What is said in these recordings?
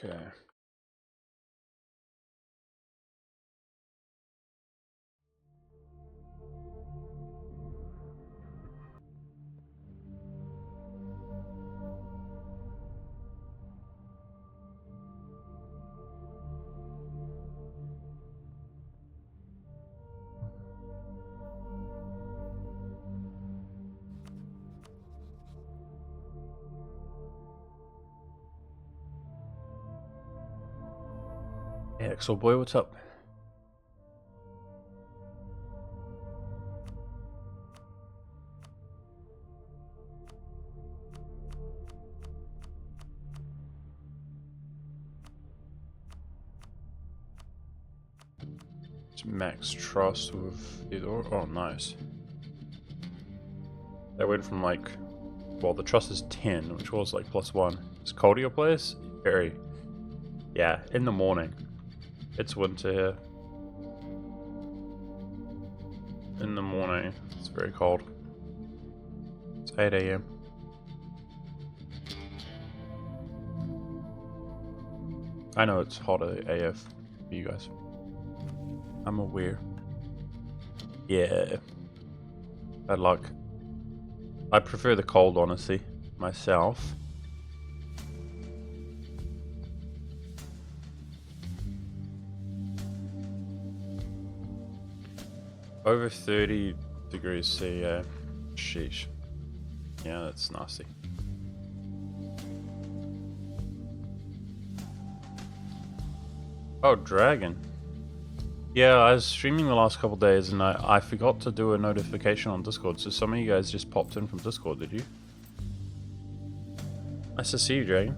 Okay. Hey, Axel boy, what's up? It's max trust with either. Oh, nice. That went from like, well, the trust is 10, which was like +1. It's cold at your place? Very. Yeah, in the morning. It's winter here. In the morning, it's very cold. It's 8 a.m. I know it's hot AF for you guys. I'm aware. Yeah. Bad luck. I prefer the cold, honestly, myself. Over 30 degrees C, yeah. Sheesh. Yeah, that's nasty. Oh, dragon. Yeah, I was streaming the last couple days and I forgot to do a notification on Discord, so some of you guys just popped in from Discord, did you? Nice to see you, Dragon.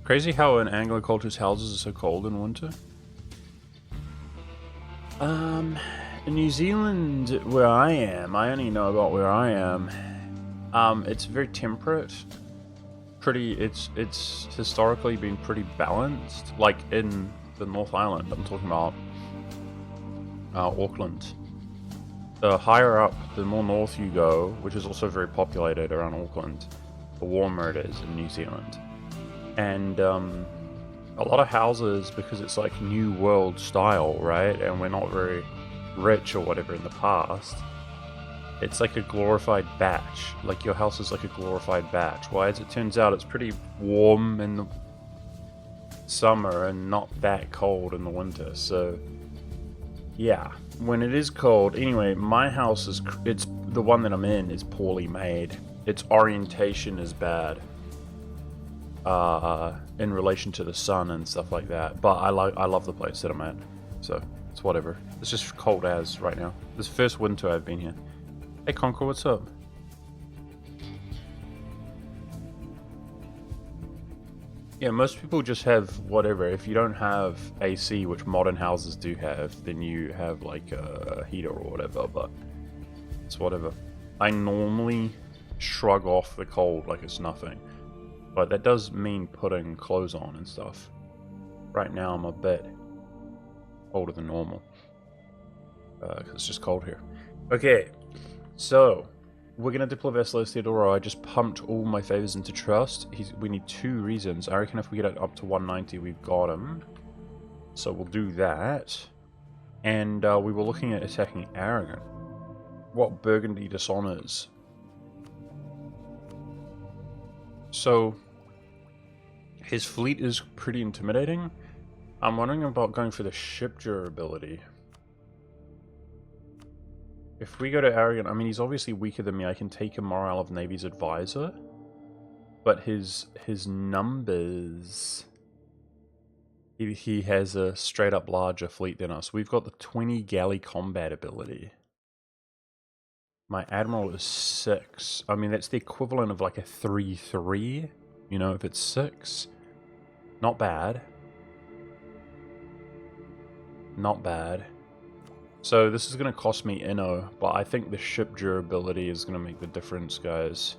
Crazy how in Anglo culture's houses are so cold in winter. In New Zealand, where I am, I only know about where I am. It's very temperate. It's historically been pretty balanced. Like in the North Island, I'm talking about Auckland. The higher up, the more north you go, which is also very populated around Auckland, the warmer it is in New Zealand. And a lot of houses, because it's like New World style, right? And we're not very rich or whatever in the past. It's like a glorified batch. Like your house is like a glorified batch. Why? As it turns out, it's pretty warm in the summer and not that cold in the winter. So yeah, when it is cold. Anyway, my house it's the one that I'm in is poorly made. Its orientation is bad. In relation to the sun and stuff like that. But I love the place that I'm at. So it's whatever. It's just cold as right now. This first winter I've been here. Hey Conquer, what's up? Yeah, most people just have whatever. If you don't have AC, which modern houses do have, then you have like a heater or whatever, but it's whatever. I normally shrug off the cold like it's nothing, but that does mean putting clothes on and stuff. Right now I'm a bit colder than normal, because it's just cold here. Okay, so we're gonna deploy Vasilis Theodoro. I just pumped all my favors into trust. We need 2 reasons. I reckon if we get it up to 190, we've got him. So we'll do that. And we were looking at attacking Aragon. What Burgundy dishonors? So his fleet is pretty intimidating. I'm wondering about going for the ship durability. If we go to Aragon, I mean, he's obviously weaker than me. I can take a Morale of Navy's advisor. But his numbers... He has a straight up larger fleet than us. We've got the 20 galley combat ability. My Admiral is 6. I mean, that's the equivalent of like a 3-3. You know, if it's 6. Not bad. Not bad. So this is going to cost me Inno, but I think the ship durability is going to make the difference, guys.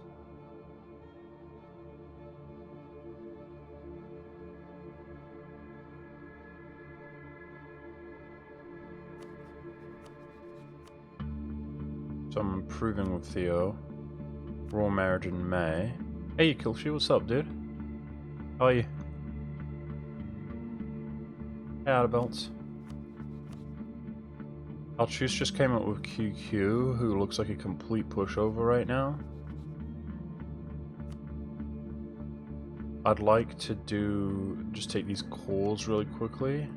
So I'm improving with Theo. Royal marriage in May. Hey, Kilshi, what's up, dude? How are you? Hey, Outer Belts. Alchus just came up with QQ, who looks like a complete pushover right now. I'd like to just take these cores really quickly.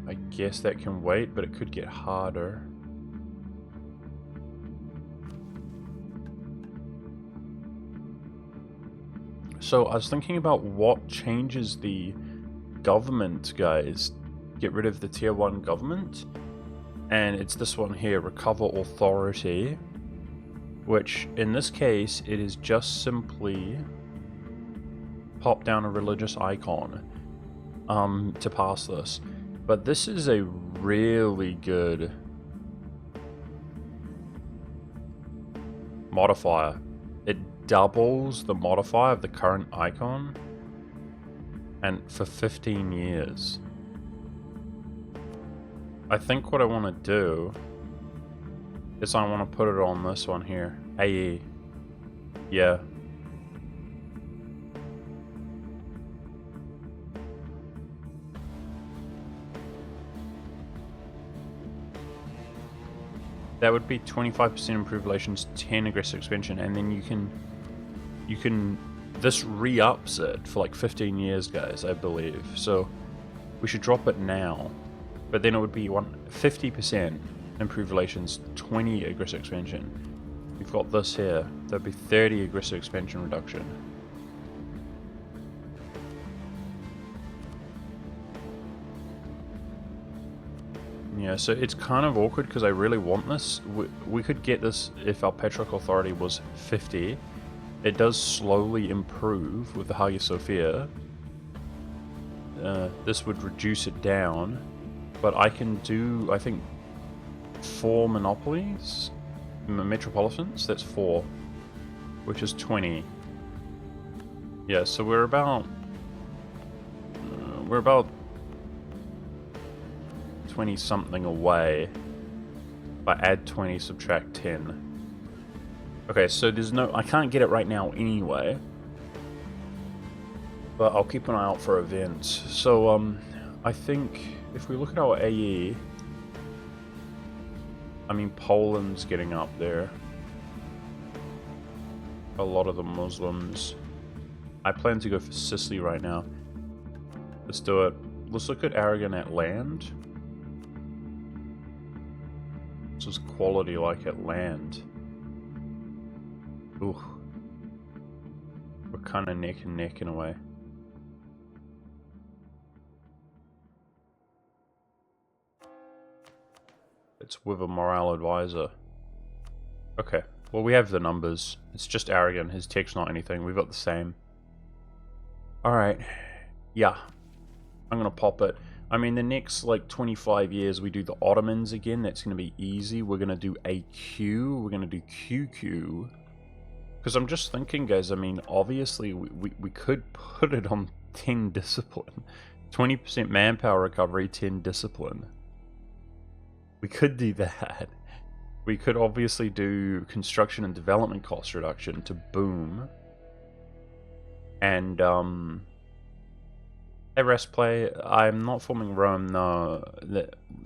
I guess that can wait, but it could get harder. So I was thinking about what changes the government, guys. Get rid of the tier 1 government. And it's this one here, recover authority. Which, in this case, it is just simply pop down a religious icon to pass this. But this is a really good modifier. It doubles the modifier of the current icon, and for 15 years. I think what I want to do is I want to put it on this one here. AE. Yeah. That would be 25% improved relations, 10 aggressive expansion, and then you can this re-ups it for like 15 years, guys, I believe. So we should drop it now. But then it would be 50% improved relations, 20 aggressive expansion. We've got this here. That'd be 30 aggressive expansion reduction. Yeah, so it's kind of awkward because I really want this. We could get this if our Petroc authority was 50. It does slowly improve with the Hagia Sophia. This would reduce it down. But I can do, I think, 4 monopolies, metropolitans. That's 4, which is 20. Yeah, so we're about 20 something away. If I add 20, subtract 10. Okay, so I can't get it right now anyway. But I'll keep an eye out for events. So I think if we look at our AE, I mean, Poland's getting up there. A lot of the Muslims. I plan to go for Sicily right now. Let's do it. Let's look at Aragon at land. This is quality like at land. Ooh. We're kind of neck and neck in a way. It's with a morale advisor. Okay, well we have the numbers. It's just Aragon, his tech's not anything. We've got the same. Alright, yeah. I'm gonna pop it. I mean, the next like 25 years we do the Ottomans again. That's gonna be easy. We're gonna do AQ. We're gonna do QQ. Because I'm just thinking, guys, I mean, obviously we could put it on 10 discipline. 20% manpower recovery, 10 discipline. We could do that. We could obviously do construction and development cost reduction to boom. And rest play. I'm not forming Rome. No,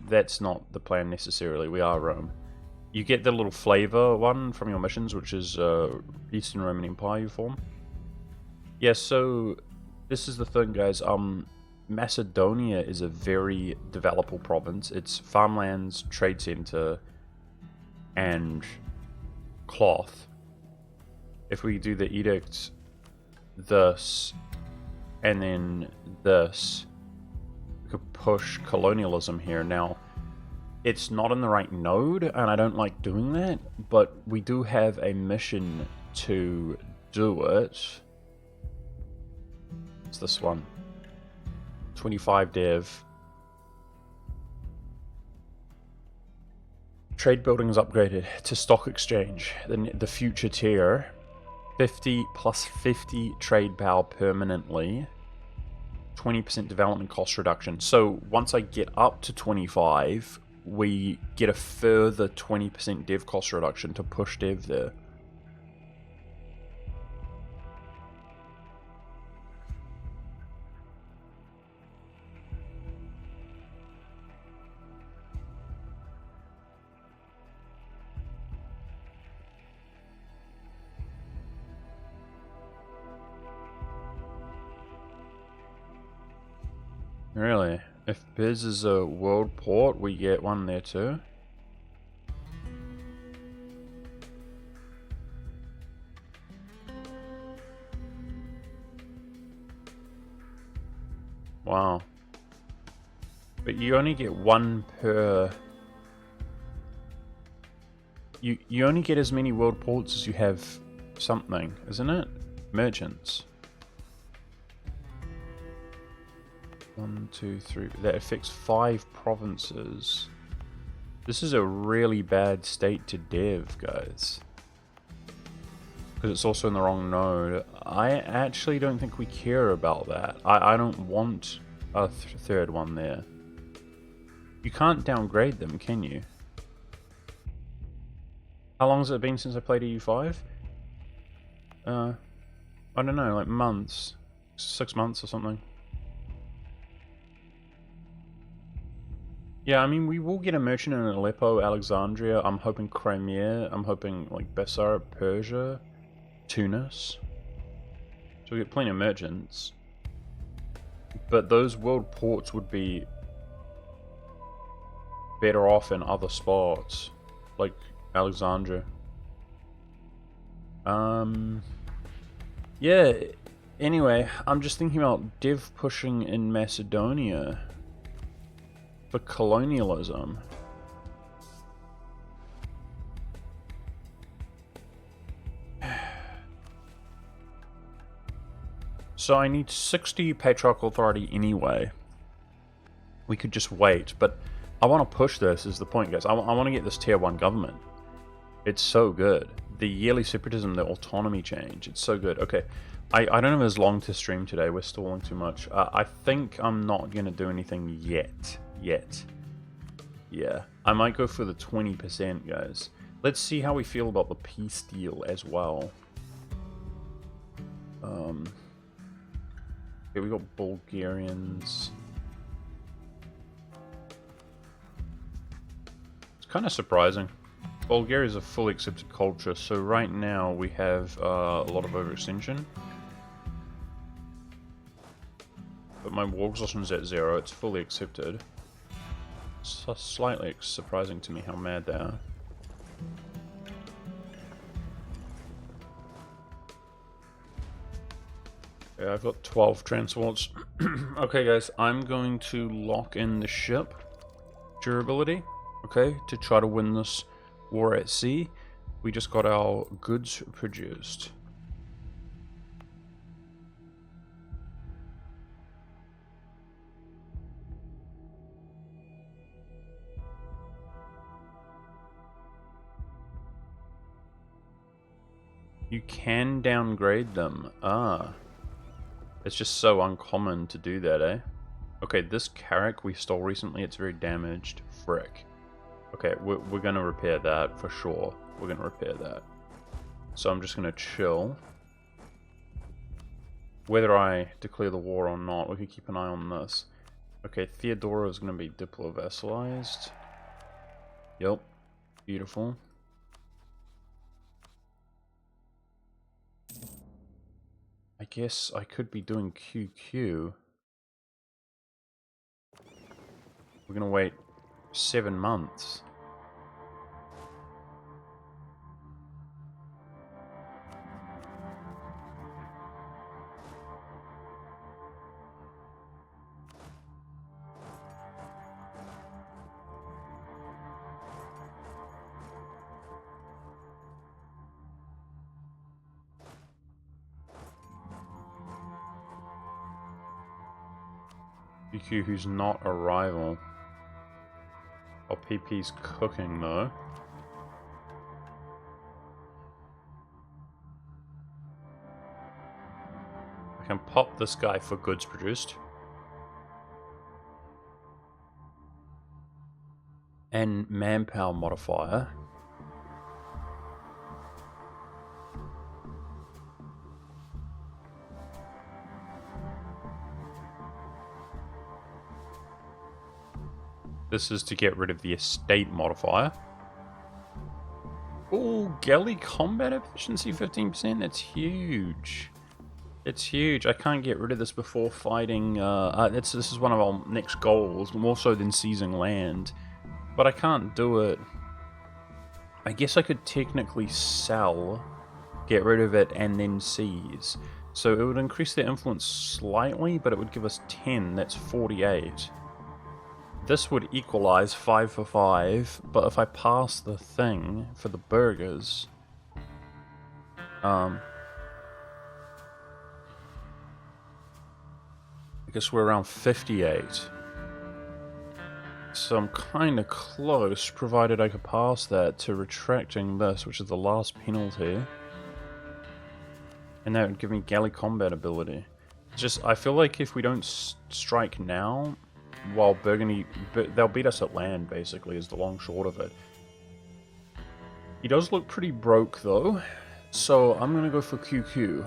that's not the plan necessarily. We are Rome. You get the little flavor one from your missions, which is Eastern Roman Empire you form. Yeah. So this is the thing, guys. Macedonia is a very developable province. It's farmlands, trade center, and cloth. If we do the edict, this, and then this, we could push colonialism here. Now, it's not in the right node, and I don't like doing that, but we do have a mission to do it. It's this one. 25 dev. Trade building is upgraded to stock exchange, the future tier. 50 plus 50 trade power permanently. 20% development cost reduction. So once I get up to 25, we get a further 20% dev cost reduction to push dev there. Really? If Biz is a world port, we get one there too? Wow. But you only get one per... You only get as many world ports as you have something, isn't it? Merchants. 1, 2, 3. That affects 5 provinces. This is a really bad state to dev, guys. Because it's also in the wrong node. I actually don't think we care about that. I don't want a third one there. You can't downgrade them, can you? How long has it been since I played EU5? I don't know, like months. 6 months or something. Yeah, I mean, we will get a merchant in Aleppo, Alexandria. I'm hoping Crimea. I'm hoping, like, Bessarab, Persia, Tunis. So we get plenty of merchants. But those world ports would be better off in other spots. Like Alexandria. Yeah, anyway, I'm just thinking about dev pushing in Macedonia. For colonialism. So I need 60 Patriarchal Authority anyway. We could just wait, but I want to push this is the point, guys. I want to get this tier 1 government. It's so good. The yearly separatism, the autonomy change, it's so good. Okay, I don't have as long to stream today. We're stalling too much. I think I'm not going to do anything yet. Yeah, I might go for the 20%, guys. Let's see how we feel about the peace deal as well. Okay, we got Bulgarians. It's kind of surprising. Bulgaria is a fully accepted culture, so right now we have a lot of overextension. But my war exhaustion is at 0, it's fully accepted. It's slightly surprising to me how mad they are. Yeah, I've got 12 transports. Okay, guys, I'm going to lock in the ship durability, okay, to try to win this war at sea. We just got our goods produced. You can downgrade them. Ah. It's just so uncommon to do that, eh? Okay, this Carrack we stole recently, it's very damaged. Frick. Okay, we're gonna repair that for sure. We're gonna repair that. So I'm just gonna chill. Whether I declare the war or not, we could keep an eye on this. Okay, Theodora is gonna be diplo-vassalized. Yep. Beautiful. I guess I could be doing QQ. We're gonna wait 7 months. QQ who's not a rival. Oh, PP's cooking though. I can pop this guy for goods produced. And manpower modifier. This is to get rid of the estate modifier. Oh, galley combat efficiency 15%. That's huge. It's huge. I can't get rid of this before fighting. This is one of our next goals, more so than seizing land. But I can't do it. I guess I could technically sell, get rid of it, and then seize. So it would increase their influence slightly, but it would give us 10. That's 48. This would equalize 5 for 5, but if I pass the thing for the burgers, I guess we're around 58. So I'm kind of close, provided I could pass that, to retracting this, which is the last penalty. And that would give me galley combat ability. Just, I feel like if we don't strike now, while Burgundy, they'll beat us at land, basically, is the long short of it. He does look pretty broke, though, so I'm going to go for QQ.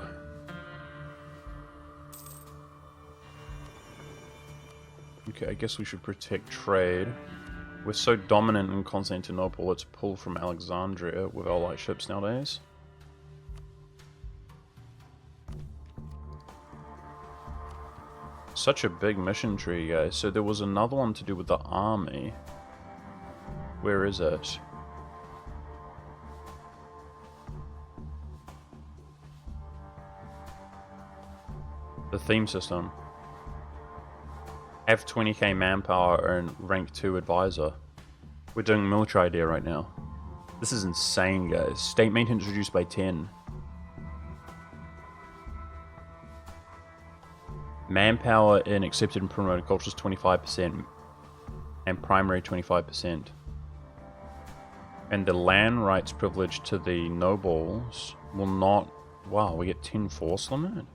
Okay, I guess we should protect trade. We're so dominant in Constantinople, let's pull from Alexandria with our light ships nowadays. Such a big mission tree, guys. So there was another one to do with the army. Where is it? The theme system. Have 20k manpower and rank 2 advisor. We're doing military idea right now. This is insane, guys. State maintenance reduced by 10. Manpower in accepted and promoted cultures 25%, and primary 25%. And the land rights privilege to the nobles will not... Wow, we get 10 force limit?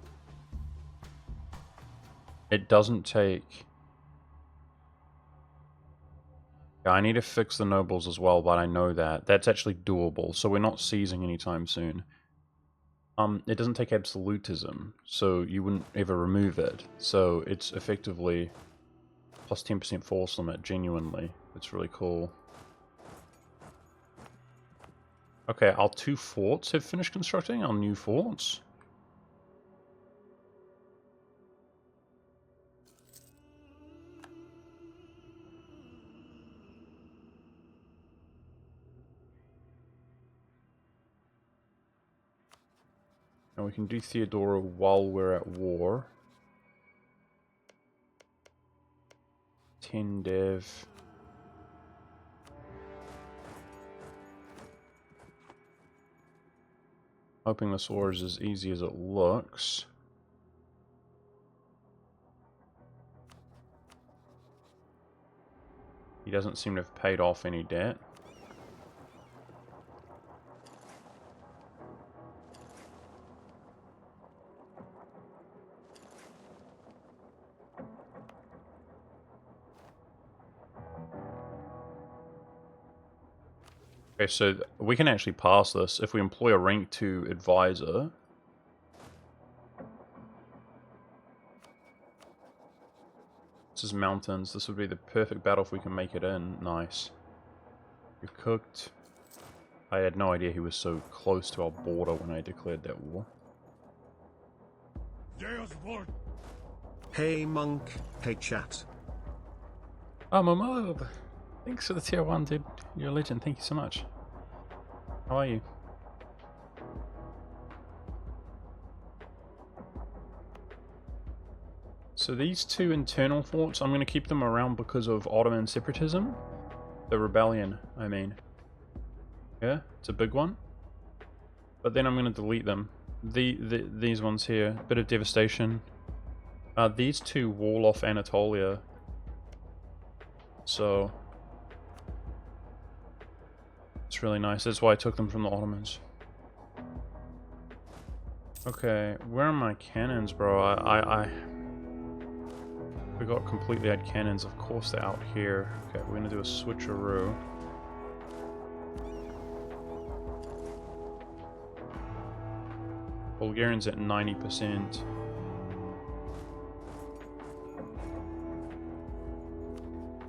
It doesn't take... Yeah, I need to fix the nobles as well, but I know that. That's actually doable, so we're not seizing anytime soon. It doesn't take absolutism, so you wouldn't ever remove it. So it's effectively plus 10% force limit, genuinely. It's really cool. Okay, our 2 forts have finished constructing, our new forts. And we can do Theodora while we're at war. 10 dev. Hoping this war is as easy as it looks. He doesn't seem to have paid off any debt. Okay, so we can actually pass this if we employ a rank 2 advisor. This is mountains. This would be the perfect battle if we can make it in. Nice. We've cooked. I had no idea he was so close to our border when I declared that war. Hey Monk, hey chat. Oh, Momob! Thanks for the tier 1, dude. You're a legend. Thank you so much. How are you? So these 2 internal forts, I'm going to keep them around because of Ottoman separatism. The rebellion, I mean. Yeah, it's a big one. But then I'm going to delete them. These ones here, bit of devastation. These 2 wall off Anatolia. So... it's really nice. That's why I took them from the Ottomans. Okay, where are my cannons, bro? We got completely out cannons. Of course they're out here. Okay, we're gonna do a switcheroo. Bulgarians at 90%.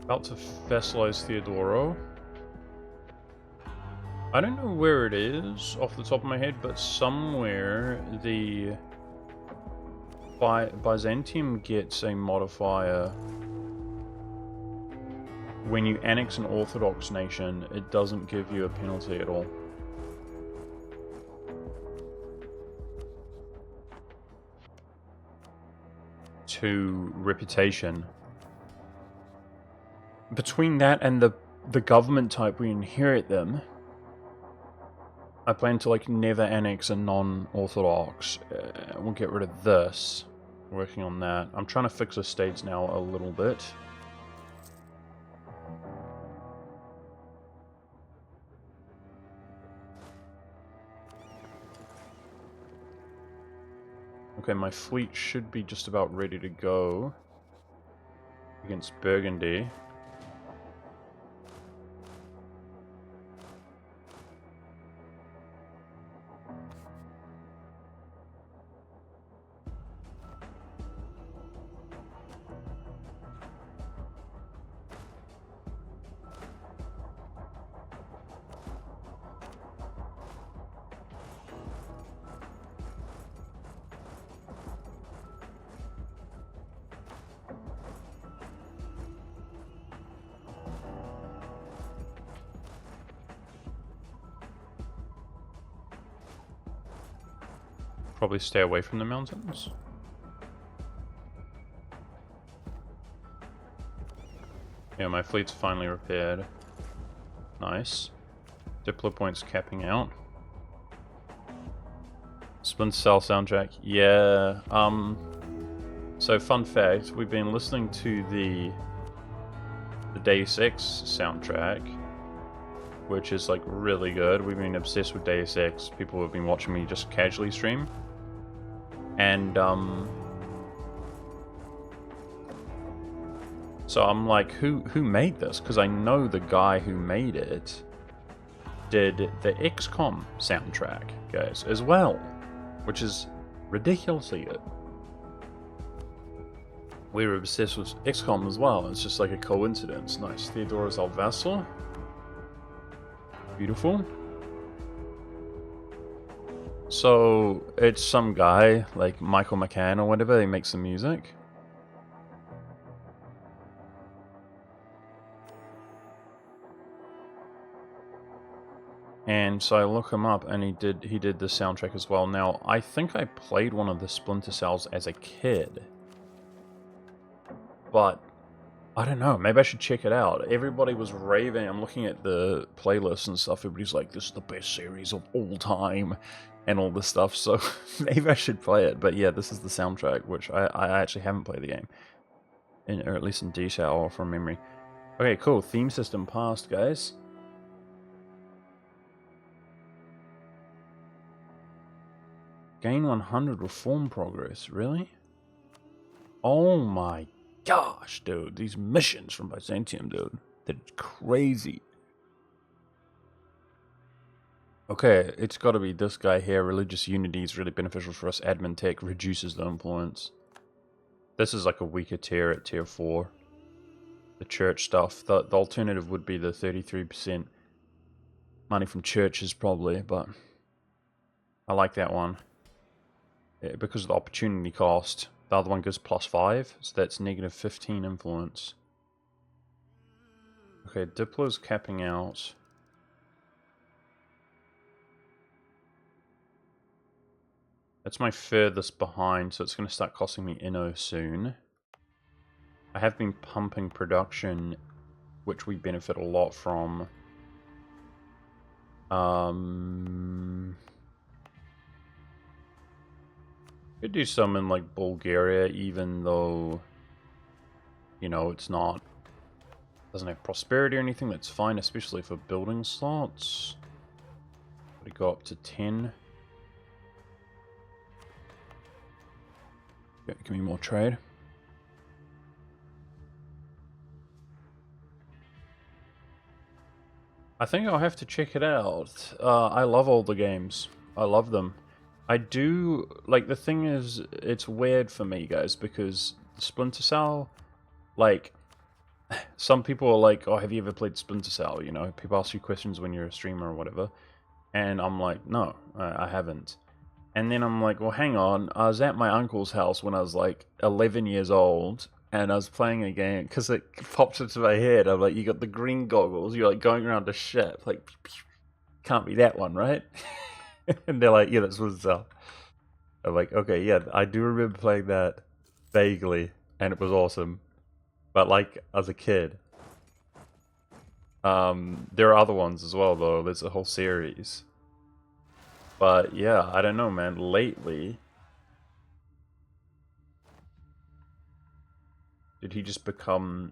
About to vassalize Theodoro. I don't know where it is off the top of my head, but somewhere the Byzantium gets a modifier. When you annex an Orthodox nation, it doesn't give you a penalty at all. To reputation. Between that and the government type, we inherit them. I plan to like never annex a non-Orthodox. We'll get rid of this. Working on that. I'm trying to fix the states now a little bit. Okay, my fleet should be just about ready to go against Burgundy. Probably stay away from the mountains. Yeah, my fleet's finally repaired. Nice. Diplo points capping out. Splinter Cell soundtrack. Yeah. So fun fact, we've been listening to the Deus Ex soundtrack, which is like really good. We've been obsessed with Deus Ex. People have been watching me just casually stream. And so I'm like, who made this? Because I know the guy who made it did the XCOM soundtrack, guys, as well, which is ridiculously good. We were obsessed with XCOM as well. It's just like a coincidence. Nice. Theodora's our vassal. Beautiful. So it's some guy like Michael McCann or whatever. He makes the music. And so I look him up, and he did the soundtrack as well. Now I think I played one of the Splinter Cells as a kid, but I don't know. Maybe I should check it out. Everybody was raving. I'm looking at the playlist and stuff. Everybody's like, "This is the best series of all time," and all this stuff. So maybe I should play it. But yeah, this is the soundtrack, which I actually haven't played the game, or at least in detail or from memory. Okay, cool. Theme system passed, guys. Gain 100 reform progress. Really? Oh my gosh, dude. These missions from Byzantium, dude. They're crazy. Okay, it's got to be this guy here. Religious unity is really beneficial for us. Admin tech reduces the influence. This is like a weaker tier at tier 4. The church stuff. The alternative would be the 33% money from churches probably, but I like that one. Yeah, because of the opportunity cost. The other one gives +5, so that's -15 influence. Okay, Diplo's capping out. That's my furthest behind, so it's going to start costing me Inno soon. I have been pumping production, which we benefit a lot from. Could do some in like Bulgaria, even though, you know, it's not, doesn't have prosperity or anything. That's fine, especially for building slots. We go up to 10. Yeah, give me more trade. I think I'll have to check it out. I love older games. I love them. I do, like, the thing is, it's weird for me, guys, because Splinter Cell, like, some people are like, oh, have you ever played Splinter Cell? You know, people ask you questions when you're a streamer or whatever. And I'm like, no, I haven't. And then I'm like, well, hang on. I was at my uncle's house when I was like 11 years old, and I was playing a game because it popped into my head. I'm like, you got the green goggles, you're like going around a ship. Like, can't be that one, right? And they're like, yeah, that's what it's up. I'm like, okay, yeah, I do remember playing that vaguely, and it was awesome. But like, as a kid. There are other ones as well, though. There's a whole series. But yeah, I don't know, man. Lately, did he just become...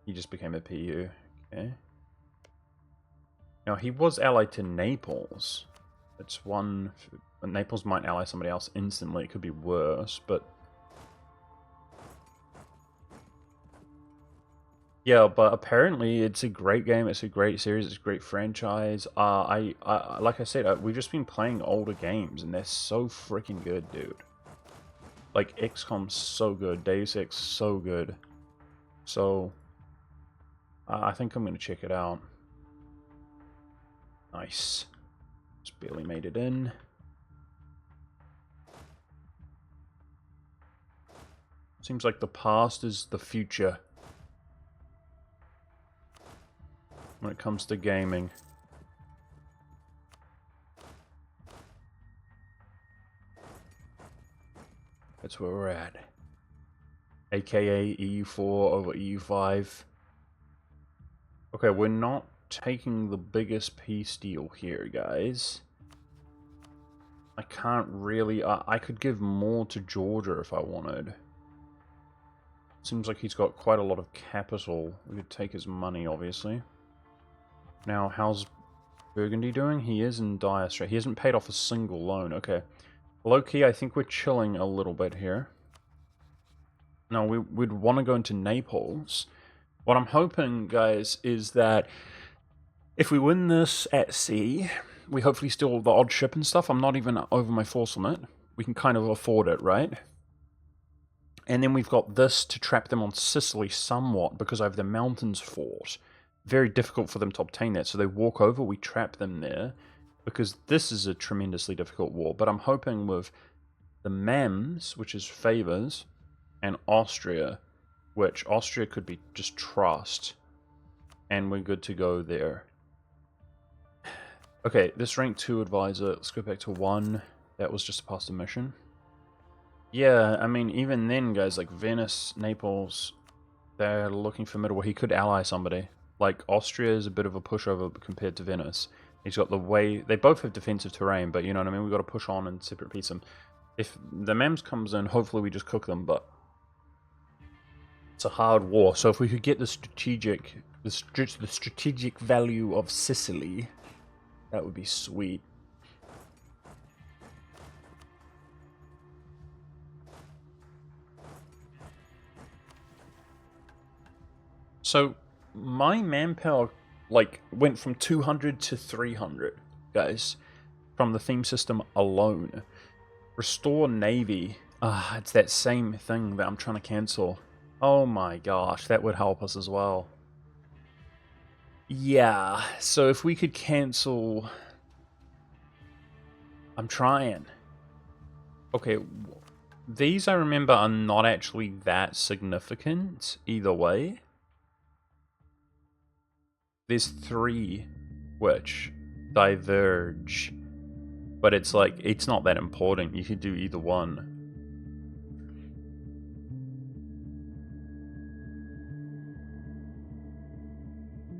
He just became a PU. Okay. Now, he was allied to Naples. It's one... Naples might ally somebody else instantly. It could be worse, but... Yeah, but apparently it's a great game. It's a great series. It's a great franchise. Like I said, we've just been playing older games, and they're so freaking good, dude. Like, XCOM's so good. Deus Ex so good. So, I think I'm going to check it out. Nice. Just barely made it in. Seems like the past is the future when it comes to gaming. That's where we're at. AKA EU4 over EU5. Okay, we're not taking the biggest peace deal here, guys. I can't really... I could give more to Georgia if I wanted. Seems like he's got quite a lot of capital. We could take his money, obviously. Now, how's Burgundy doing? He is in dire straits. He hasn't paid off a single loan. Okay. Low-key, I think we're chilling a little bit here. Now, we'd want to go into Naples. What I'm hoping, guys, is that if we win this at sea, we hopefully steal the odd ship and stuff. I'm not even over my force on it. We can kind of afford it, right? And then we've got this to trap them on Sicily somewhat, because I have the mountains fort. Very difficult for them to obtain that. So they walk over, we trap them there, because this is a tremendously difficult war. But I'm hoping with the MEMS, which is favors, and Austria, which Austria could be just trust, and we're good to go there. Okay, this rank 2 advisor, let's go back to 1. That was just past a mission. Yeah, I mean, even then, guys, like Venice, Naples, they're looking formidable. He could ally somebody. Like, Austria is a bit of a pushover compared to Venice. He's got the way... They both have defensive terrain, but you know what I mean? We've got to push on and separate piece them. If the MEMS comes in, hopefully we just cook them, but... It's a hard war, so if we could get the strategic value of Sicily, that would be sweet. So my manpower like went from 200 to 300, guys, from the theme system alone. Restore Navy. It's that same thing that I'm trying to cancel. Oh my gosh, that would help us as well. Yeah, so if we could cancel... I'm trying. Okay, these I remember are not actually that significant either way. There's 3 which diverge, but it's like, it's not that important. You could do either one.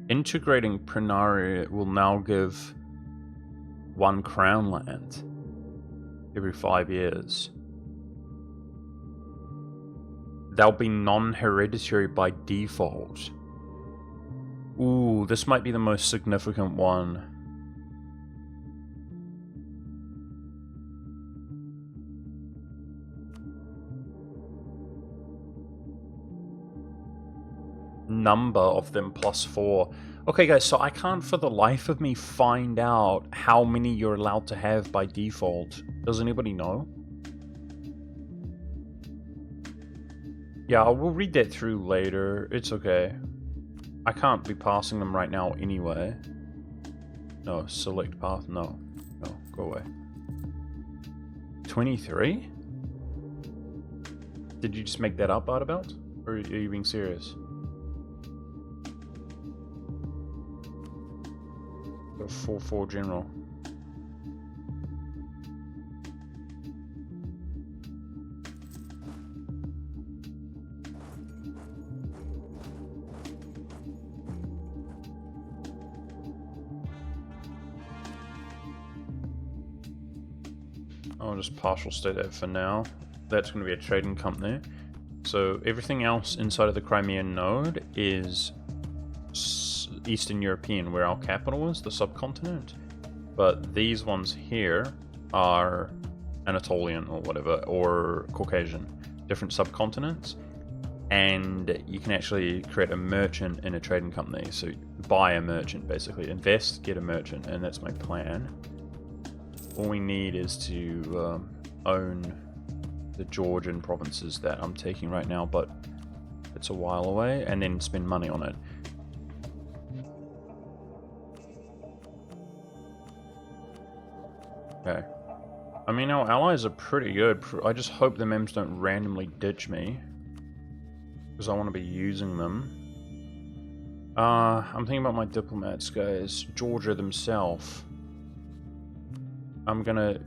Integrating Prinari will now give 1 crown land every 5 years. They'll be non-hereditary by default. Ooh, this might be the most significant one. number of them +4. Okay, guys, so I can't for the life of me find out how many you're allowed to have by default. Does anybody know? Yeah, I will read that through later. It's okay. I can't be passing them right now anyway. No, select path. No. No, go away. 23? Did you just make that up, Artabout? Or are you being serious? 4-4 general. I'll just partial state that for now. That's going to be a trading company. So everything else inside of the Crimean node is Eastern European, where our capital is, the subcontinent. But these ones here are Anatolian or whatever, or Caucasian, different subcontinents. And you can actually create a merchant in a trading company. So buy a merchant, basically. Invest, get a merchant, and that's my plan. All we need is to own the Georgian provinces that I'm taking right now, but it's a while away, and then spend money on it. Okay. I mean, our allies are pretty good. I just hope the mems don't randomly ditch me, because I want to be using them. I'm thinking about my diplomats, guys. Georgia themselves. I'm gonna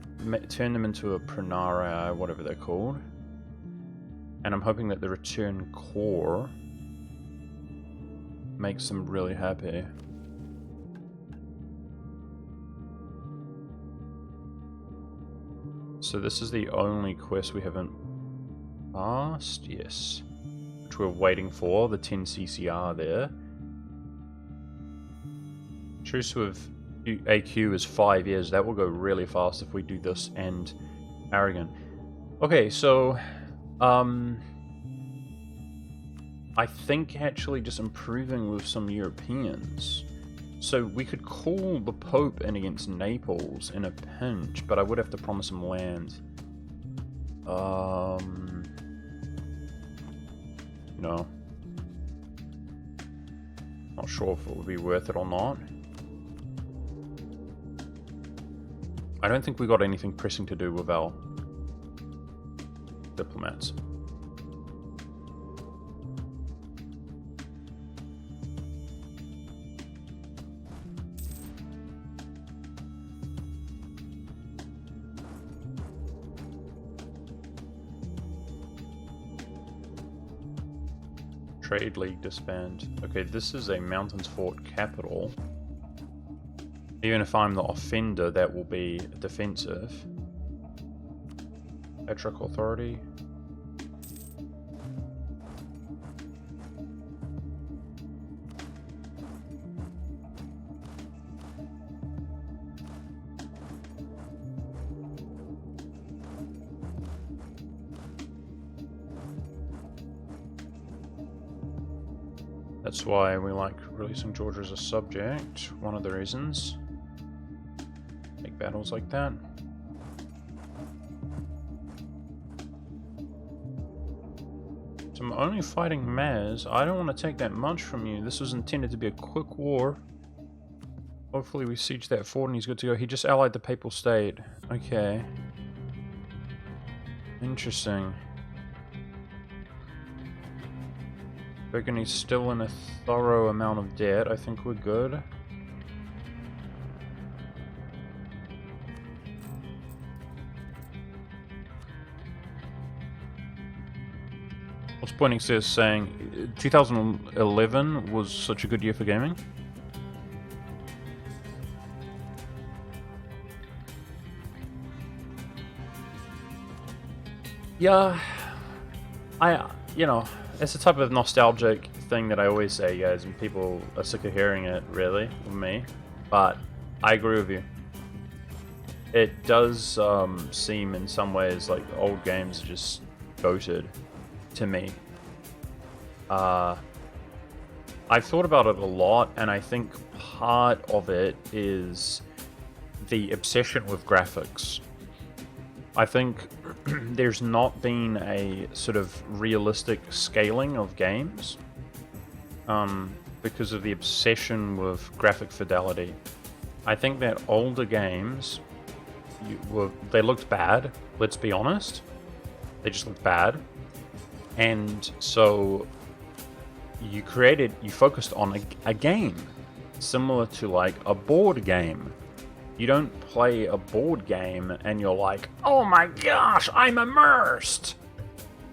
turn them into a Pranara, whatever they're called. And I'm hoping that the return core makes them really happy. So this is the only quest we haven't passed, yes. Which we're waiting for, the 10 CCR there. Truce with AQ is 5 years. That will go really fast if we do this and Aragon. Okay, so I think actually just improving with some Europeans. So we could call the Pope in against Naples in a pinch, but I would have to promise him land. No. Not sure if it would be worth it or not. I don't think we got anything pressing to do with our diplomats. Trade League disband. Okay, this is a Mountains Fort capital. Even if I'm the offender, that will be defensive. Petric Authority. That's why we like releasing Georgia as a subject. One of the reasons. Make battles like that. So I'm only fighting Maz. I don't want to take that much from you. This was intended to be a quick war. Hopefully we siege that fort and he's good to go. He just allied the Papal State. Okay. Interesting. Reckon he's still in a thorough amount of debt. I think we're good. What's Pointing says saying 2011 was such a good year for gaming? Yeah, you know, it's a type of nostalgic thing that I always say, guys, and people are sick of hearing it, really, with me. But I agree with you. It does seem in some ways like the old games are just goated to me. I've thought about it a lot, and I think part of it is the obsession with graphics. I think there's not been a sort of realistic scaling of games because of the obsession with graphic fidelity. I think that older games, they looked bad, let's be honest. They just looked bad. And so you focused on a game, similar to like a board game. You don't play a board game and you're like, oh my gosh, I'm immersed.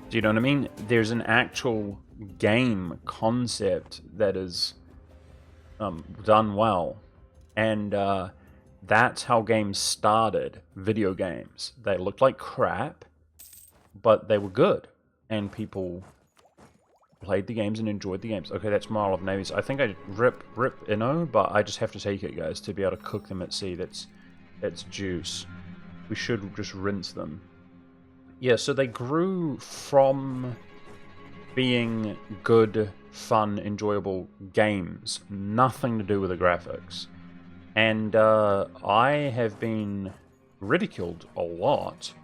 Do you know what I mean? There's an actual game concept that is done well. And that's how games started, video games. They looked like crap, but they were good. And people played the games and enjoyed the games. Okay, that's Mile of Navies. I think I rip Inno, but I just have to take it, guys, to be able to cook them at sea. That's juice. We should just rinse them. Yeah, so they grew from being good, fun, enjoyable games. Nothing to do with the graphics. And I have been ridiculed a lot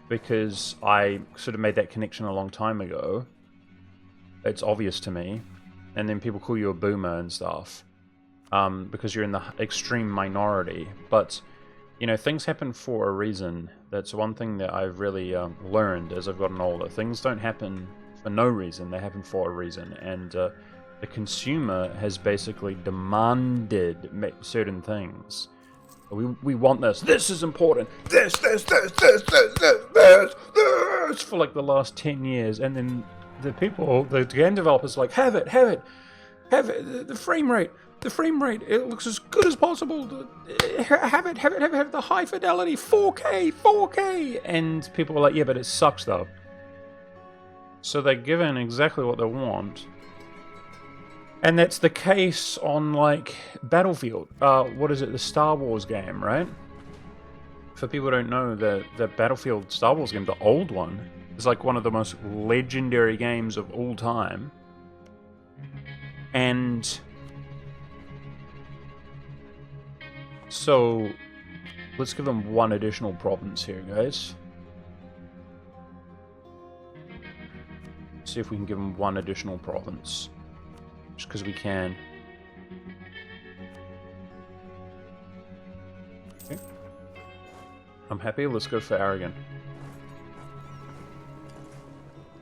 because I sort of made that connection a long time ago. It's obvious to me, and then people call you a boomer and stuff because you're in the extreme minority. But you know, things happen for a reason. That's one thing that I've really learned as I've gotten older. Things don't happen for no reason; they happen for a reason. And the consumer has basically demanded certain things. We want this. This is important. This for like the last 10 years, and then the game developers like, have it, the frame rate, it looks as good as possible, have it, the high fidelity, 4K, and people are like, yeah, but it sucks though. So they're given exactly what they want, and that's the case on like Battlefield, what is it, the Star Wars game, right? For people who don't know, the Battlefield Star Wars game, the old one, is like one of the most legendary games of all time. And so let's give them one additional province here, guys. See if we can give them one additional province. Just because we can. Okay. I'm happy. Let's go for Aragon.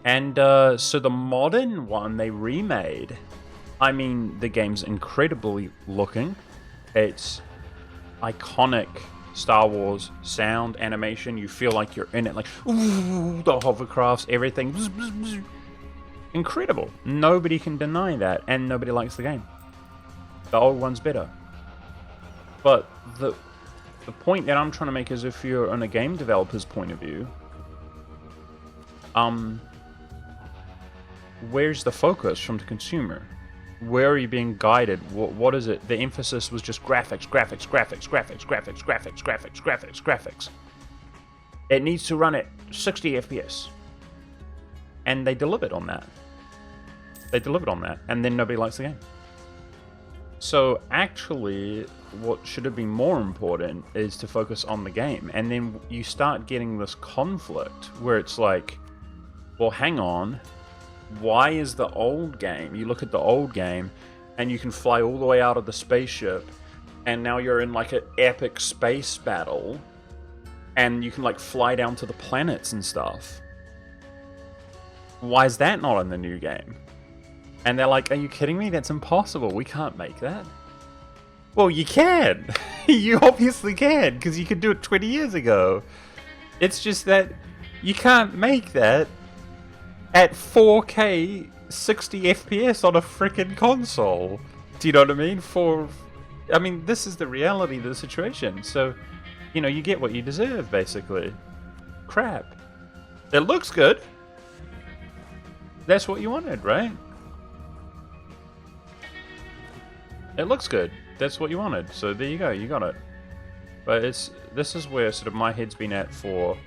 And so the modern one they remade, I mean, the game's incredibly looking. It's iconic Star Wars sound, animation. You feel like you're in it, like, ooh, the hovercrafts, everything. Bzz, bzz, bzz. Incredible. Nobody can deny that, and nobody likes the game. The old one's better. But the point that I'm trying to make is, if you're on a game developer's point of view, where's the focus from the consumer? Where are you being guided? What is it? The emphasis was just graphics. It needs to run at 60 FPS. And they delivered on that. And then nobody likes the game. So actually, what should have been more important is to focus on the game. And then you start getting this conflict where it's like, well, hang on. Why is the old game? You look at the old game and you can fly all the way out of the spaceship, and now you're in like an epic space battle, and you can like fly down to the planets and stuff. Why is that not in the new game? And they're like, are you kidding me? That's impossible. We can't make that. Well, you can. You obviously can, because you could do it 20 years ago. It's just that you can't make that at 4K 60 FPS on a freaking console. Do you know what I mean? I mean, this is the reality of the situation. So, you know, you get what you deserve, basically. Crap. It looks good. That's what you wanted, right? It looks good. That's what you wanted. So there you go. You got it. But this is where sort of my head's been at for,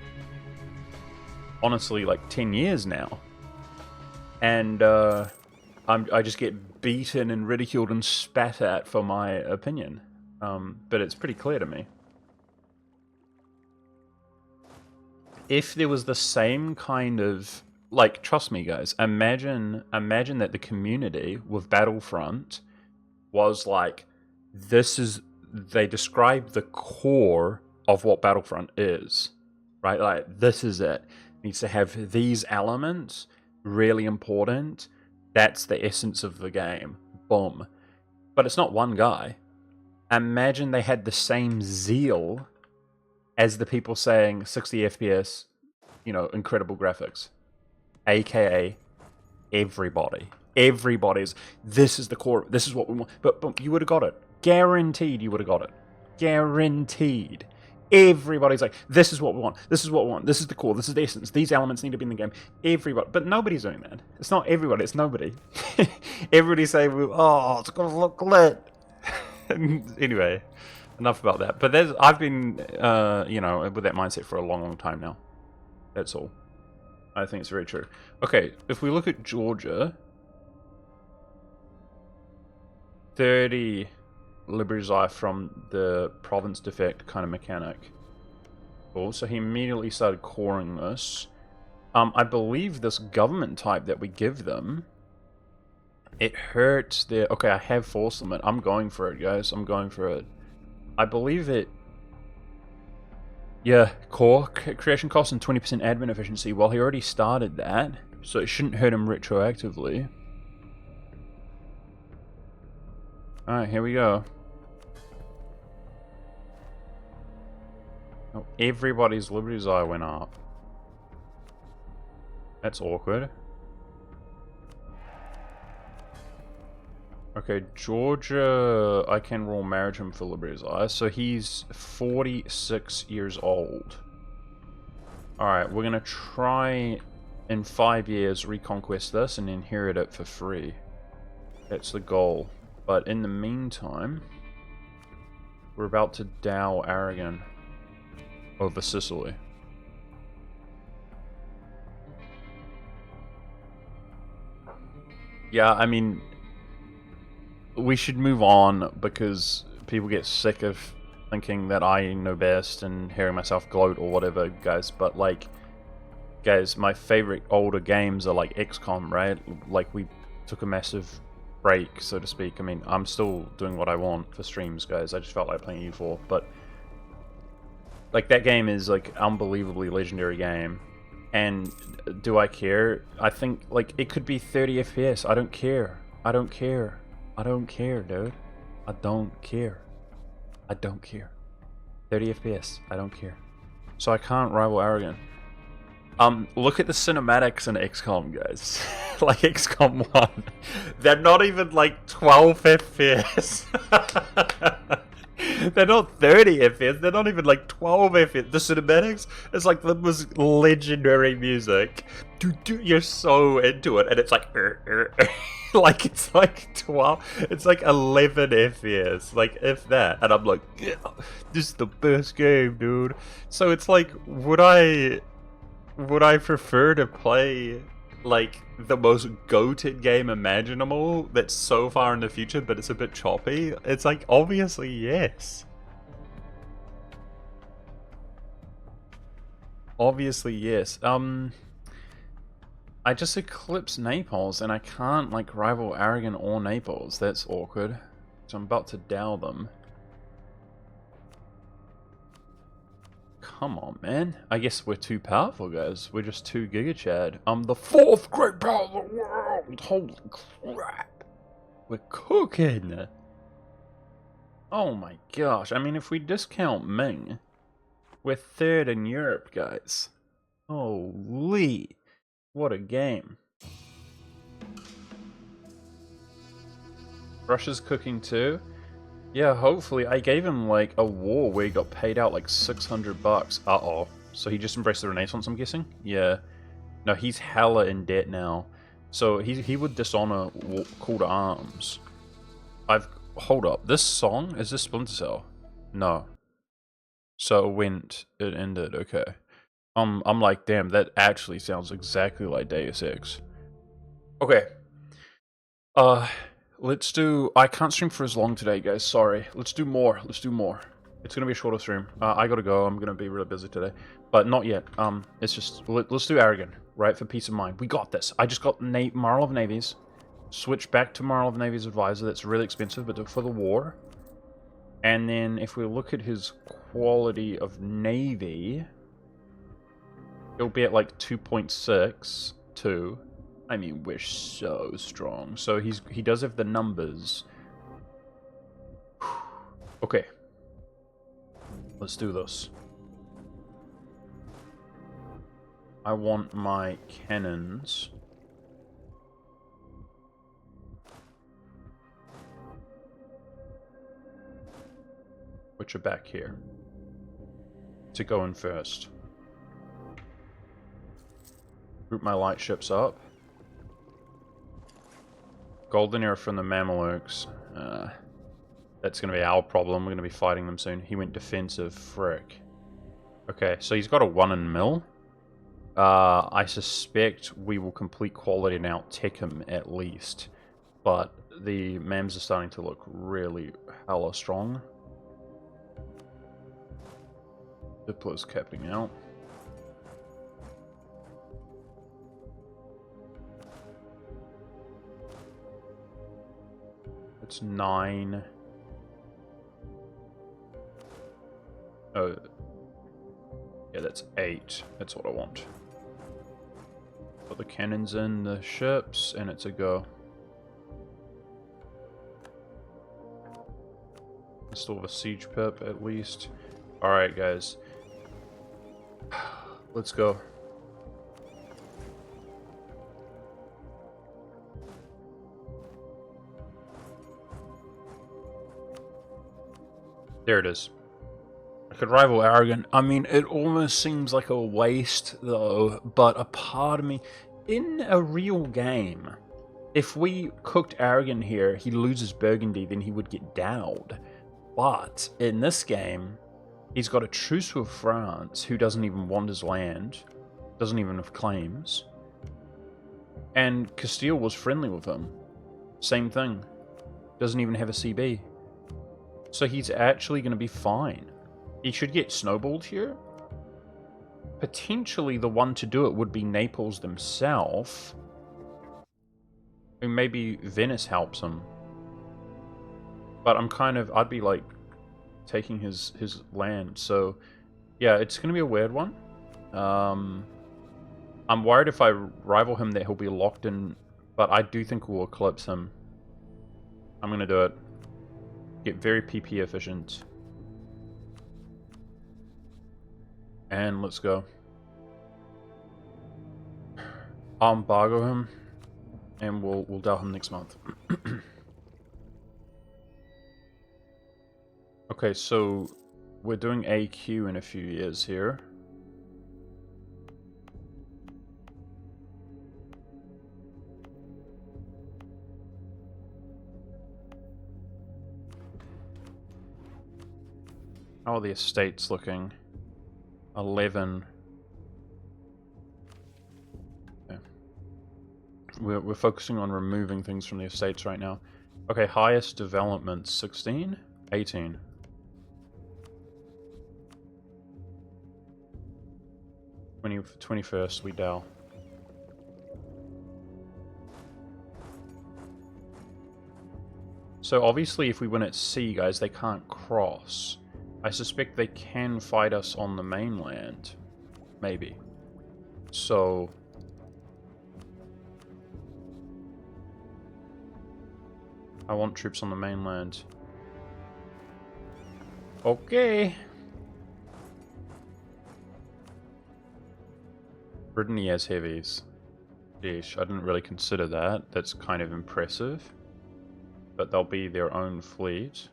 honestly, like 10 years now. And I just get beaten and ridiculed and spat at for my opinion. But it's pretty clear to me. If there was the same kind of, like, trust me guys, imagine that the community with Battlefront was like, they describe the core of what Battlefront is, right? Like, this is it. It needs to have these elements, really important. That's the essence of the game. Boom. But it's not one guy. Imagine they had the same zeal as the people saying 60 FPS, incredible graphics. AKA everybody. Everybody's, this is the core, this is what we want. But you would have got it. Guaranteed you would have got it. Guaranteed. Everybody's like, this is what we want, this is what we want, this is the core, this is the essence, these elements need to be in the game. Everybody. But nobody's doing that. It's not everybody, it's nobody. Everybody's saying, oh, it's gonna look lit. Anyway, enough about that. But I've been, with that mindset for a long, long time now. That's all. I think it's very true. Okay, if we look at Georgia, 30 Liberty from the province defect kind of mechanic. Cool, so he immediately started coring this. I believe this government type that we give them, it hurts their... Okay, I have force limit. I'm going for it, guys. I'm going for it. I believe it... Yeah, core creation cost and 20% admin efficiency. Well, he already started that, so it shouldn't hurt him retroactively. Alright, here we go. Oh, everybody's Liberty's Eye went up. That's awkward. Okay, Georgia, I can roll marriage him for Liberty's Eye. So he's 46 years old. Alright, we're gonna try in 5 years reconquest this and inherit it for free. That's the goal. But in the meantime, we're about to dow Aragon over Sicily. Yeah, I mean, we should move on because people get sick of thinking that I know best and hearing myself gloat or whatever, guys. But like, guys, my favorite older games are like XCOM, right? Like, we took a massive break, so to speak. I mean, I'm still doing what I want for streams, guys. I just felt like playing E4, but like, that game is like unbelievably legendary game. And do I care? I think like it could be 30 FPS. I don't care. I don't care. I don't care, dude. I don't care. I don't care. 30 FPS. I don't care. So I can't rival Aragon. Look at the cinematics in XCOM, guys. Like XCOM 1. They're not even like 12 FPS. They're not 30 FPS, they're not even like 12 FPS. The cinematics is like the most legendary music. Dude, you're so into it, and it's like, like it's like 12, it's like 11 FPS, like if that. And I'm like, yeah, this is the best game, dude. So it's like, would I prefer to play like the most goated game imaginable that's so far in the future but it's a bit choppy? It's like, obviously yes. Obviously yes. I just eclipsed Naples and I can't like rival Aragon or Naples. That's awkward. So I'm about to dow them. Come on, man. I guess we're too powerful, guys. We're just too gigachad. I'm the fourth great power of the world. Holy crap. We're cooking. Oh my gosh. I mean, if we discount Ming, we're third in Europe, guys. Holy. What a game. Russia's cooking too. Yeah, hopefully. I gave him like a war where he got paid out like 600 bucks. Uh-oh. So he just embraced the Renaissance, I'm guessing? Yeah. No, he's hella in debt now. So he would dishonor Call to Arms. Hold up. This song? Is this Splinter Cell? No. So it ended. Okay. I'm like, damn, that actually sounds exactly like Deus Ex. Okay. Uh, let's do... I can't stream for as long today, guys. Sorry. Let's do more. Let's do more. It's gonna be a shorter stream. I gotta go. I'm gonna be really busy today. But not yet. It's just... Let's do Aragon, right? For peace of mind. We got this. I just got Marl of Navies. Switch back to Marl of Navies Advisor. That's really expensive, but for the war. And then if we look at his quality of Navy... He'll be at like 2.62. I mean, we're so strong. So he does have the numbers. Okay. Let's do this. I want my cannons. Which are back here. To go in first. Group my light ships up. Golden era from the Mamelukes. That's going to be our problem. We're going to be fighting them soon. He went defensive. Frick. Okay, so he's got a 1 in mill. I suspect we will complete quality and out-tech him at least. But the Mams are starting to look really hella strong. Diplo's capping out. It's 9. Oh. Yeah, that's 8. That's what I want. Put the cannons in the ships, and it's a go. Install the siege pip, at least. Alright, guys. Let's go. There it is. I could rival Aragon. I mean, it almost seems like a waste, though, but a part of me... In a real game, if we cooked Aragon here, he loses Burgundy, then he would get dowed. But in this game, he's got a truce with France, who doesn't even want his land, doesn't even have claims, and Castile was friendly with him. Same thing. Doesn't even have a CB. So he's actually going to be fine. He should get snowballed here. Potentially the one to do it would be Naples themselves. Or maybe Venice helps him. But I'm kind of... I'd be like taking his land. So yeah, it's going to be a weird one. I'm worried if I rival him that he'll be locked in. But I do think we'll eclipse him. I'm going to do it. Get very PP efficient. And let's go. I'll embargo him, and we'll dow him next month. Okay, so we're doing AQ in a few years here. How are the estates looking? 11. Okay. We're focusing on removing things from the estates right now. Okay, highest development 16, 18. 21st we dow. So obviously if we win at sea, guys, they can't cross. I suspect they can fight us on the mainland. Maybe. So... I want troops on the mainland. Okay. Brittany has heavies. Yeesh, I didn't really consider that. That's kind of impressive. But they'll be their own fleet.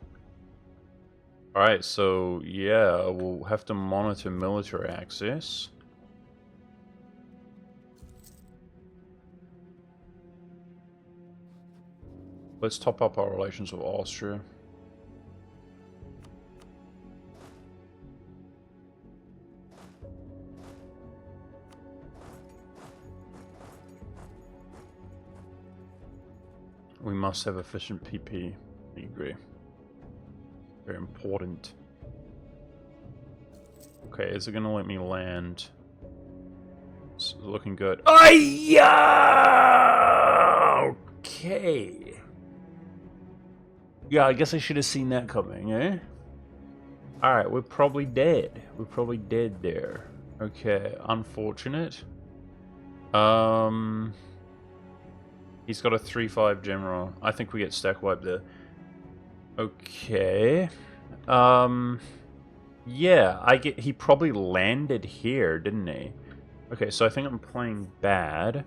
Alright, so yeah, we'll have to monitor military access. Let's top up our relations with Austria. We must have efficient PP. I agree. Very important. Okay, is it going to let me land? It's looking good. Oh, yeah! Okay. Yeah, I guess I should have seen that coming, eh? Alright, we're probably dead. We're probably dead there. Okay, unfortunate. He's got a 3-5 general. I think we get stack wiped there. Okay. Yeah, he probably landed here, didn't he? Okay, so I think I'm playing bad.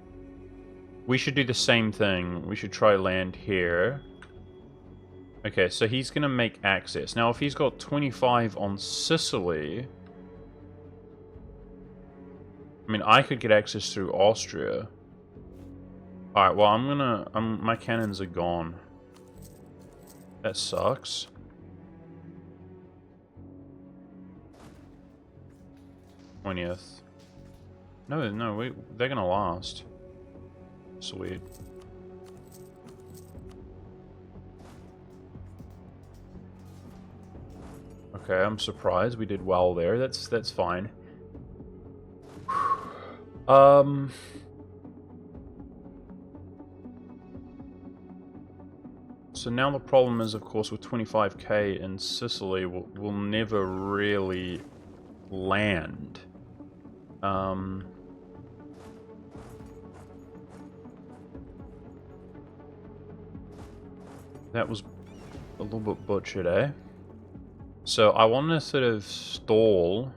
We should do the same thing. We should try land here. Okay, so he's going to make access. Now, if he's got 25 on Sicily... I mean, I could get access through Austria. Alright, well, I'm gonna... my cannons are gone. That sucks. '20th. No, they're gonna last. Sweet. Okay, I'm surprised we did well there. That's fine. So now the problem is, of course, with 25k in Sicily, we'll never really land. That was a little bit butchered, eh? So I want to sort of stall.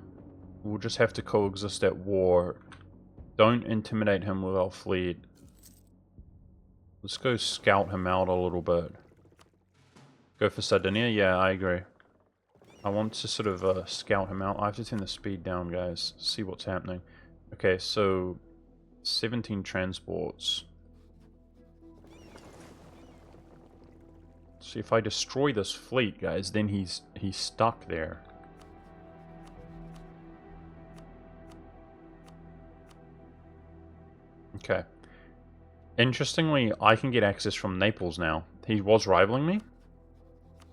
We'll just have to coexist at war. Don't intimidate him with our fleet. Let's go scout him out a little bit. Go for Sardinia? Yeah, I agree. I want to sort of scout him out. I have to turn the speed down, guys. See what's happening. Okay, so 17 transports. See, if I destroy this fleet, guys, then he's stuck there. Okay. Interestingly, I can get access from Naples now. He was rivaling me,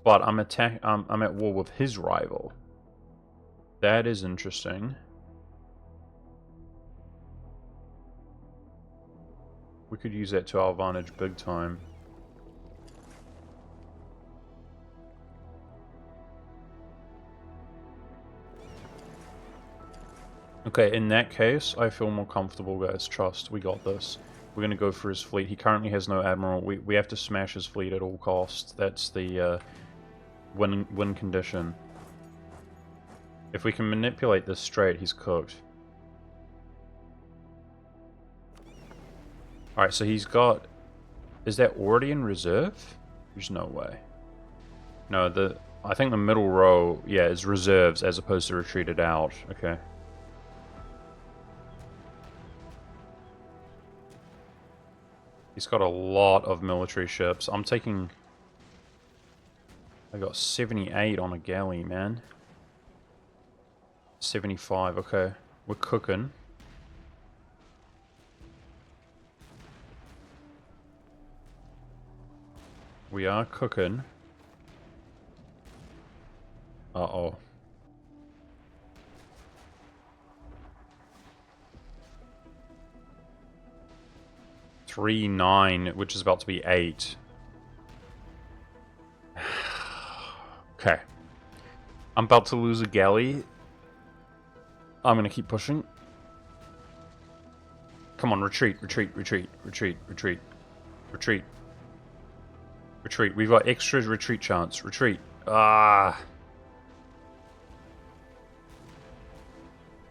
but I'm at war with his rival. That is interesting. We could use that to our advantage big time. Okay, in that case, I feel more comfortable, guys. Trust, we got this. We're going to go for his fleet. He currently has no admiral. We have to smash his fleet at all costs. That's the win condition. If we can manipulate this straight, he's cooked. Alright, so he's got... Is that already in reserve? There's no way. No, I think the middle row, yeah, is reserves as opposed to retreated out. Okay. He's got a lot of military ships. I'm taking... I got 78 on a galley, man. 75, okay. We're cooking. We are cooking. Uh-oh. Three, 9, which is about to be 8. Okay. I'm about to lose a galley. I'm gonna keep pushing. Come on, retreat, retreat, retreat, retreat, retreat, retreat. Retreat. We've got extra retreat chance. Retreat. Ah.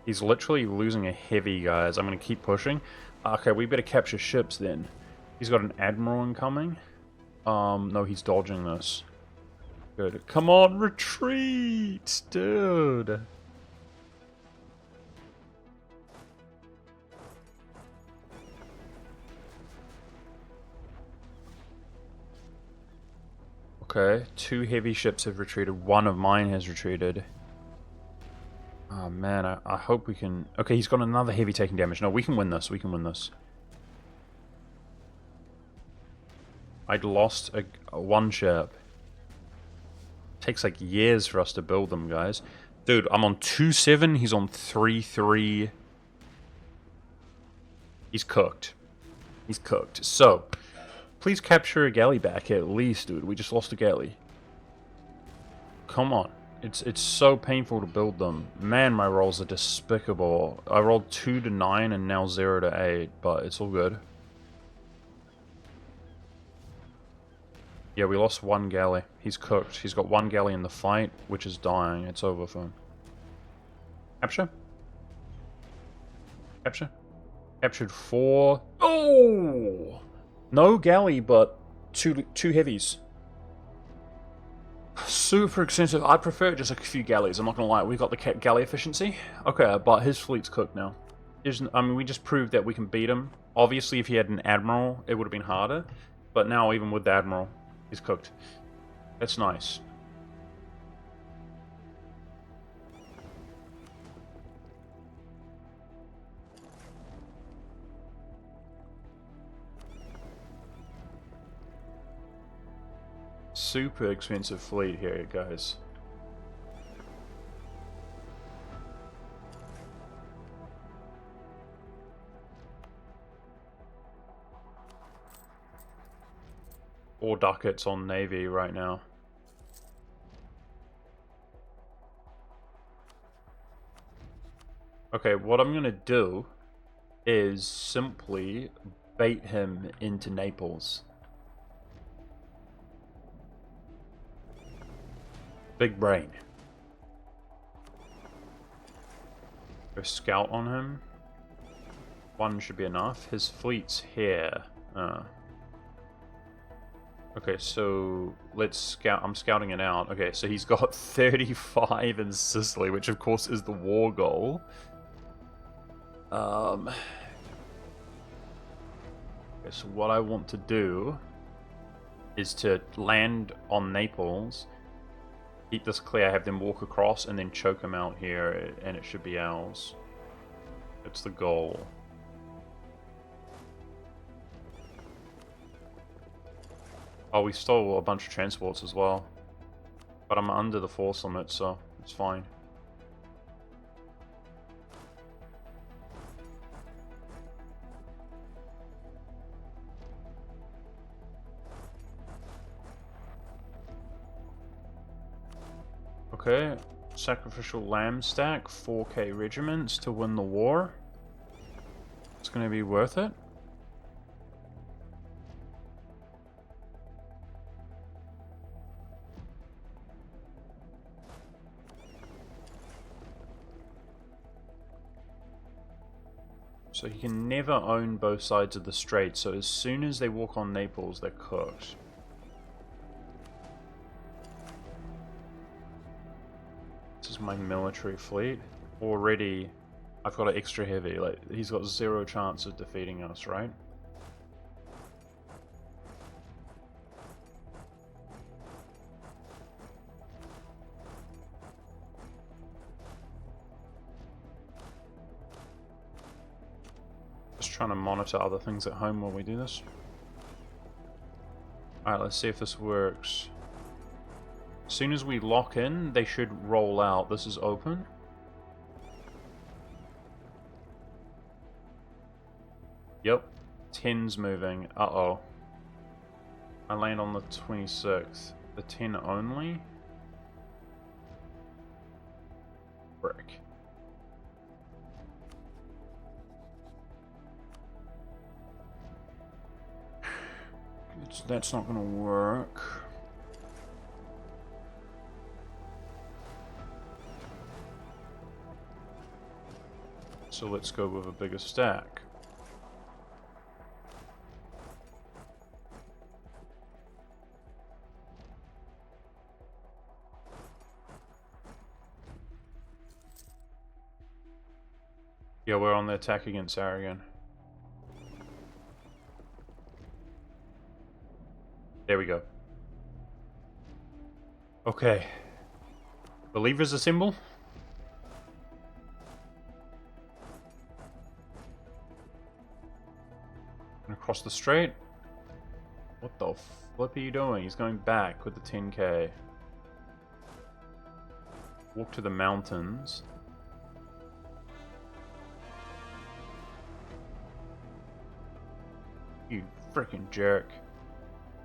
He's literally losing a heavy, guys. I'm gonna keep pushing. Okay, we better capture ships then. He's got an admiral incoming. No, he's dodging this. Good. Come on, retreat, dude. Okay, 2 heavy ships have retreated. 1 of mine has retreated. Oh man, I hope we can... Okay, he's got another heavy taking damage. No, we can win this. We can win this. I'd lost one ship. Takes like years for us to build them, guys. Dude, I'm on 2-7. He's on 3-3. He's cooked. He's cooked. So, please capture a galley back at least, dude. We just lost a galley. Come on. It's so painful to build them. Man, my rolls are despicable. I rolled 2-9 and now 0-8, but it's all good. Yeah, we lost one galley. He's cooked. He's got one galley in the fight, which is dying. It's over for him. Capture? Capture? Captured 4. Oh! No galley, but two heavies. Super expensive. I prefer just a few galleys. I'm not gonna lie. We got the galley efficiency. Okay, but his fleet's cooked now. I mean, we just proved that we can beat him. Obviously, if he had an admiral, it would have been harder. But now, even with the admiral, he's cooked. That's nice. Super expensive fleet here, guys. Four ducats on Navy right now. Okay, what I'm gonna do is simply bait him into Naples. Big brain. Go scout on him. One should be enough. His fleet's here. Okay, so let's scout. I'm scouting it out. Okay, so he's got 35 in Sicily, which of course is the war goal. Okay, so what I want to do is to land on Naples, keep this clear, have them walk across, and then choke them out here, and it should be ours. It's the goal. Oh, we stole a bunch of transports as well. But I'm under the force limit, so it's fine. Okay, sacrificial lamb stack, 4k regiments to win the war. It's gonna be worth it. So he can never own both sides of the strait, so as soon as they walk on Naples, they're cooked. This is my military fleet. Already, I've got an extra heavy. Like, he's got 0 chance of defeating us, right? Just trying to monitor other things at home while we do this. Alright, let's see if this works. As soon as we lock in, they should roll out. This is open. Yep. 10's moving. Uh-oh. I land on the 26th. The 10 only? Frick. That's not gonna work. So let's go with a bigger stack. Yeah, we're on the attack against Aragon. There we go. Okay. Believers assemble. And across the strait. What the flip are you doing? He's going back with the 10k. Walk to the mountains. You freaking jerk.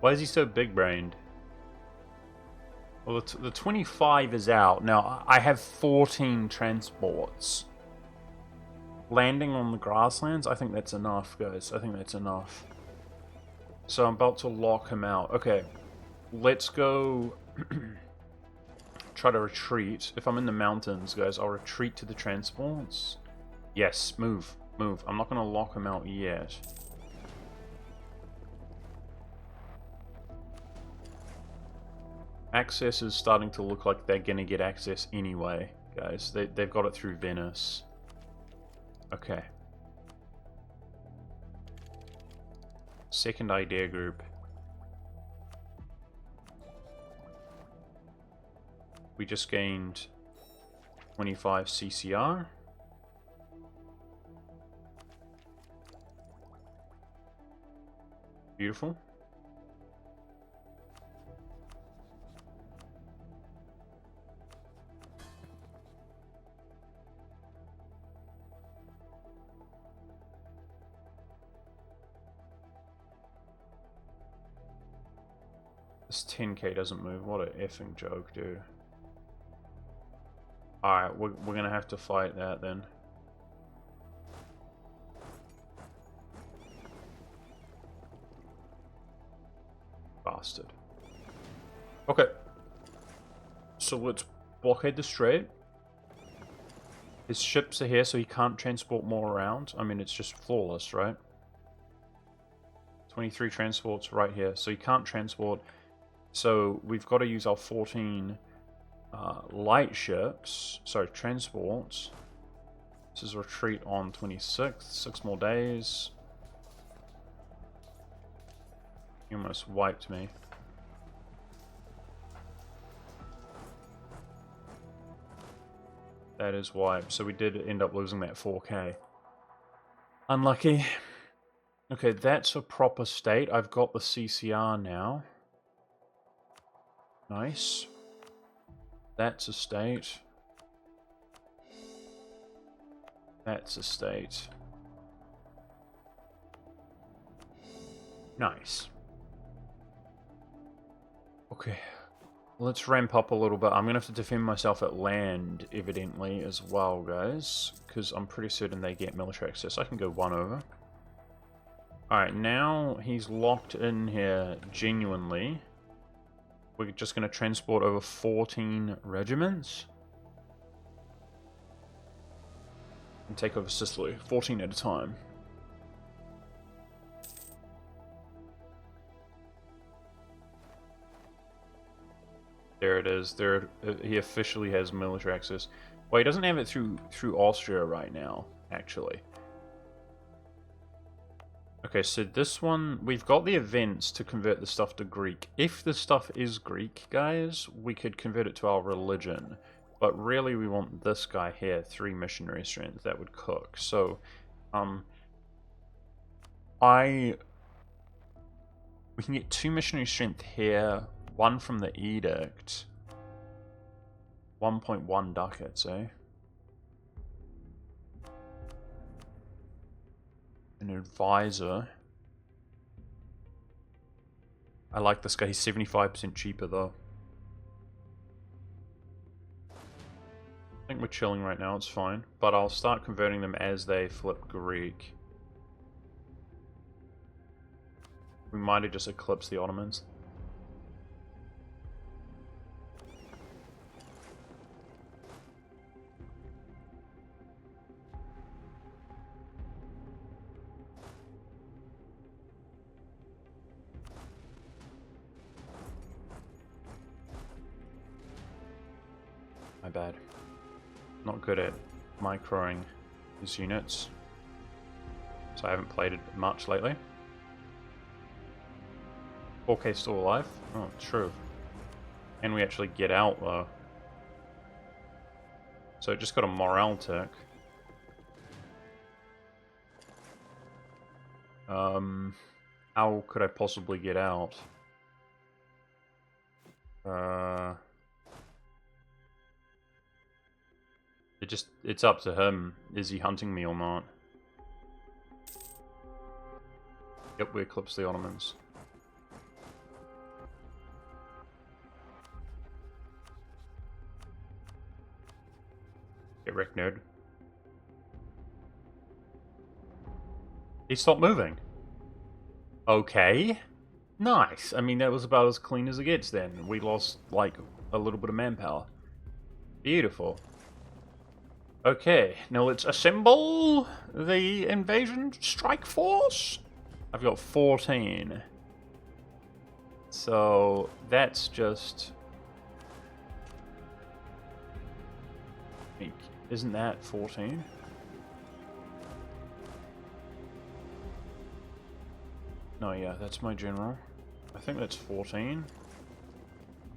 Why is he so big-brained? Well, the 25 is out. Now, I have 14 transports. Landing on the grasslands, I think that's enough, guys. I think that's enough. So I'm about to lock him out. Okay, let's go try to retreat. If I'm in the mountains, guys, I'll retreat to the transports. Yes, move, move. I'm not going to lock him out yet. Access is starting to look like they're going to get access anyway, guys. They've got it through Venice. Okay. Second idea group. We just gained 25 CCR. Beautiful. This 10k doesn't move. What a effing joke, dude. Alright, we're gonna have to fight that then. Bastard. Okay. So let's blockade the strait. His ships are here, so he can't transport more around. I mean, it's just flawless, right? 23 transports right here, so he can't transport. So we've got to use our 14 light ships, sorry, transports. This is retreat on 26th, 6 more days. He almost wiped me. That is wiped, so we did end up losing that 4k. Unlucky. Okay, that's a proper state. I've got the CCR now. Nice. That's a state. That's a state. Nice. Okay. Let's ramp up a little bit. I'm going to have to defend myself at land, evidently, as well, guys. Because I'm pretty certain they get military access. I can go 1 over. Alright, now he's locked in here genuinely. We're just going to transport over 14 regiments. And take over Sicily. 14 at a time. There it is. There, he officially has military access. Well, he doesn't have it through Austria right now, actually. Okay, so this one, we've got the events to convert the stuff to Greek. If the stuff is Greek, guys, we could convert it to our religion. But really, we want this guy here, 3 missionary strength. That would cook. So, we can get 2 missionary strength here, 1 from the edict, 1.1 ducats, eh? An advisor. I like this guy. He's 75% cheaper, though. I think we're chilling right now. It's fine. But I'll start converting them as they flip Greek. We might have just eclipsed the Ottomans. My bad. Not good at microing his units. So I haven't played it much lately. 4K still alive? Oh, true. And we actually get out though. So it just got a morale tick. how could I possibly get out? It's up to him. Is he hunting me or not? Yep, we eclipse the Ottomans. Get wrecked, nerd. He stopped moving. Okay. Nice. I mean, that was about as clean as it gets then. We lost, like, a little bit of manpower. Beautiful. Okay, now let's assemble the invasion strike force. I've got 14. So, that's just... Isn't that 14? No, yeah, that's my general. I think that's 14.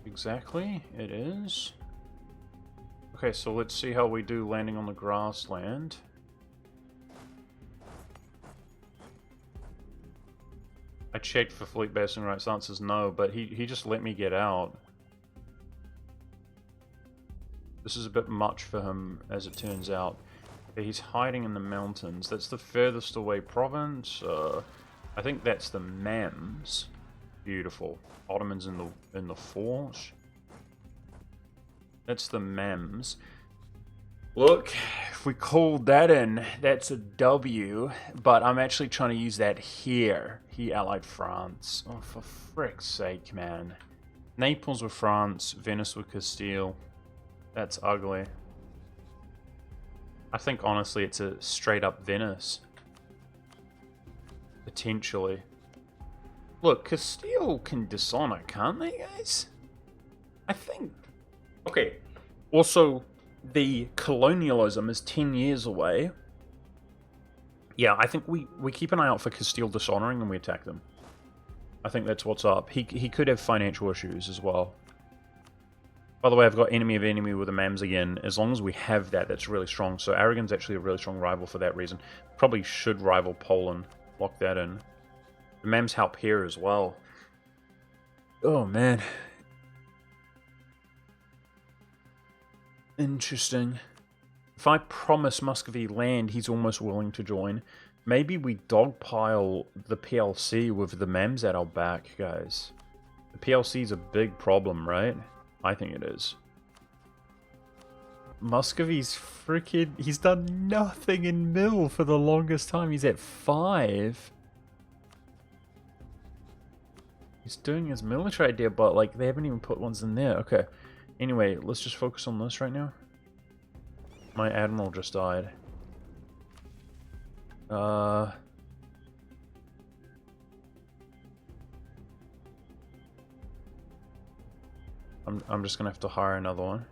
Exactly, it is. Okay, so let's see how we do landing on the grassland. I checked for fleet basing rights, answers no, but he just let me get out. This is a bit much for him, as it turns out. He's hiding in the mountains. That's the furthest away province. I think that's the Mams. Beautiful. Ottomans in the force. That's the Mams. Look, if we called that in, that's a W. But I'm actually trying to use that here. He allied France. Oh, for frick's sake, man. Naples with France, Venice with Castile. That's ugly. I think, honestly, it's a straight-up Venice. Potentially. Look, Castile can dishonor, can't they, guys? I think... Okay. Also, the colonialism is 10 years away. Yeah, I think we keep an eye out for Castile dishonoring and we attack them. I think that's what's up. He could have financial issues as well. By the way, I've got enemy of enemy with the Mams again. As long as we have that, that's really strong. So Aragon's actually a really strong rival for that reason. Probably should rival Poland. Lock that in. The Mams help here as well. Oh, man. Interesting. If I promise Muscovy land, he's almost willing to join. Maybe we dogpile the PLC with the Mams at our back, guys. The PLC's a big problem, right? I think it is. Muscovy's freaking... He's done nothing in mill for the longest time. He's at 5. He's doing his military idea, but like they haven't even put ones in there. Okay. Anyway, let's just focus on this right now. My admiral just died. I'm just gonna have to hire another one.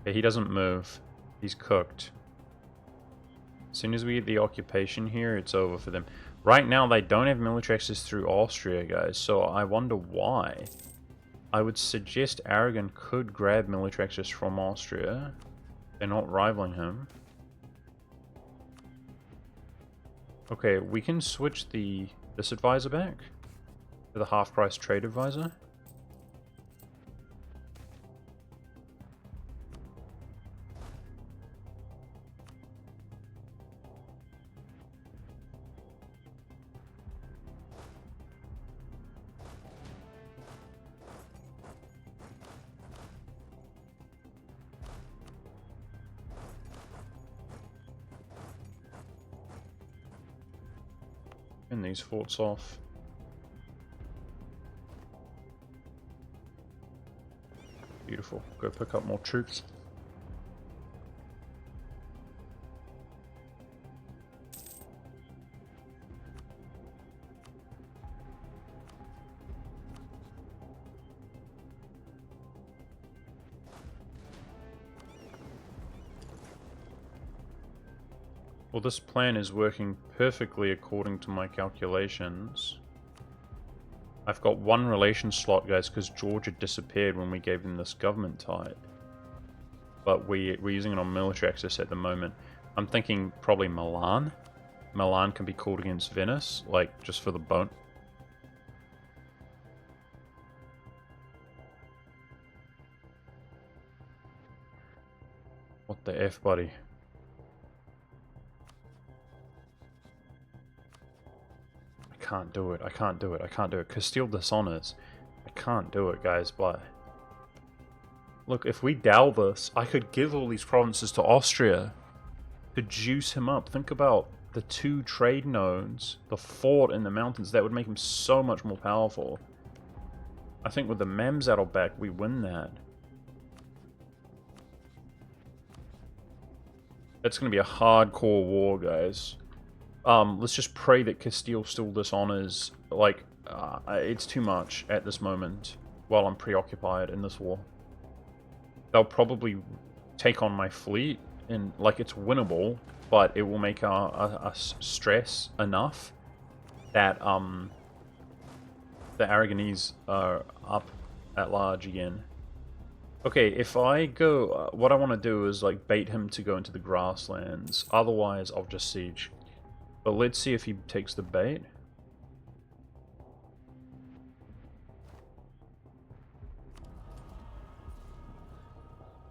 Okay, he doesn't move. He's cooked. As soon as we get the occupation here, it's over for them. Right now, they don't have military access through Austria, guys, so I wonder why. I would suggest Aragon could grab military access from Austria. They're not rivaling him. Okay, we can switch this advisor back to the half-price trade advisor. And these forts off. Beautiful. Go pick up more troops. Well, this plan is working perfectly according to my calculations. I've got one relation slot, guys, because Georgia disappeared when we gave them this government type. But we're using it on military access at the moment. I'm thinking probably Milan. Milan can be called against Venice, like, just for the bone. What the F, buddy? I can't do it. I can't do it. I can't do it. Castile dishonors. I can't do it, guys, but... Look, if we Dow this, I could give all these provinces to Austria to juice him up. Think about the 2 trade nodes, the fort in the mountains. That would make him so much more powerful. I think with the Mamzattle back, we win that. That's going to be a hardcore war, guys. Let's just pray that Castile still dishonors. Like, it's too much at this moment while I'm preoccupied in this war. They'll probably take on my fleet, and like it's winnable, but it will make us stress enough that the Aragonese are up at large again. Okay, if I go, what I want to do is like bait him to go into the grasslands. Otherwise, I'll just siege. But let's see if he takes the bait.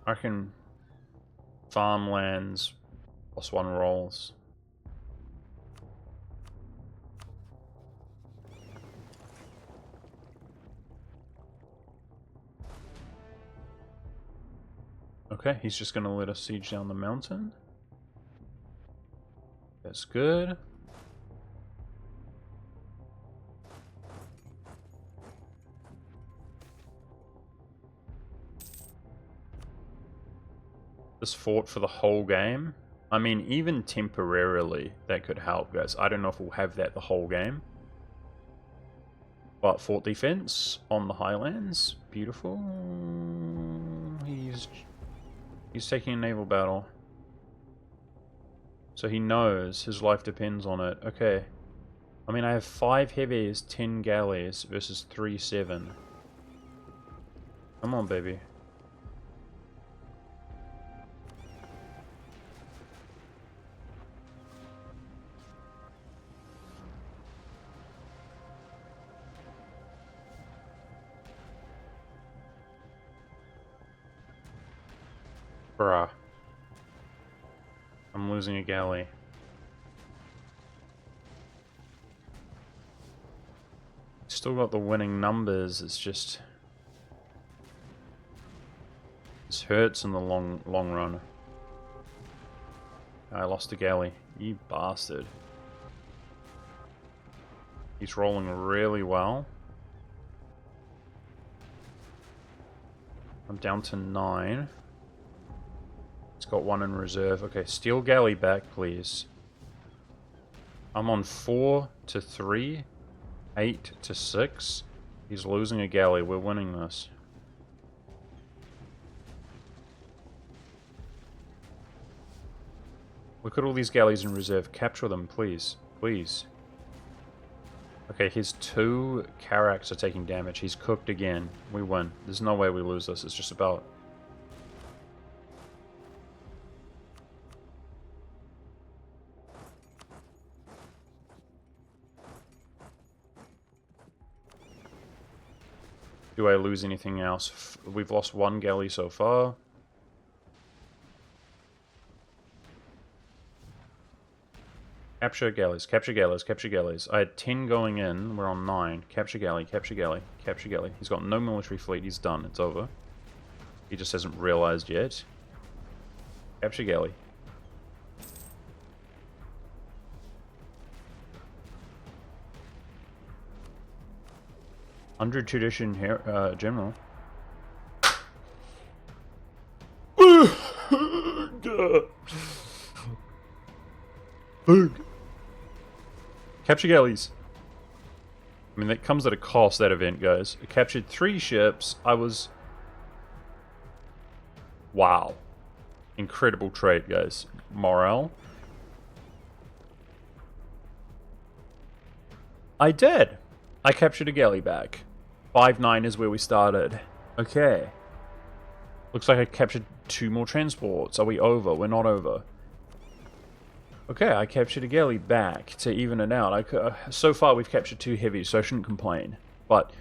I reckon farmlands +1 rolls. Okay, he's just going to let us siege down the mountain. That's good. This fort for the whole game. I mean, even temporarily, that could help, guys. I don't know if we'll have that the whole game. But fort defense on the highlands. Beautiful. He's taking a naval battle. So he knows his life depends on it. Okay. I mean, I have 5 heavies, 10 galleys versus 3-7. Come on, baby. Bruh. I'm losing a galley. Still got the winning numbers, it's just... This hurts in the long run. I lost a galley. You bastard. He's rolling really well. I'm down to 9. It's got 1 in reserve. Okay, steal galley back, please. I'm on 4 to 3, 8 to 6. He's losing a galley. We're winning this. Look at all these galleys in reserve. Capture them, please. Please. Okay, his 2 Carracks are taking damage. He's cooked again. We win. There's no way we lose this. It's just about... Do I lose anything else? We've lost 1 galley so far. Capture galleys, capture galleys, capture galleys. I had 10 going in, we're on 9. Capture galley, capture galley, capture galley. He's got no military fleet, he's done, it's over. He just hasn't realized yet. Capture galley. Under tradition here, general. Capture galleys. I mean, that comes at a cost, that event, guys. I captured 3 ships. I was... Wow. Incredible trade, guys. Morale. I did. I captured a galley back. 5-9 is where we started. Okay. Looks like I captured 2 more transports. Are we over? We're not over. Okay, I captured a galley back to even it out. So far we've captured 2 heavies, so I shouldn't complain. But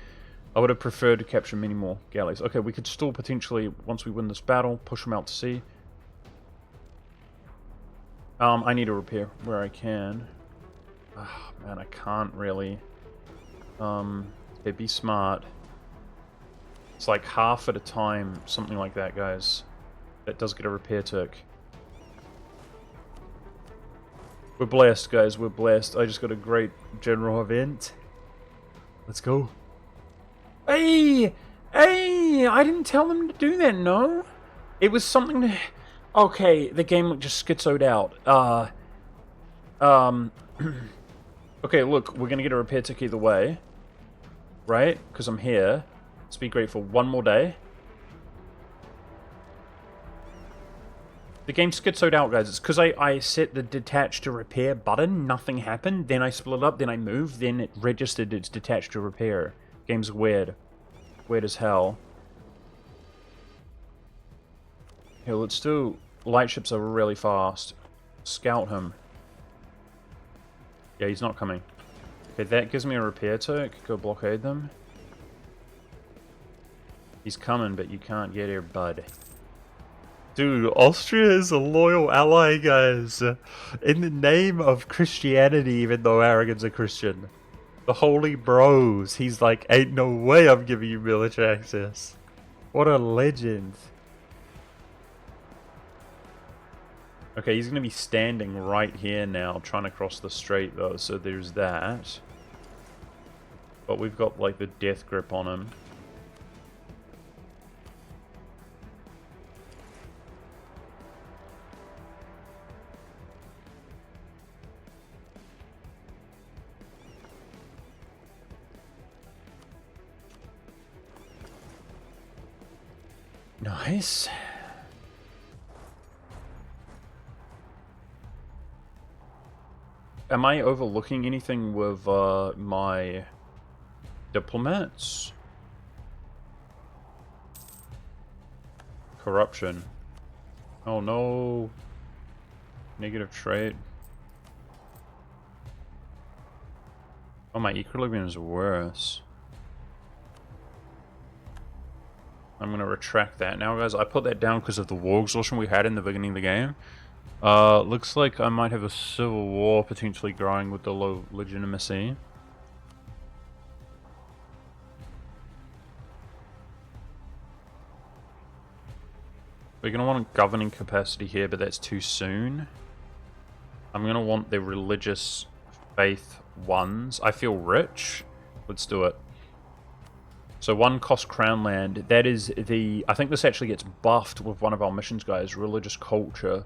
I would have preferred to capture many more galleys. Okay, we could still potentially, once we win this battle, push them out to sea. I need to repair where I can. Oh, man, I can't really. Okay, be smart. It's like half at a time, something like that, guys. That does get a repair tick. We're blessed, guys. We're blessed. I just got a great general event. Let's go. Hey! Hey! I didn't tell them to do that, no? It was something to... Okay, the game just schizoed out. Okay, look, we're gonna get a repair tick either way. Right? Because I'm here. Let's be grateful. One more day. The game schizoed out, guys. It's because I set the detach to repair button, nothing happened, then I split up, then I moved, then it registered it's detached to repair. Game's weird. Weird as hell. Here, let's do... Light ships are really fast. Scout him. Yeah, he's not coming. Okay, that gives me a repair tick. Go blockade them. He's coming, but you can't get here, bud. Dude, Austria is a loyal ally, guys. In the name of Christianity, even though Aragon's a Christian. The holy bros. He's like, ain't no way I'm giving you military access. What a legend. Okay, he's going to be standing right here now, trying to cross the strait, though, so there's that. But we've got, like, the death grip on him. Nice. Am I overlooking anything with my diplomats? Corruption. Oh no. Negative trade. Oh, my equilibrium is worse. I'm going to retract that now, guys. I put that down because of the war exhaustion we had in the beginning of the game. Looks like I might have a civil war potentially growing with the low legitimacy. We're going to want a governing capacity here, but that's too soon. I'm going to want the religious faith ones. I feel rich. Let's do it. So 1 cost crown land. That is the... I think this actually gets buffed with one of our missions, guys. Religious culture.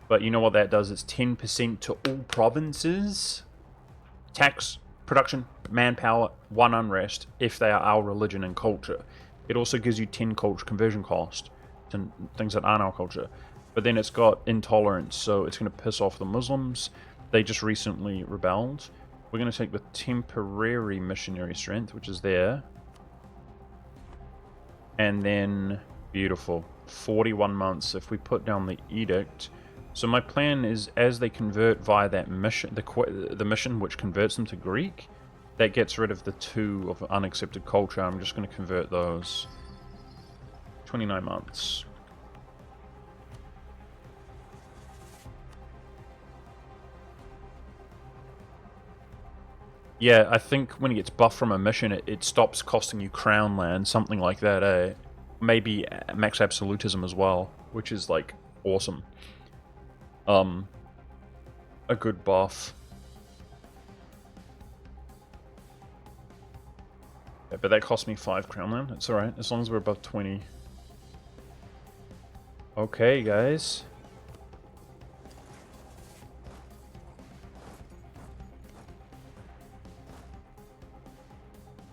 But you know what that does? It's 10% to all provinces. Tax, production, manpower, 1 unrest, if they are our religion and culture. It also gives you 10 culture conversion cost to things that aren't our culture. But then it's got intolerance, so it's going to piss off the Muslims. They just recently rebelled. We're going to take the temporary missionary strength, which is there. And then, beautiful, 41 months. If we put down the edict... So my plan is, as they convert via that mission, the mission which converts them to Greek, that gets rid of the 2 of unaccepted culture. I'm just going to convert those. 29 months. Yeah, I think when it gets buffed from a mission, it stops costing you crown land, something like that, eh? Maybe max absolutism as well, which is, like, awesome. A good buff. Yeah, but that cost me 5 crown land. It's alright, as long as we're above 20. Okay, guys.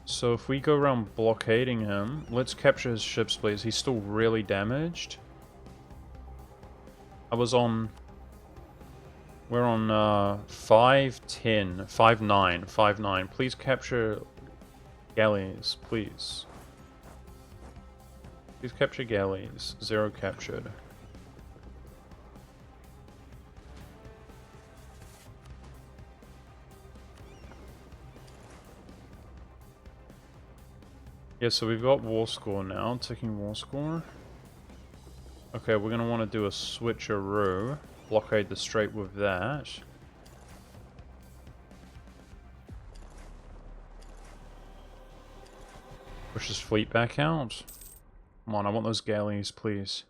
So if we go around blockading him, let's capture his ships, please. He's still really damaged. I was on... We're on 5-10, 5-9, 5-9. Please capture galleys, please. Please capture galleys. 0 captured. Yeah, so we've got war score now. Ticking war score. Okay, we're going to want to do a switcheroo. Blockade the strait with that. Push his fleet back out. Come on, I want those galleys, please.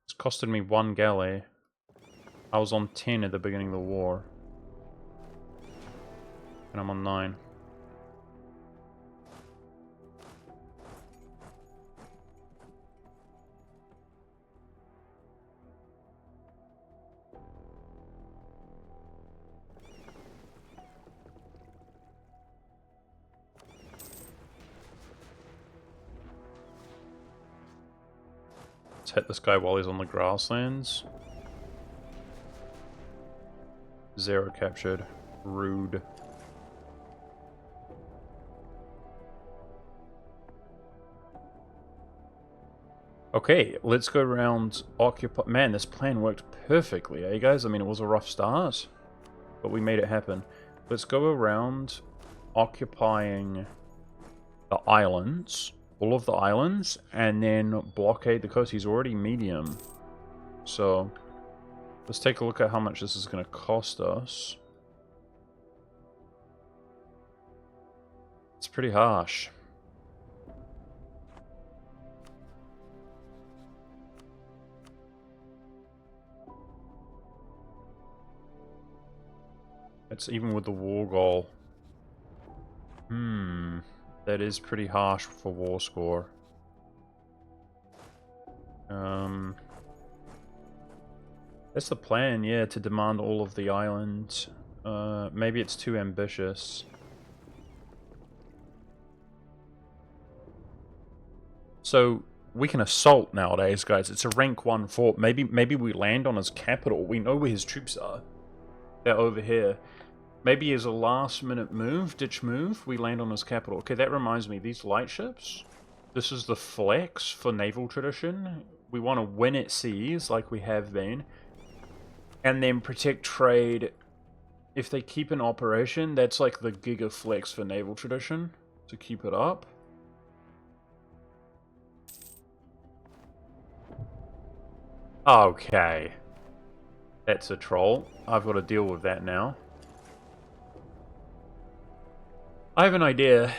It's costed me 1 galley. I was on 10 at the beginning of the war. And I'm on 9. Let's hit this guy while he's on the grasslands. 0 captured. Rude. Okay, let's go around occupy... Man, this plan worked perfectly, eh guys? I mean, it was a rough start, but we made it happen. Let's go around occupying the islands, all of the islands, and then blockade the coast. He's already medium. So, let's take a look at how much this is going to cost us. It's pretty harsh. It's even with the war goal. That is pretty harsh for war score. That's the plan, yeah, to demand all of the islands. Maybe it's too ambitious. So, we can assault nowadays, guys. It's a rank 1 fort. Maybe we land on his capital. We know where his troops are. They're over here. Maybe as a last-minute move, ditch move, we land on his capital. Okay, that reminds me, these lightships, this is the flex for naval tradition. We want to win at seas, like we have been, and then protect trade. If they keep an operation, that's like the giga flex for naval tradition, to keep it up. Okay. That's a troll. I've got to deal with that now. I have an idea.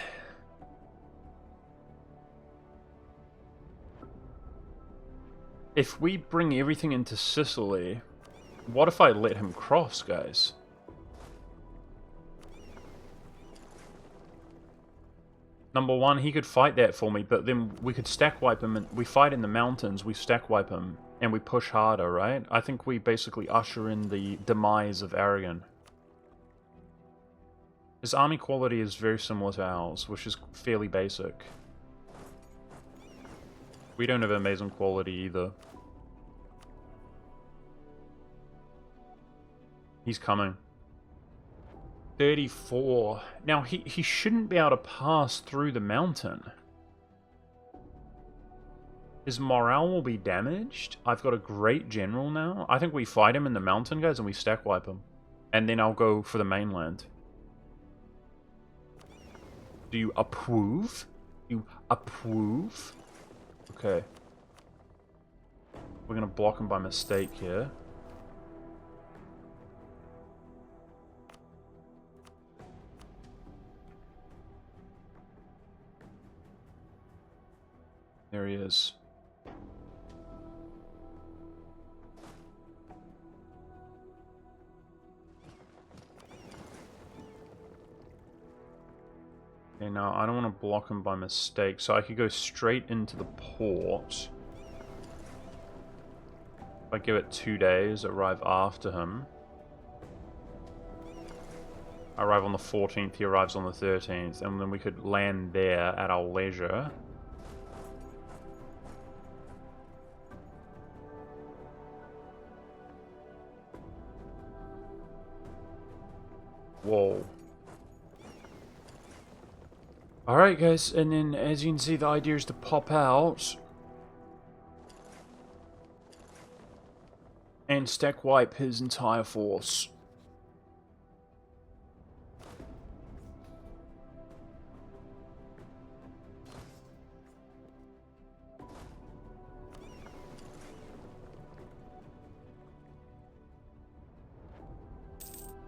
If we bring everything into Sicily, what if I let him cross, guys? Number one, he could fight that for me, but then we could stack wipe him, and we fight in the mountains, we stack wipe him, and we push harder, right? I think we basically usher in the demise of Aragon. His army quality is very similar to ours, which is fairly basic. We don't have amazing quality either. He's coming. 34. Now, he shouldn't be able to pass through the mountain. His morale will be damaged. I've got a great general now. I think we fight him in the mountain, guys, and we stack wipe him. And then I'll go for the mainland. Do you approve? You approve? Okay. We're gonna block him by mistake here. There he is. Okay, now I don't want to block him by mistake, so I could go straight into the port. If I give it 2 days, arrive after him. I arrive on the 14th, he arrives on the 13th, and then we could land there at our leisure. Whoa. Alright guys, and then as you can see, the idea is to pop out and stack wipe his entire force.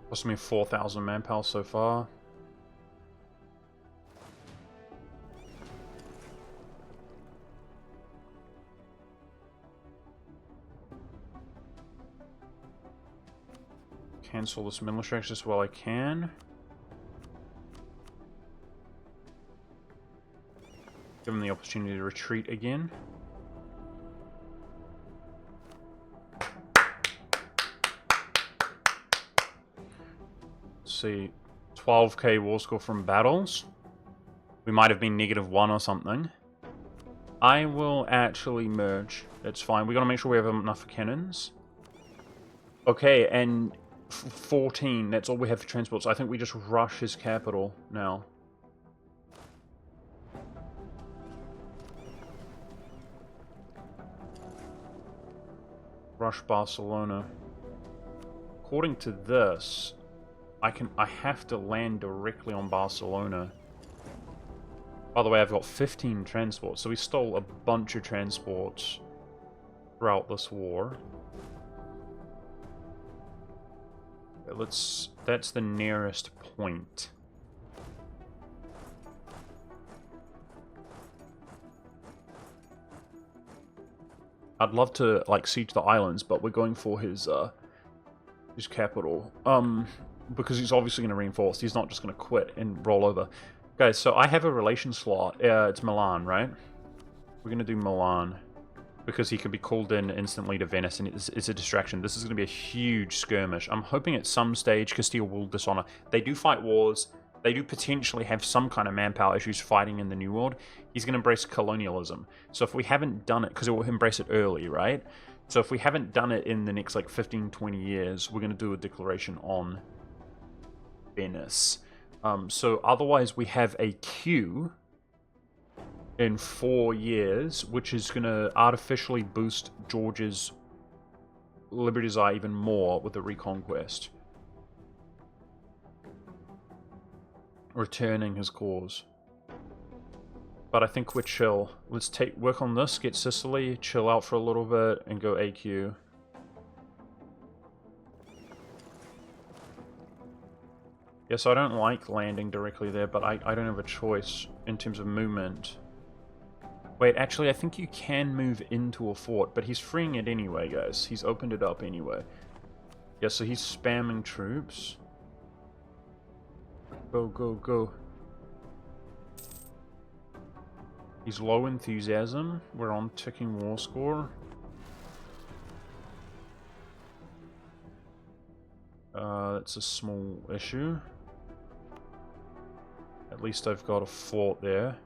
Cost me 4,000 manpower so far. Cancel this military just while I can. Give him the opportunity to retreat again. Let's see. 12k war score from battles. We might have been -1 or something. I will actually merge. That's fine. We gotta make sure we have enough cannons. Okay, and 14. That's all we have for transports. I think we just rush his capital now. Rush Barcelona. According to this, I have to land directly on Barcelona. By the way, I've got 15 transports, so we stole a bunch of transports throughout this war. That's the nearest point. I'd love to like siege the islands, but we're going for his capital. Because he's obviously going to reinforce. He's not just going to quit and roll over. Guys, so I have a relation slot. It's Milan, right? We're going to do Milan. Because he could be called in instantly to Venice, and it's a distraction. This is going to be a huge skirmish. I'm hoping at some stage Castile will dishonor. They do fight wars. They do potentially have some kind of manpower issues fighting in the New World. He's going to embrace colonialism. So if we haven't done it, because it will embrace it early, right? So if we haven't done it in the next like 15, 20 years, we're going to do a declaration on Venice. So otherwise we have a queue in 4 years, which is going to artificially boost George's liberty desire even more with the reconquest. Returning his cause. But I think we're chill. Let's work on this, get Sicily, chill out for a little bit, and go AQ. Yes, I don't like landing directly there, but I don't have a choice in terms of movement. Wait, actually, I think you can move into a fort, but he's freeing it anyway, guys. He's opened it up anyway. Yeah, so he's spamming troops. Go, go, go. He's low enthusiasm. We're on ticking war score. That's a small issue. At least I've got a fort there.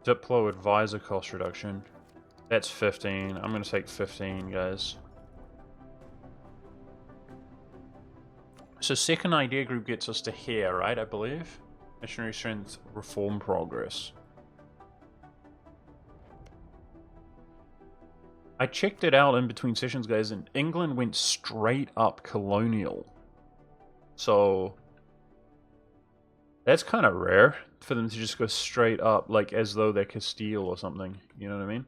Diplo advisor cost reduction. That's 15. I'm going to take 15, guys. So second idea group gets us to here, right? I believe. Missionary strength, reform progress. I checked it out in between sessions, guys, and England went straight up colonial. So that's kind of rare for them to just go straight up, like as though they're Castile or something. You know what I mean?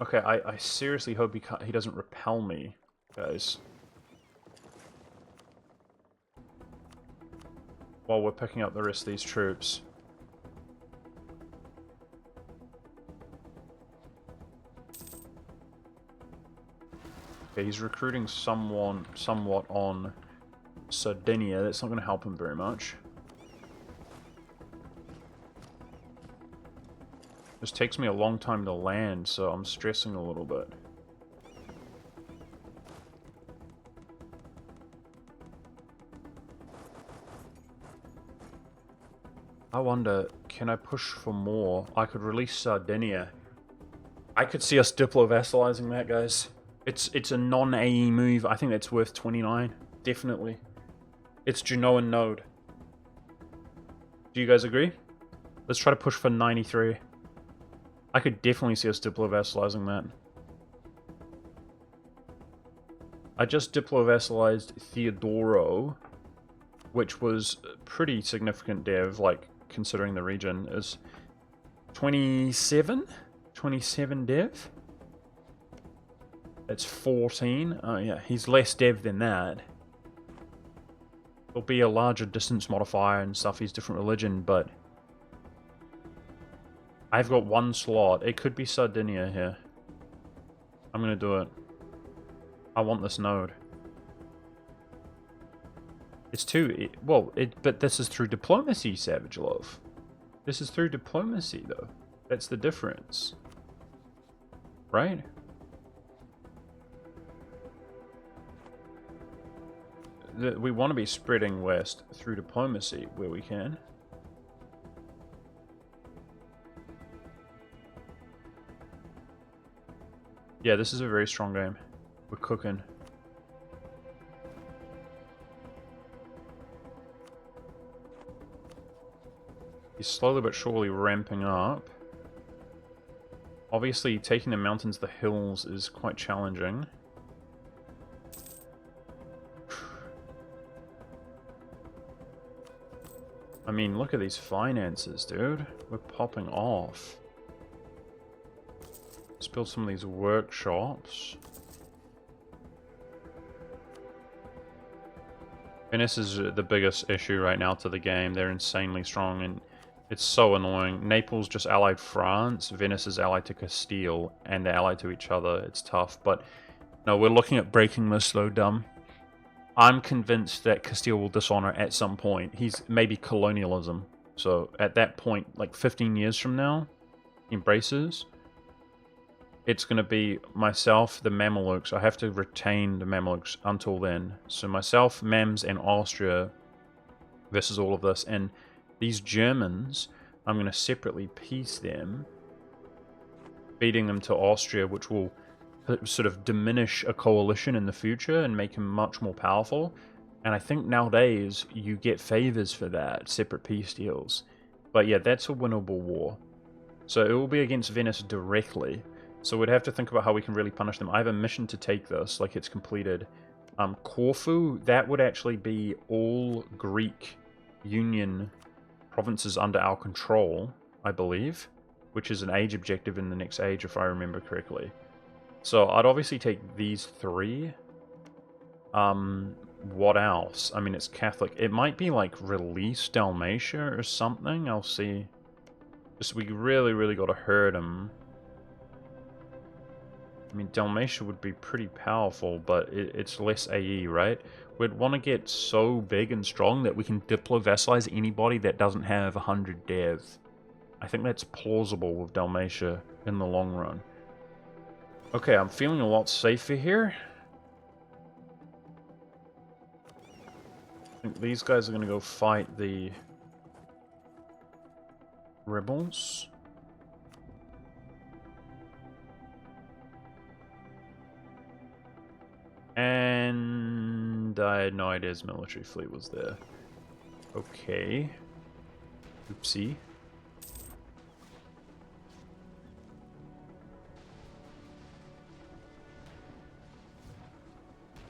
Okay, I seriously hope he doesn't repel me, guys. While we're picking up the rest of these troops. Okay, he's recruiting somewhat on Sardinia. That's not going to help him very much. This takes me a long time to land, so I'm stressing a little bit. I wonder, can I push for more? I could release Sardinia. I could see us diplo-vassalizing that, guys. It's a non-AE move. I think that's worth 29. Definitely. It's Genoan node. Do you guys agree? Let's try to push for 93. I could definitely see us diplo-vassalizing that. I just diplo-vassalized Theodoro, which was pretty significant dev, like, considering the region, is 27? 27 dev? That's 14. Oh yeah, he's less dev than that. There'll be a larger distance modifier and stuff, he's different religion, but I've got one slot. It could be Sardinia here. I'm gonna do it. I want this node. It's too... well, but this is through diplomacy, Savage Love. This is through diplomacy, though. That's the difference. Right? We want to be spreading west through diplomacy where we can. Yeah, this is a very strong game. We're cooking. He's slowly but surely ramping up. Obviously, taking the mountains, the hills is quite challenging. I mean, look at these finances, dude. We're popping off. Let's build some of these workshops. Venice is the biggest issue right now to the game. They're insanely strong and it's so annoying. Naples just allied France. Venice is allied to Castile and they're allied to each other. It's tough, but no, we're looking at breaking this though, dumb. I'm convinced that Castile will dishonor at some point. He's maybe colonialism. So at that point, like 15 years from now, embraces. It's going to be myself, the Mamelukes. I have to retain the Mamelukes until then. So myself, Mams, and Austria versus all of this. And these Germans, I'm going to separately peace them, beating them to Austria, which will sort of diminish a coalition in the future and make him much more powerful. And I think nowadays you get favors for that, separate peace deals. But yeah, that's a winnable war. So it will be against Venice directly. So we'd have to think about how we can really punish them. I have a mission to take this, like it's completed. Corfu, that would actually be all Greek Union provinces under our control, I believe, which is an age objective in the next age, if I remember correctly. So I'd obviously take these three. What else? I mean, it's Catholic. It might be like release Dalmatia or something. I'll see. Just we really, really got to hurt him. I mean, Dalmatia would be pretty powerful, but it's less AE, right? We'd want to get so big and strong that we can diplo-vassalize anybody that doesn't have 100 dev. I think that's plausible with Dalmatia in the long run. Okay, I'm feeling a lot safer here. I think these guys are going to go fight the rebels. And I had no idea his military fleet was there. Okay. Oopsie.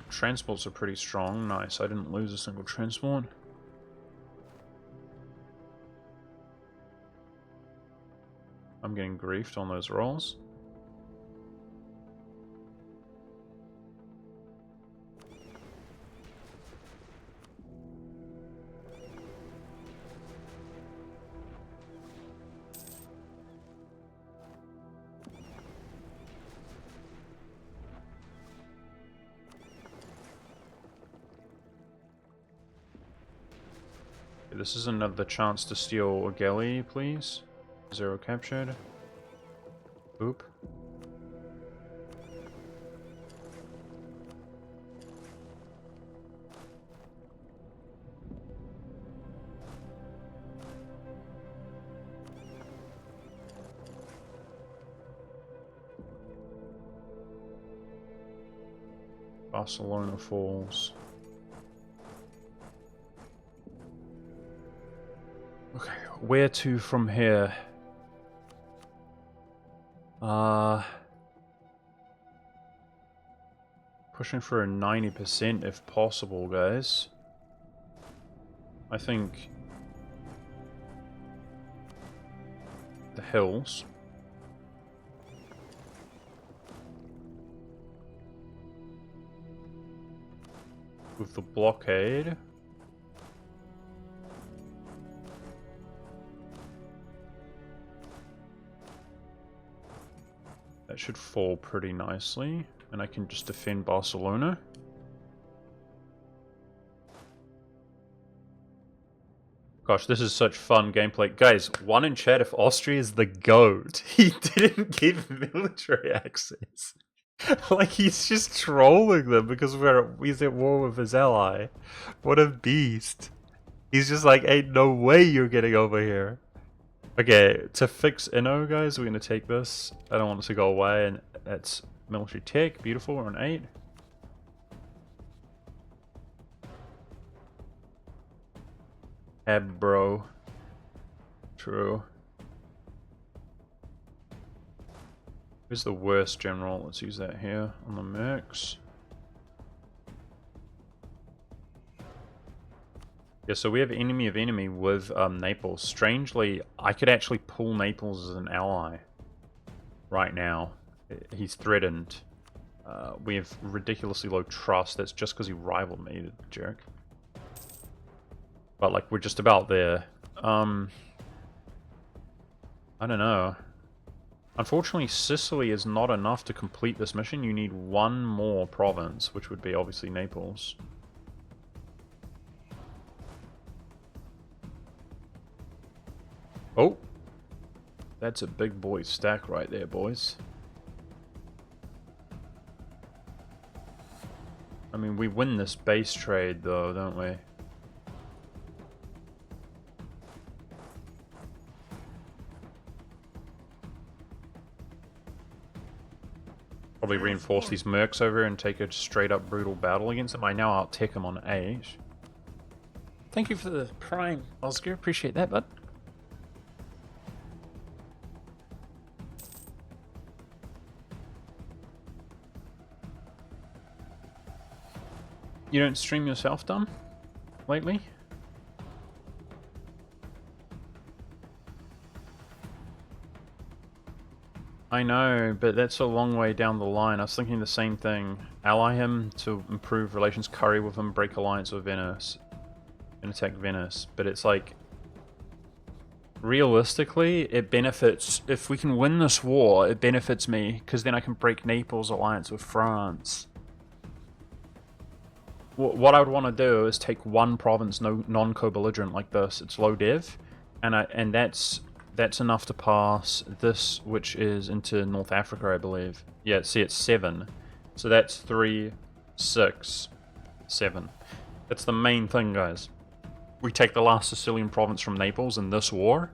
Transports are pretty strong. Nice. I didn't lose a single transport. I'm getting griefed on those rolls. This is another chance to steal a galley, please. 0 captured. Oop. Barcelona falls. Okay, where to from here? Pushing for a 90% if possible, guys. I think the hills. with the blockade. That should fall pretty nicely, and I can just defend Barcelona. Gosh, this is such fun gameplay. Guys, one in chat if Austria is the GOAT. He didn't give military access. Like, he's just trolling them because he's at war with his ally. What a beast. He's just like, ain't no way you're getting over here. Okay, to fix Inno, guys, we're going to take this. I don't want it to go away, and that's military tech. Beautiful, we're on 8. Bro. True. Who's the worst general? Let's use that here on the Mercs. Yeah, so we have enemy of enemy with Naples. Strangely, I could actually pull Naples as an ally right now. He's threatened. We have ridiculously low trust. That's just because he rivaled me, the jerk. But, like, we're just about there. I don't know. Unfortunately, Sicily is not enough to complete this mission. You need one more province, which would be obviously Naples. Oh! That's a big boy stack right there, boys. I mean, we win this base trade, though, don't we? Probably reinforce these mercs over and take a straight up brutal battle against them. I now out-tech them on 8. Thank you for the prime, Oscar. Appreciate that, bud. You don't stream yourself, Dom? Lately? I know, but that's a long way down the line. I was thinking the same thing. Ally him to improve relations, curry with him, break alliance with Venice, and attack Venice. But it's like, realistically, it benefits, if we can win this war, it benefits me, because then I can break Naples' alliance with France. What I would want to do is take one province non-co-belligerent like this. It's low dev, and that's enough to pass this, which is into North Africa, I believe. Yeah, see, it's 7. So that's 3, 6, 7. That's the main thing, guys. We take the last Sicilian province from Naples in this war.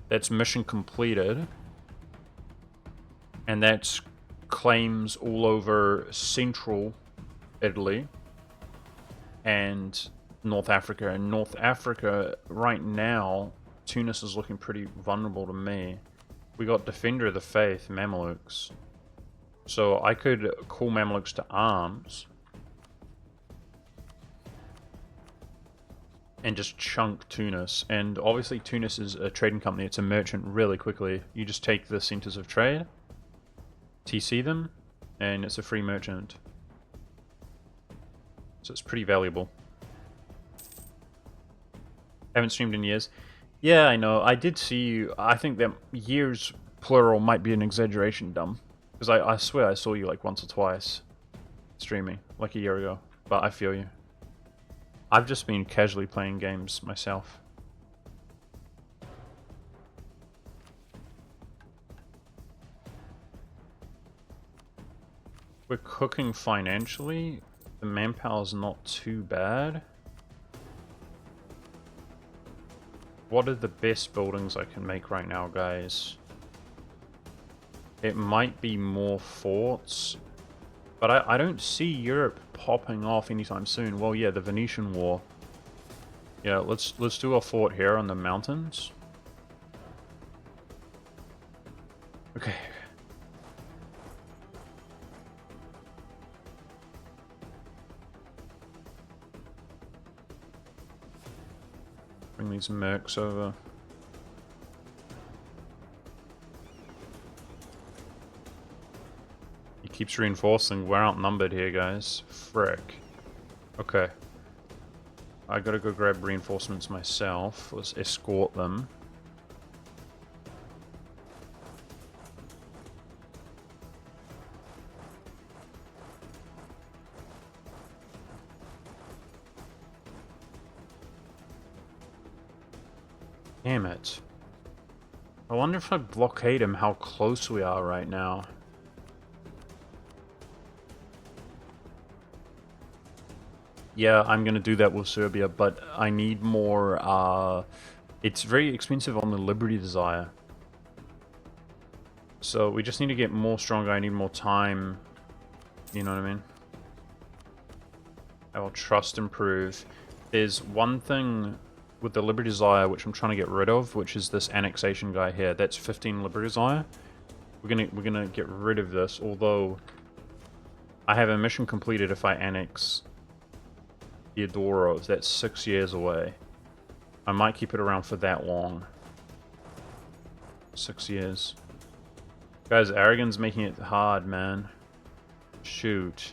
That's mission completed. And that's claims all over central Italy and North Africa. And North Africa, right now, Tunis is looking pretty vulnerable to me. We got Defender of the Faith, Mamelukes. So I could call Mamelukes to arms and just chunk Tunis. And obviously Tunis is a trading company. It's a merchant really quickly. You just take the centers of trade, TC them, and it's a free merchant. So it's pretty valuable. Haven't streamed in years. Yeah, I know. I did see you. I think that years plural might be an exaggeration, dumb. Because I swear I saw you like once or twice streaming, like a year ago. But I feel you. I've just been casually playing games myself. We're cooking financially. The manpower's not too bad. What are the best buildings I can make right now, guys? It might be more forts, but I don't see Europe popping off anytime soon. Well, yeah, the Venetian War. Yeah, let's do a fort here on the mountains. Okay. Bring these mercs over. He keeps reinforcing. We're outnumbered here, guys. Frick. Okay. I gotta go grab reinforcements myself. Let's escort them. Damn it. I wonder if I blockade him, how close we are right now. Yeah, I'm gonna do that with Serbia, but I need more, it's very expensive on the Liberty Desire. So we just need to get more stronger, I need more time. You know what I mean? Our trust improve. There's one thing with the Liberty Desire which I'm trying to get rid of, which is this annexation guy here. That's 15 Liberty Desire. We're gonna get rid of this, although I have a mission completed if I annex Theodoros. That's 6 years away. I might keep it around for that long. 6 years. Guys, Aragon's making it hard, man. Shoot.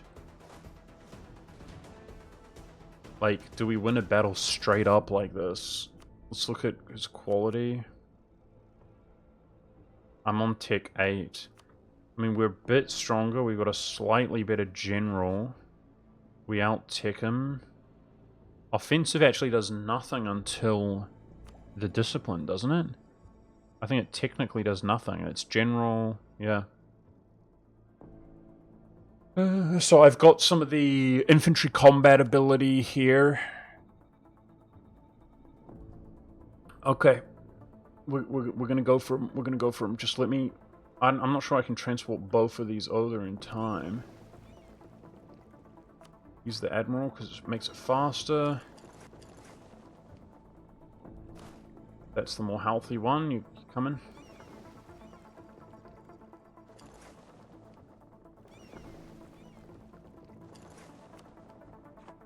Like, do we win a battle straight up like this? Let's look at his quality. I'm on Tech 8. I mean, we're a bit stronger. We've got a slightly better general. We out-tech him. Offensive actually does nothing until the discipline, doesn't it? I think it technically does nothing. It's general, yeah. So I've got some of the infantry combat ability here. Okay, we're gonna go for him. We're gonna go for him. Just let me. I'm not sure I can transport both of these over in time. Use the Admiral because it makes it faster. That's the more healthy one. You coming?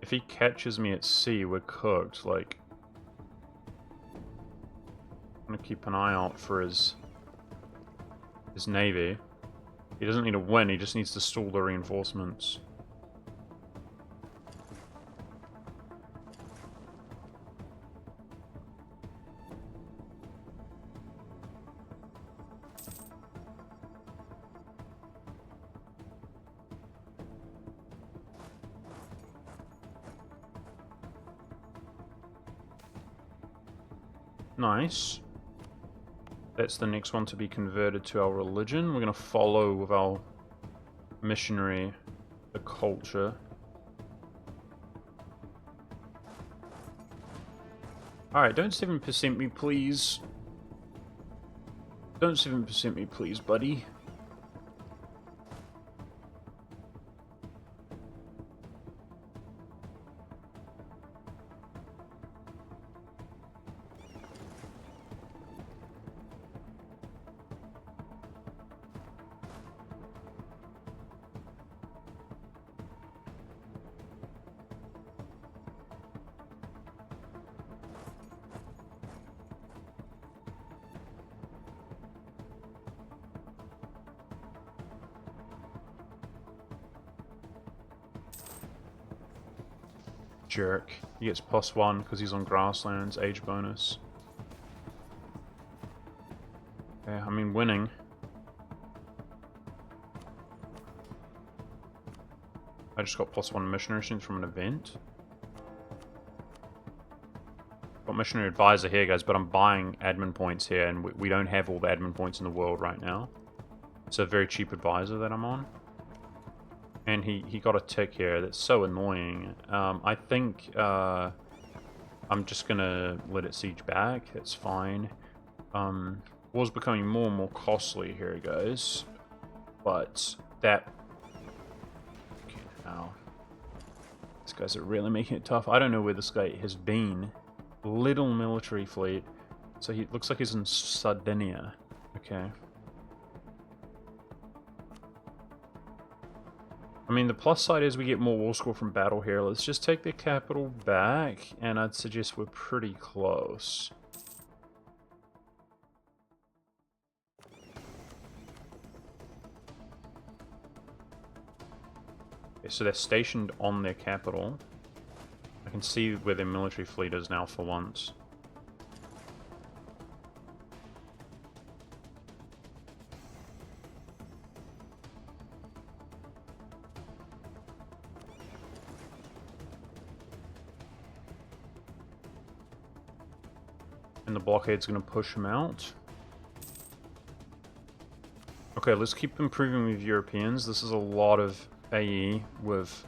If he catches me at sea, we're cooked. Like, I'm gonna keep an eye out for his navy. He doesn't need to win. He just needs to stall the reinforcements. Nice. That's the next one to be converted to our religion. We're going to follow with our missionary the culture. Alright, don't 7% me, please. Don't 7% me, please, buddy. Jerk. He gets +1 because he's on grasslands, age bonus. Okay, I mean winning. I just got +1 missionary students from an event. Got missionary advisor here, guys, but I'm buying admin points here, and we don't have all the admin points in the world right now. It's a very cheap advisor that I'm on. And he got a tick here. That's so annoying. I think I'm just gonna let it siege back. That's fine. War's becoming more and more costly here, guys. But that... Okay, ow. These guys are really making it tough. I don't know where this guy has been. Little military fleet. So he looks like he's in Sardinia. Okay. I mean, the plus side is we get more war score from battle here. Let's just take the capital back, and I'd suggest we're pretty close. Okay, so they're stationed on their capital. can see where their military fleet is now for once. And the blockade's going to push them out. Okay, let's keep improving with Europeans. This is a lot of AE with...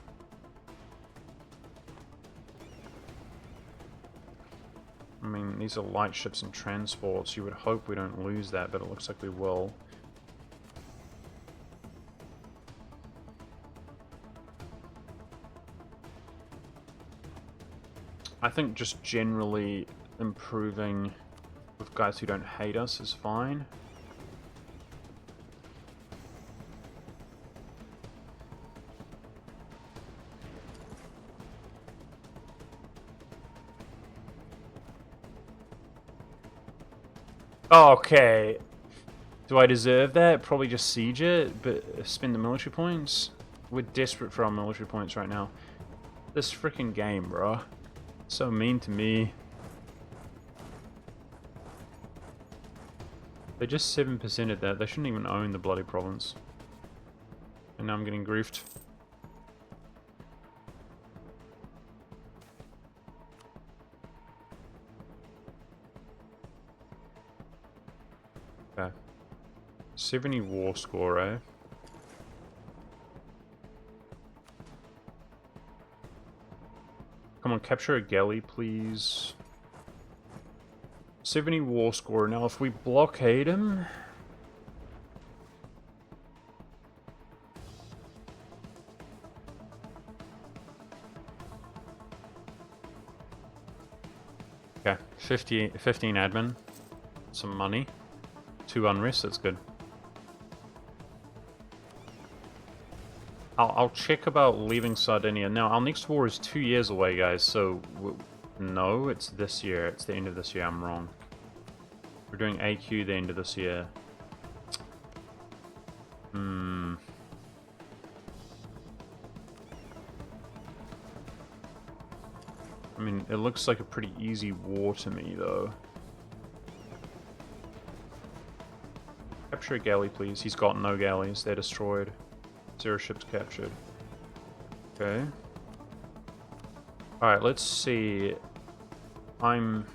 I mean, these are light ships and transports. You would hope we don't lose that, but it looks like we will. I think just generally improving with guys who don't hate us is fine. Okay. Do I deserve that? Probably just siege it, but spend the military points? We're desperate for our military points right now. This freaking game, bro. So mean to me. They just 7%ed that. They shouldn't even own the bloody province. And now I'm getting griefed. Okay. 70 war score, eh? Come on, capture a galley, please. 70 war score. Now, if we blockade him... Okay, 15 admin. Some money. 2 unrest, that's good. I'll check about leaving Sardinia. Now, our next war is 2 years away, guys, so... No, it's this year. It's the end of this year. I'm wrong. We're doing AQ the end of this year. I mean, it looks like a pretty easy war to me, though. Capture a galley, please. He's got no galleys. They're destroyed. 0 ships captured. Okay. Alright, let's see. I'm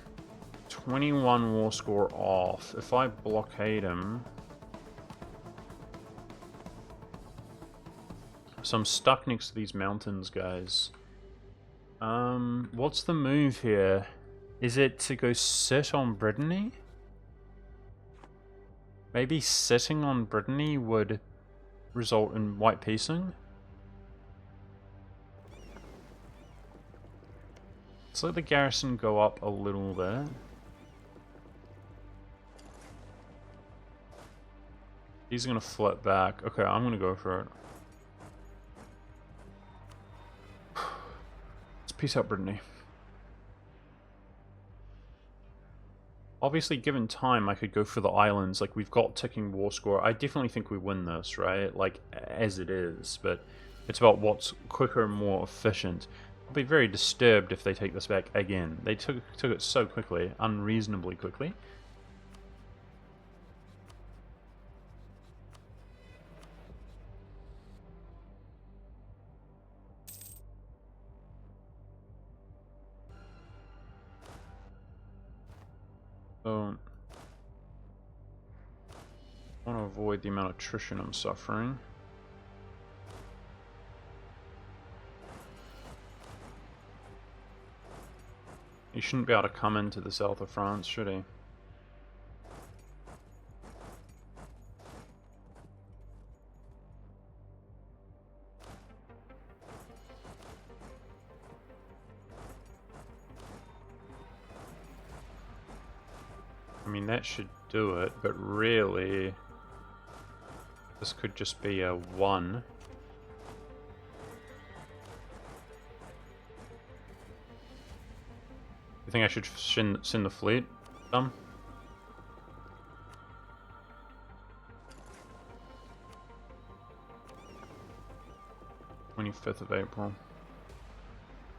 21 war score off. If I blockade him... So I'm stuck next to these mountains, guys. What's the move here? Is it to go sit on Brittany? Maybe sitting on Brittany would result in white piecing? Let's let the garrison go up a little bit. He's gonna flip back. Okay, I'm gonna go for it. Let's peace out Brittany. Obviously, given time, I could go for the islands. Like, we've got ticking war score. I definitely think we win this, right? Like, as it is. But it's about what's quicker and more efficient. I'll be very disturbed if they take this back again. They took it so quickly. Unreasonably quickly. So, I want to avoid the amount of attrition I'm suffering. He shouldn't be able to come into the south of France, should he? I mean, that should do it, but really, this could just be a 1. You think I should send the fleet? 25th of April.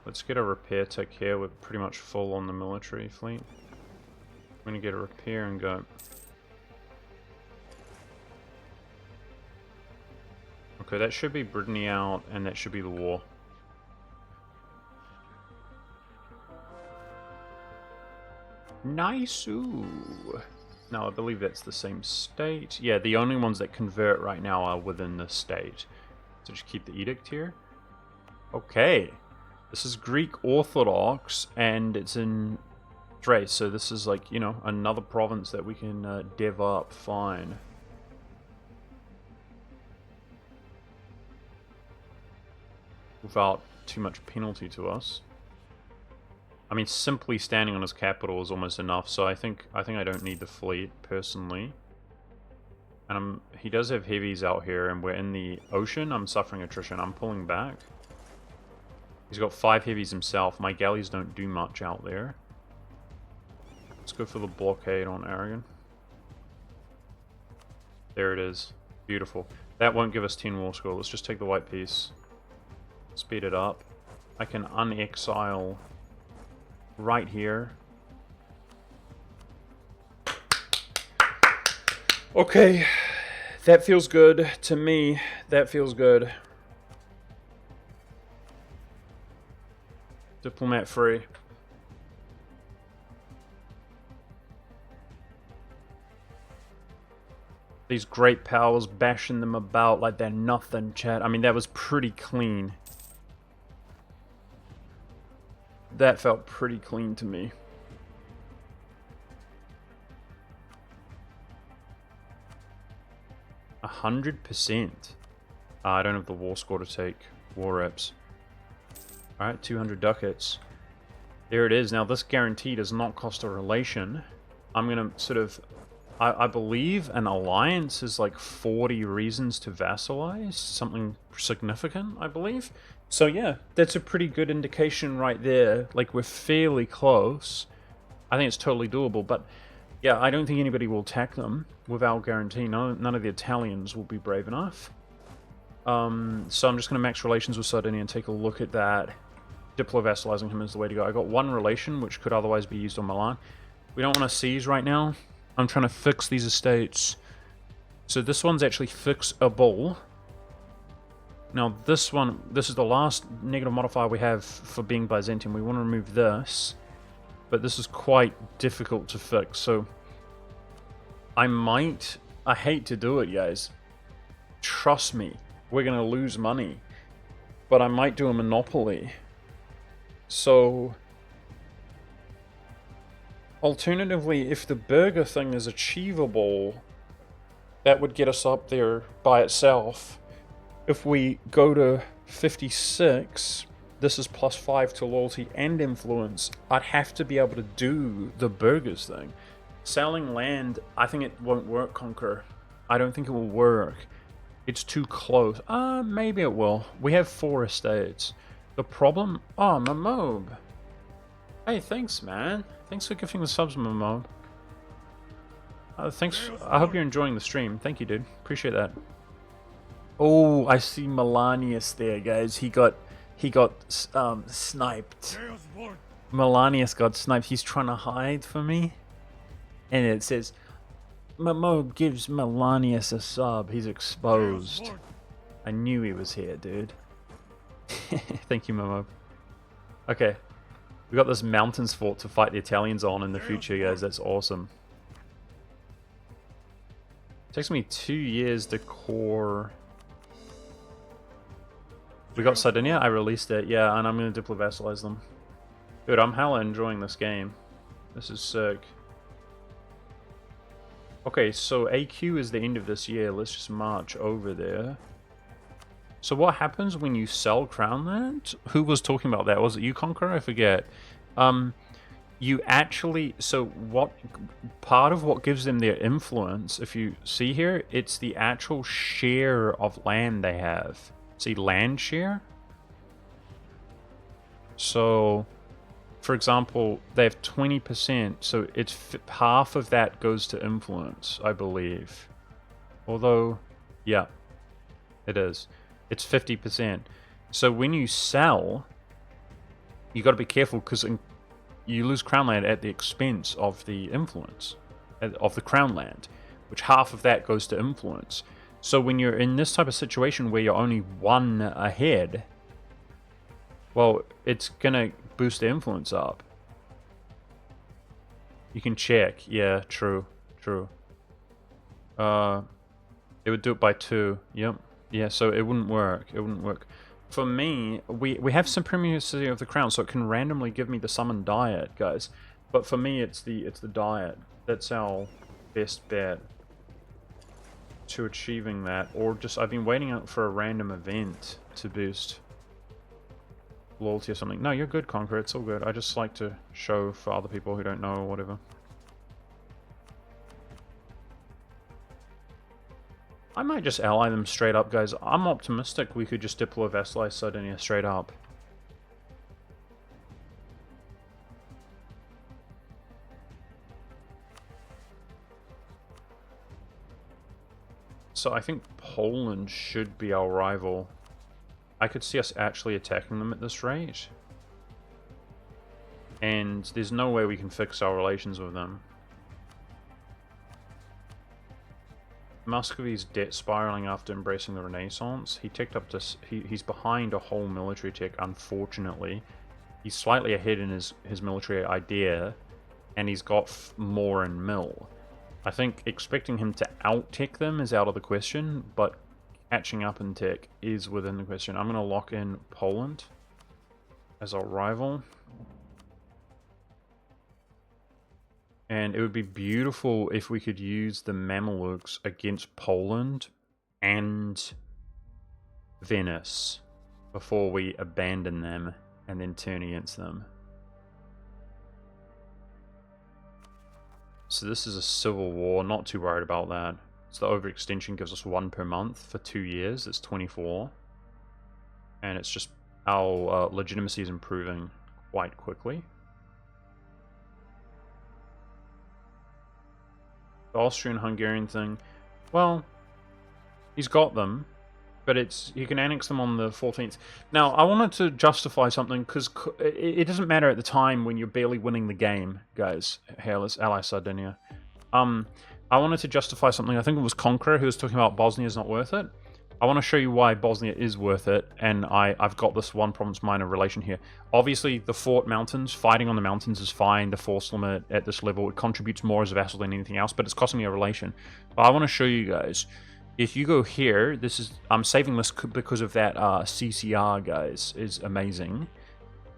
Let's get a repair tick here. We're pretty much full on the military fleet. I'm gonna get a repair and go. Okay, that should be Brittany out, and that should be the war. Nice. Now, I believe that's the same state. Yeah, the only ones that convert right now are within the state. So just keep the edict here. Okay. This is Greek Orthodox, and it's in Thrace, so this is like, you know, another province that we can dev up fine. Without too much penalty to us. I mean, simply standing on his capital is almost enough, so I think I don't need the fleet, personally. And he does have heavies out here, and we're in the ocean. I'm suffering attrition. I'm pulling back. He's got 5 heavies himself. My galleys don't do much out there. Let's go for the blockade on Aragon. There it is. Beautiful. That won't give us 10 war score. Let's just take the white piece. Speed it up. I can unexile right here. Okay. That feels good to me. That feels good. Diplomat free. These great powers bashing them about like they're nothing, chat. I mean, that was pretty clean. That felt pretty clean to me. %100%. I don't have the war score to take. War reps. Alright, 200 ducats. There it is. Now, this guarantee does not cost a relation. I'm going to sort of... I believe an alliance is like 40 reasons to vassalize. Something significant, I believe. So yeah, that's a pretty good indication right there. Like, we're fairly close. I think it's totally doable, but yeah, I don't think anybody will attack them without guarantee. None of the Italians will be brave enough. So I'm just going to max relations with Sardinia and take a look at that. Diplo-vassalizing him is the way to go. I got one relation, which could otherwise be used on Milan. We don't want to seize right now. I'm trying to fix these estates. So this one's actually fixable. Now this one, this is the last negative modifier we have for being Byzantium. We want to remove this. But this is quite difficult to fix, so I hate to do it, guys. Trust me, we're going to lose money. But I might do a monopoly. So, alternatively, if the burger thing is achievable, that would get us up there by itself. If we go to 56... this is +5 to loyalty and influence. I'd have to be able to do the burgers thing. Selling land, I think it won't work, Conquer. I don't think it will work. It's too close. Maybe it will. We have 4 estates. The problem... Oh, Mamob. Hey, thanks, man. Thanks for gifting the subs, Mamob. Thanks. I hope you're enjoying the stream. Thank you, dude. Appreciate that. Oh, I see Melanius there, guys. He got sniped. Melanius got sniped. He's trying to hide for me. And it says, Momo gives Melanius a sub. He's exposed. I knew he was here, dude. Thank you, Momo. Okay. We got this mountains fort to fight the Italians on in the future, guys. That's awesome. It takes me 2 years to core... We got Sardinia, I released it, yeah, and I'm going to diplo-vassalize them. Dude, I'm hella enjoying this game. This is sick. Okay, so AQ is the end of this year. Let's just march over there. So what happens when you sell Crown Land? Who was talking about that? Was it you, Conqueror? I forget. You actually... So what... Part of what gives them their influence, if you see here, it's the actual share of land they have. See, land share? So, for example, they have 20%, so it's half of that goes to influence, I believe. Although, yeah, it is. It's 50%. So when you sell, You got to be careful because you lose crown land at the expense of the influence of the crown land, which half of that goes to influence. So when you're in this type of situation where you're only one ahead, well, it's gonna boost the influence up. You can check. Yeah, true. It would do it by 2. Yep. Yeah, so it wouldn't work. For me, we have supremacy of the crown, so it can randomly give me the summon diet, guys. But for me, it's the diet. That's our best bet to achieving that. Or just, I've been waiting out for a random event to boost loyalty or something. No, you're good, Conqueror. It's all good. I just like to show for other people who don't know or whatever. I might just ally them straight up, guys. I'm optimistic we could just deploy vassalize Sardinia straight up. So I think Poland should be our rival. I could see us actually attacking them at this rate. And there's no way we can fix our relations with them. Muscovy's debt spiraling after embracing the Renaissance. He ticked up to... He's behind a whole military tech, unfortunately. He's slightly ahead in his military idea, and he's got more in mill. I think expecting him to out-tech them is out of the question, but catching up in tech is within the question. I'm going to lock in Poland as our rival. And it would be beautiful if we could use the Mamelukes against Poland and Venice before we abandon them and then turn against them. So this is a civil war, not too worried about that. So the overextension gives us 1 per month for 2 years, it's 24. And it's just, our legitimacy is improving quite quickly. The Austrian-Hungarian thing, well, he's got them, but he can annex them on the 14th. Now, I wanted to justify something, because it doesn't matter at the time when you're barely winning the game, guys. Here, let's ally Sardinia. I wanted to justify something. I think it was Conqueror who was talking about Bosnia is not worth it. I want to show you why Bosnia is worth it, and I've got this one province minor relation here. Obviously, the fort mountains, fighting on the mountains is fine. The force limit at this level, it contributes more as a vassal than anything else, but it's costing me a relation. But I want to show you guys. If you go here, I'm saving this because of that CCR, guys, is amazing.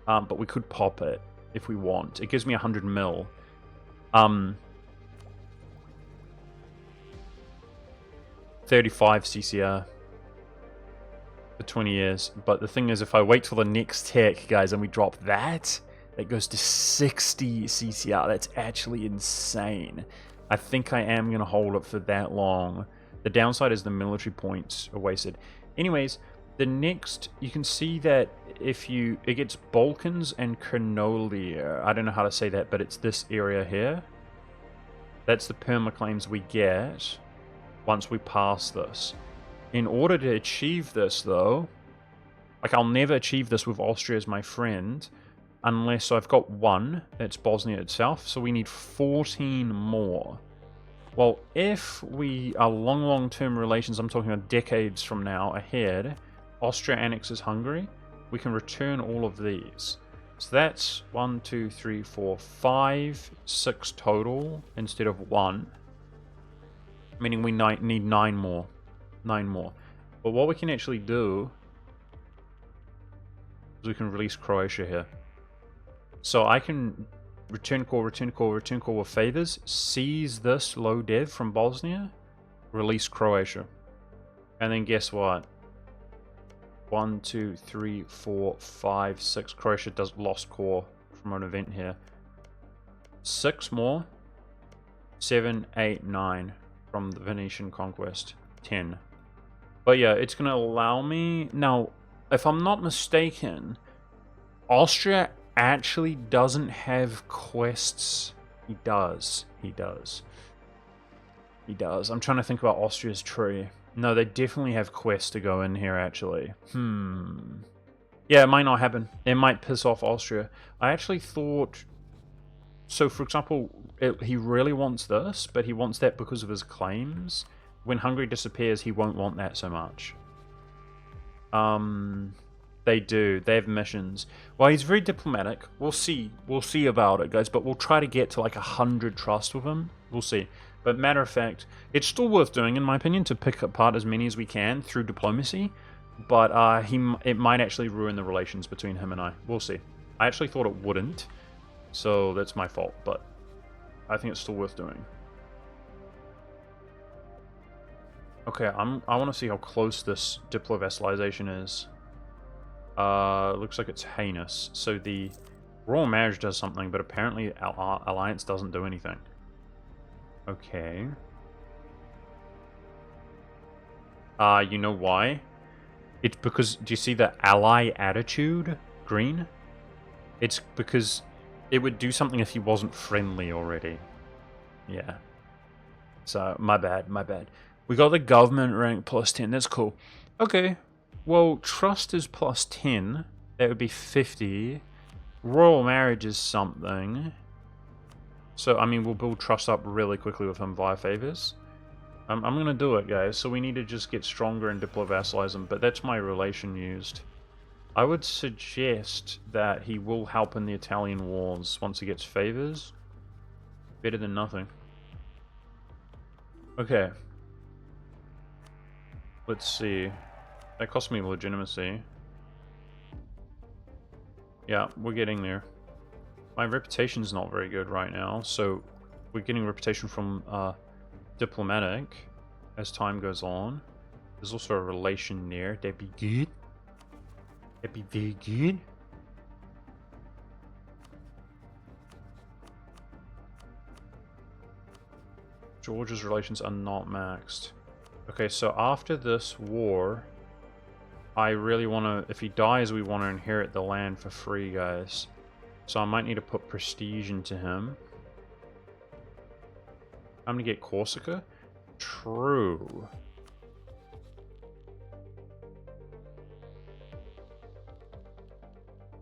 But we could pop it if we want. It gives me 100 mil. 35 CCR. For 20 years, but the thing is, if I wait till the next tech, guys, and we drop that, it goes to 60 CCR. That's actually insane. I think I am going to hold it for that long. The downside is the military points are wasted. Anyways, the next, you can see that it gets Balkans and Kernolia. I don't know how to say that, but it's this area here. That's the permaclaims we get once we pass this. In order to achieve this, though, like, I'll never achieve this with Austria as my friend, unless I've got 1, that's Bosnia itself, so we need 14 more. Well, if we are long-term relations, I'm talking about decades from now ahead, Austria annexes Hungary, we can return all of these. So that's 1, 2, 3, 4, 5, 6 total instead of 1, meaning we need 9 more. 9 more. But what we can actually do is we can release Croatia here. So I can return call with favors, seize this low dev from Bosnia, release Croatia. And then guess what? 1, 2, 3, 4, 5, 6. Croatia does lost core from an event here. 6 more. 7, 8, 9 from the Venetian conquest. 10. But yeah, it's going to allow me... Now, if I'm not mistaken, Austria actually doesn't have quests. He does. I'm trying to think about Austria's tree. No, they definitely have quests to go in here, actually. Yeah, it might not happen. It might piss off Austria. I actually thought... So, for example, he really wants this, but he wants that because of his claims. When Hungary disappears, he won't want that so much. They do. They have missions. Well, he's very diplomatic. We'll see. We'll see about it, guys. But we'll try to get to like 100 trust with him. We'll see. But matter of fact, it's still worth doing, in my opinion, to pick apart as many as we can through diplomacy. But it might actually ruin the relations between him and I. We'll see. I actually thought it wouldn't. So that's my fault. But I think it's still worth doing. Okay, I want to see how close this diplo-vassalization is. Looks like it's heinous. So the royal marriage does something, but apparently our alliance doesn't do anything. Okay. You know why? It's because, do you see the ally attitude? Green? It's because it would do something if he wasn't friendly already. Yeah. So, my bad, my bad. We got the government rank plus 10, that's cool. Okay. Well, trust is plus 10. That would be 50. Royal marriage is something. So, I mean, we'll build trust up really quickly with him via favors. I'm going to do it, guys. So we need to just get stronger and diplo-vassalize him. But that's my relation used. I would suggest that he will help in the Italian wars once he gets favors. Better than nothing. Okay. Let's see. That cost me legitimacy. Yeah, we're getting there. My reputation's not very good right now, so we're getting reputation from diplomatic as time goes on. There's also a relation there. That'd be good. That'd be very good. Georgia's relations are not maxed. Okay, so after this war, I really want to, if he dies, we want to inherit the land for free, guys. So I might need to put prestige into him. I'm going to get Corsica. True.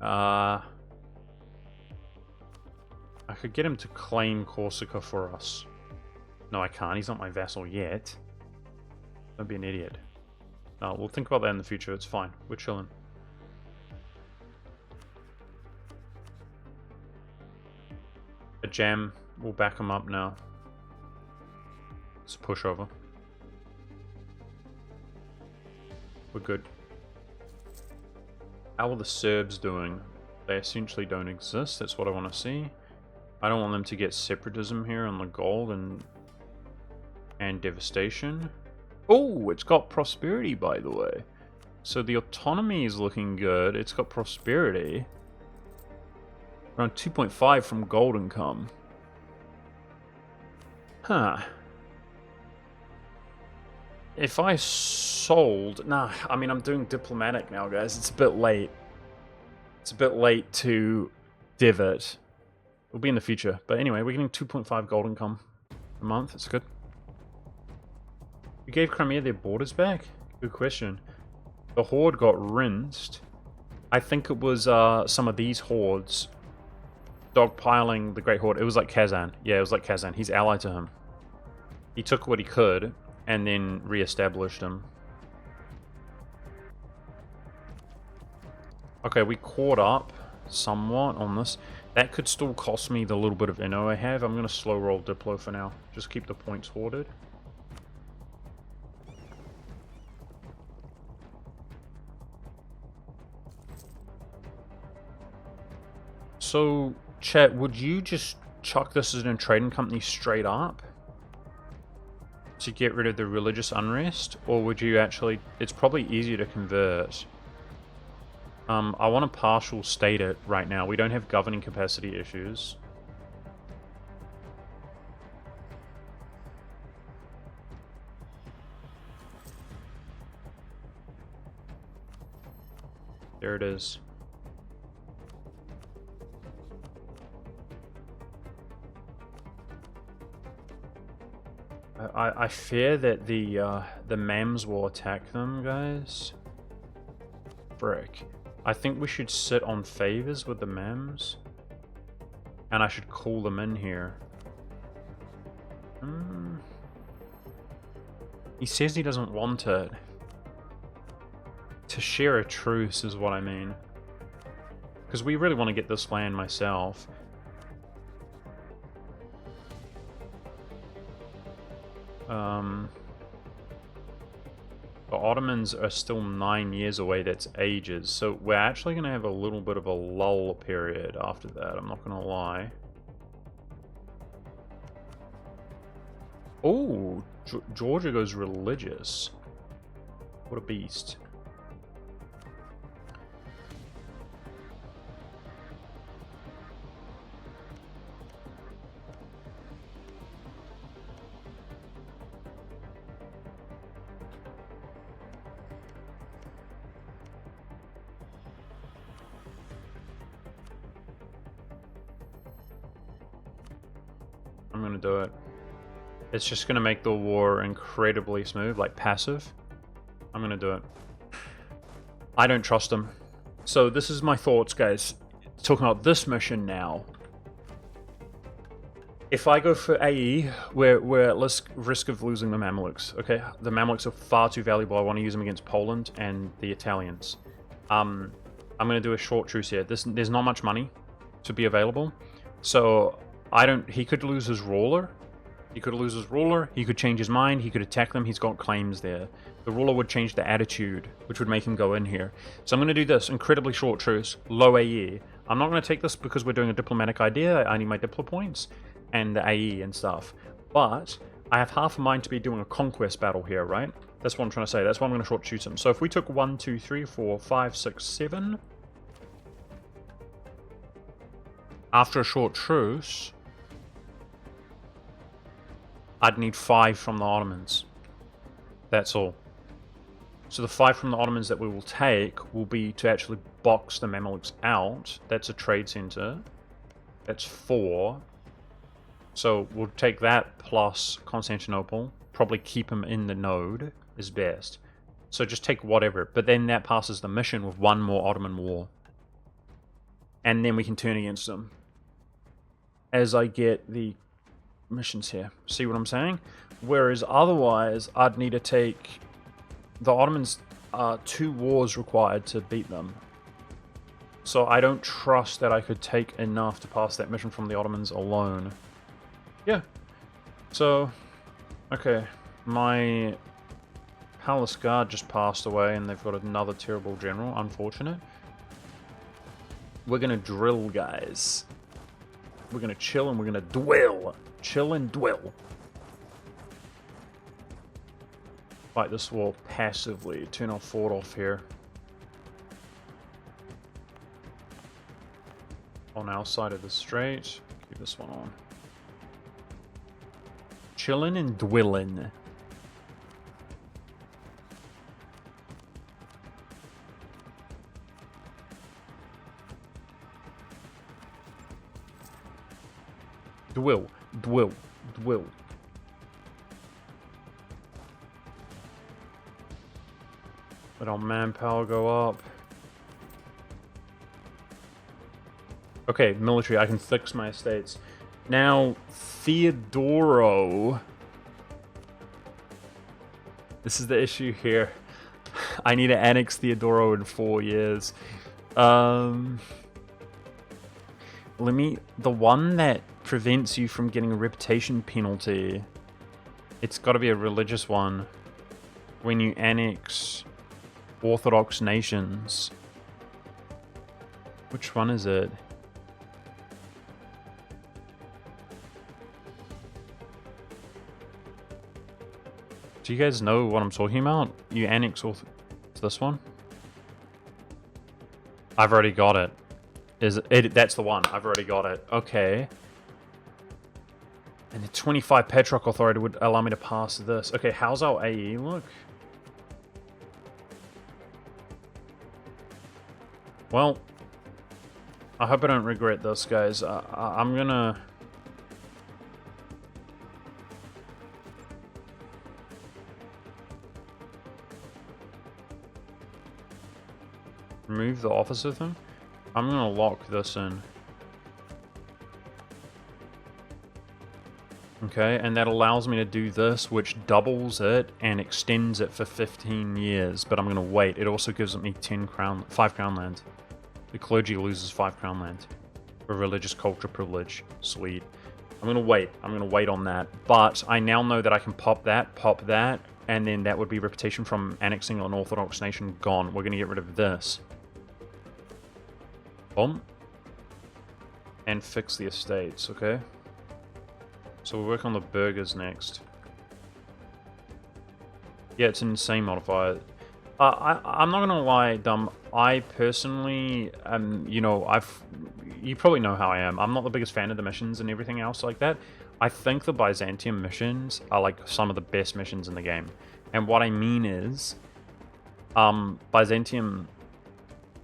I could get him to claim Corsica for us. No, I can't. He's not my vassal yet. Don't be an idiot. No, we'll think about that in the future. It's fine. We're chilling. A jam will back him up now. It's a pushover. We're good. How are the Serbs doing? They essentially don't exist. That's what I want to see. I don't want them to get separatism here on the gold and devastation. Oh, it's got prosperity, by the way. So the autonomy is looking good. It's got prosperity. Around 2.5 from gold income. Huh. If I sold... Nah, I mean, I'm doing diplomatic now, guys. It's a bit late. It's a bit late to div it. It'll be in the future. But anyway, we're getting 2.5 gold income a month. It's good. We gave Crimea their borders back? Good question. The horde got rinsed. I think it was some of these hordes dogpiling the Great Horde. It was like Kazan. Yeah, it was like Kazan. He's allied to him. He took what he could and then re-established him. Okay, we caught up somewhat on this. That could still cost me the little bit of inno I have. I'm going to slow roll Diplo for now. Just keep the points hoarded. So, chat, would you just chuck this as a trading company straight up to get rid of the religious unrest? Or would you actually... It's probably easier to convert. I want to partial state it right now. We don't have governing capacity issues. There it is. I fear that the MAMs will attack them, guys. Frick. I think we should sit on favors with the Mems. And I should call them in here. He says he doesn't want it. To share a truce is what I mean. Because we really want to get this land myself. The Ottomans are still 9 years away, that's ages. So we're actually going to have a little bit of a lull period after that, I'm not going to lie. Oh, Georgia goes religious. What a beast. I'm gonna do it. It's just gonna make the war incredibly smooth, like passive. I'm gonna do it. I don't trust him. So this is my thoughts, guys. Talking about this mission now. If I go for AE, we're at risk of losing the Mamluks. Okay, the Mamluks are far too valuable. I want to use them against Poland and the Italians. I'm gonna do a short truce here. There's not much money to be available, so he could lose his ruler. He could lose his ruler. He could change his mind. He could attack them. He's got claims there. The ruler would change the attitude, which would make him go in here. So I'm going to do this incredibly short truce, low AE. I'm not going to take this because we're doing a diplomatic idea. I need my diplo points and the AE and stuff. But I have half a mind to be doing a conquest battle here, right? That's what I'm trying to say. That's why I'm going to short truce him. So if we took 1, 2, 3, 4, 5, 6, 7. After a short truce, I'd need 5 from the Ottomans. That's all. So the 5 from the Ottomans that we will take will be to actually box the Mamluks out. That's a trade center. That's 4. So we'll take that plus Constantinople. Probably keep him in the node is best. So just take whatever. But then that passes the mission with 1 more Ottoman war. And then we can turn against them. As I get the missions here. See what I'm saying? Whereas otherwise, I'd need to take... The Ottomans are 2 wars required to beat them. So I don't trust that I could take enough to pass that mission from the Ottomans alone. Yeah. So, okay. My Palace Guard just passed away and they've got another terrible general. Unfortunate. We're gonna drill, guys. We're gonna chill and we're gonna dwell. Chill and dwell. Fight this war passively. Turn our fort off here. On our side of the strait. Keep this one on. Chillin' and dwellin'. Dwell. Dwell. Dwell. Let our manpower go up. Okay, military, I can fix my estates. Now, Theodoro. This is the issue here. I need to annex Theodoro in 4 years. The one that prevents you from getting a reputation penalty. It's got to be a religious one. When you annex Orthodox nations. Which one is it? Do you guys know what I'm talking about? You annex this one? I've already got it. That's the one. I've already got it. Okay. And the 25 Petrock Authority would allow me to pass this. Okay, how's our AE look? Well, I hope I don't regret this, guys. I'm gonna... Remove the officer thing. I'm gonna lock this in. Okay, and that allows me to do this, which doubles it and extends it for 15 years, but I'm going to wait. It also gives me 5 crown land. The clergy loses 5 crown land for religious culture privilege. Sweet. I'm going to wait. I'm going to wait on that. But I now know that I can pop that, and then that would be reputation from annexing an Orthodox nation gone. We're going to get rid of this. Boom. And fix the estates, okay? So we'll work on the burgers next. Yeah, it's an insane modifier. I'm not gonna lie, Dumb. I personally, you know, you probably know how I am. I'm not the biggest fan of the missions and everything else like that. I think the Byzantium missions are like some of the best missions in the game. And what I mean is, Byzantium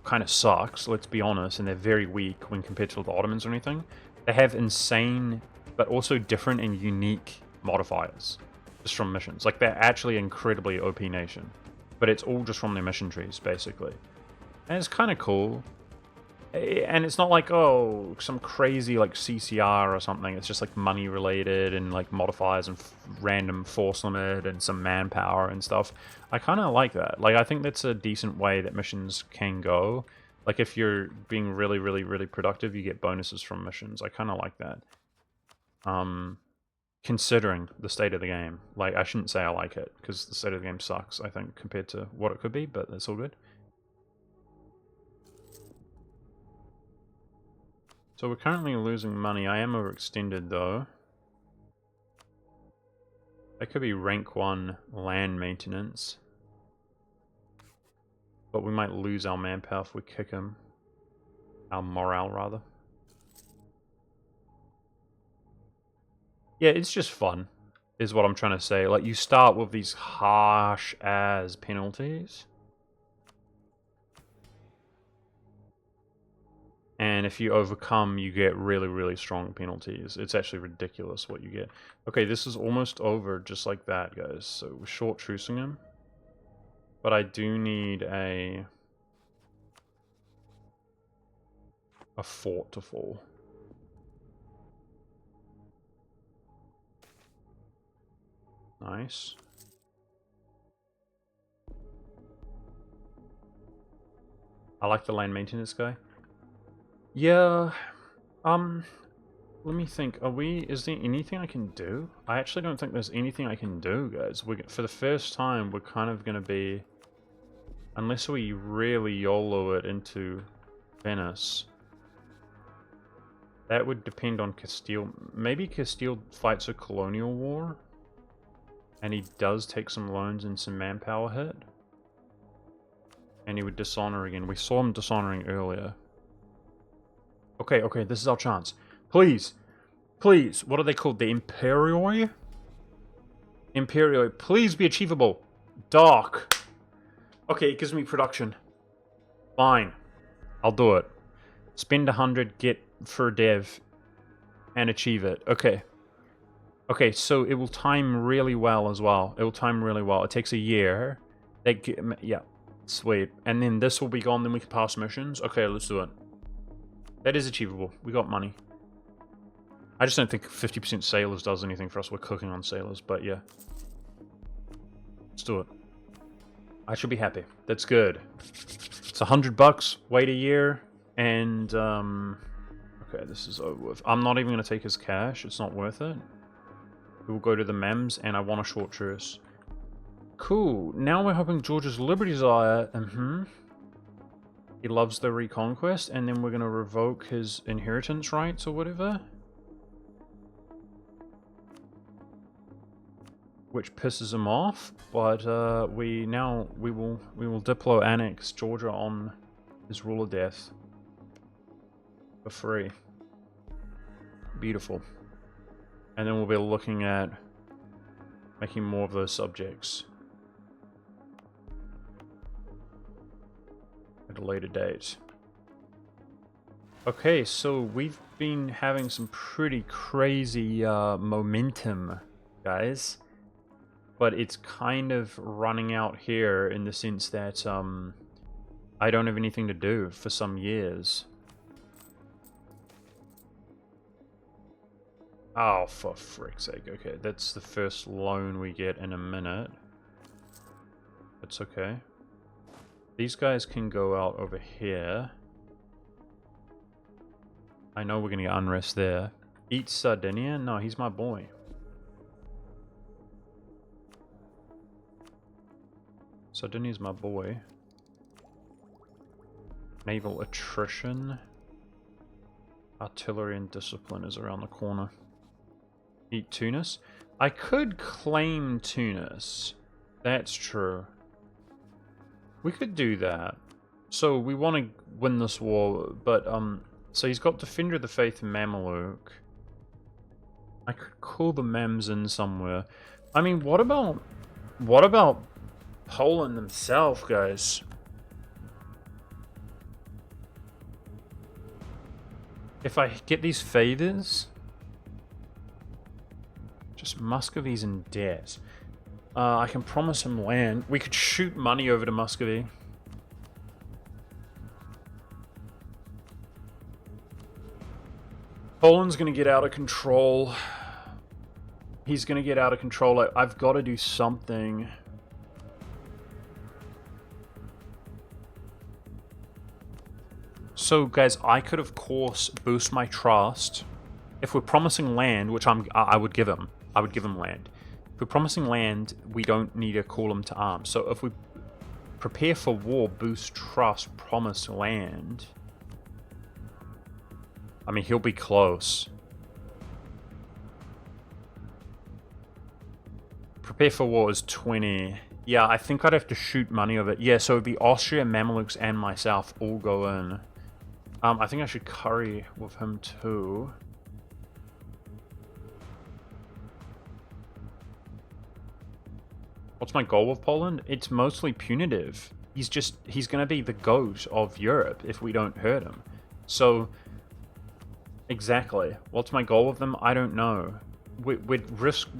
kind of sucks, let's be honest, and they're very weak when compared to the Ottomans or anything. They have insane, but also different and unique modifiers just from missions. Like, they're actually incredibly OP nation, but it's all just from their mission trees, basically. And it's kind of cool. And it's not like, oh, some crazy, like, CCR or something. It's just, like, money-related and, like, modifiers and random force limit and some manpower and stuff. I kind of like that. Like, I think that's a decent way that missions can go. Like, if you're being really, really, really productive, you get bonuses from missions. I kind of like that. Considering the state of the game. Like, I shouldn't say I like it, because the state of the game sucks, I think, compared to what it could be, but it's all good. So we're currently losing money. I am overextended, though. That could be rank 1 land maintenance. But we might lose our manpower if we kick him. Our morale, rather. Yeah, it's just fun, is what I'm trying to say. Like, you start with these harsh-as penalties. And if you overcome, you get really, really strong penalties. It's actually ridiculous what you get. Okay, this is almost over just like that, guys. So we're short trucing him. But I do need a fort to fall. Nice. I like the land maintenance guy. Yeah, let me think. Is there anything I can do? I actually don't think there's anything I can do, guys. For the first time, we're kind of gonna be, unless we really YOLO it into Venice. That would depend on Castile. Maybe Castile fights a colonial war, and he does take some loans and some manpower hit. And he would dishonor again. We saw him dishonoring earlier. Okay, okay, this is our chance. Please, please, what are they called? The Imperioi? Imperioi, please be achievable. Dark. Okay, it gives me production. Fine. I'll do it. Spend 100, get for dev, and achieve it. Okay. Okay, so it will time really well as well. It will time really well. It takes a year. Yeah, sweet. And then this will be gone, then we can pass missions. Okay, let's do it. That is achievable. We got money. I just don't think 50% sailors does anything for us. We're cooking on sailors, but yeah. Let's do it. I should be happy. That's good. It's $100. Wait a year, and okay, this is over with. I'm not even gonna take his cash. It's not worth it. We will go to the MEMS, and I want a short truce. Cool. Now we're hoping George's Liberty Desire. He loves the Reconquest, and then we're going to revoke his inheritance rights or whatever. Which pisses him off, but we will Diplo annex Georgia on his rule of death. For free. Beautiful. And then we'll be looking at making more of those subjects at a later date. Okay, so we've been having some pretty crazy momentum, guys. But it's kind of running out here in the sense that I don't have anything to do for some years. Oh, for frick's sake. Okay, that's the first loan we get in a minute. That's okay. These guys can go out over here. I know we're going to get unrest there. Eat Sardinia? No, he's my boy. Sardinia's my boy. Naval attrition. Artillery and discipline is around the corner. Eat Tunis. I could claim Tunis. That's true. We could do that. So we want to win this war, but so he's got Defender of the Faith Mameluke. I could call the Mems in somewhere. I mean, what about Poland themselves, guys? If I get these favors, just Muscovy's in debt. I can promise him land. We could shoot money over to Muscovy. Poland's going to get out of control. He's going to get out of control. I've got to do something. So, guys, I could, of course, boost my trust. If we're promising land, which I would give him. I would give him land. If we're promising land, we don't need to call him to arms. So if we prepare for war, boost trust, promise land... I mean, he'll be close. Prepare for war is 20. Yeah, I think I'd have to shoot money of it. Yeah, so it'd be Austria, Mamelukes, and myself all go in. I think I should curry with him too. What's my goal with Poland? It's mostly punitive. He's going to be the goat of Europe if we don't hurt him. So... Exactly. What's my goal with them? I don't know. We would risk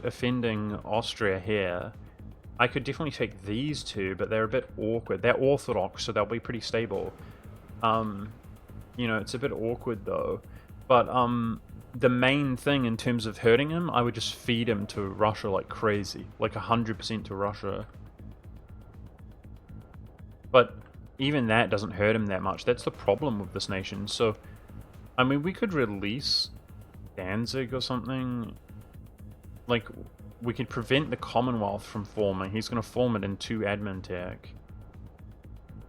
offending Austria here. I could definitely take these two, but they're a bit awkward. They're Orthodox, so they'll be pretty stable. You know, it's a bit awkward though. But the main thing in terms of hurting him, I would just feed him to Russia like crazy, like 100% to Russia. But even that doesn't hurt him that much. That's the problem with this nation. So. I mean, we could release Danzig or something. Like, we could prevent the Commonwealth from forming. He's going to form it in 2 admin tech.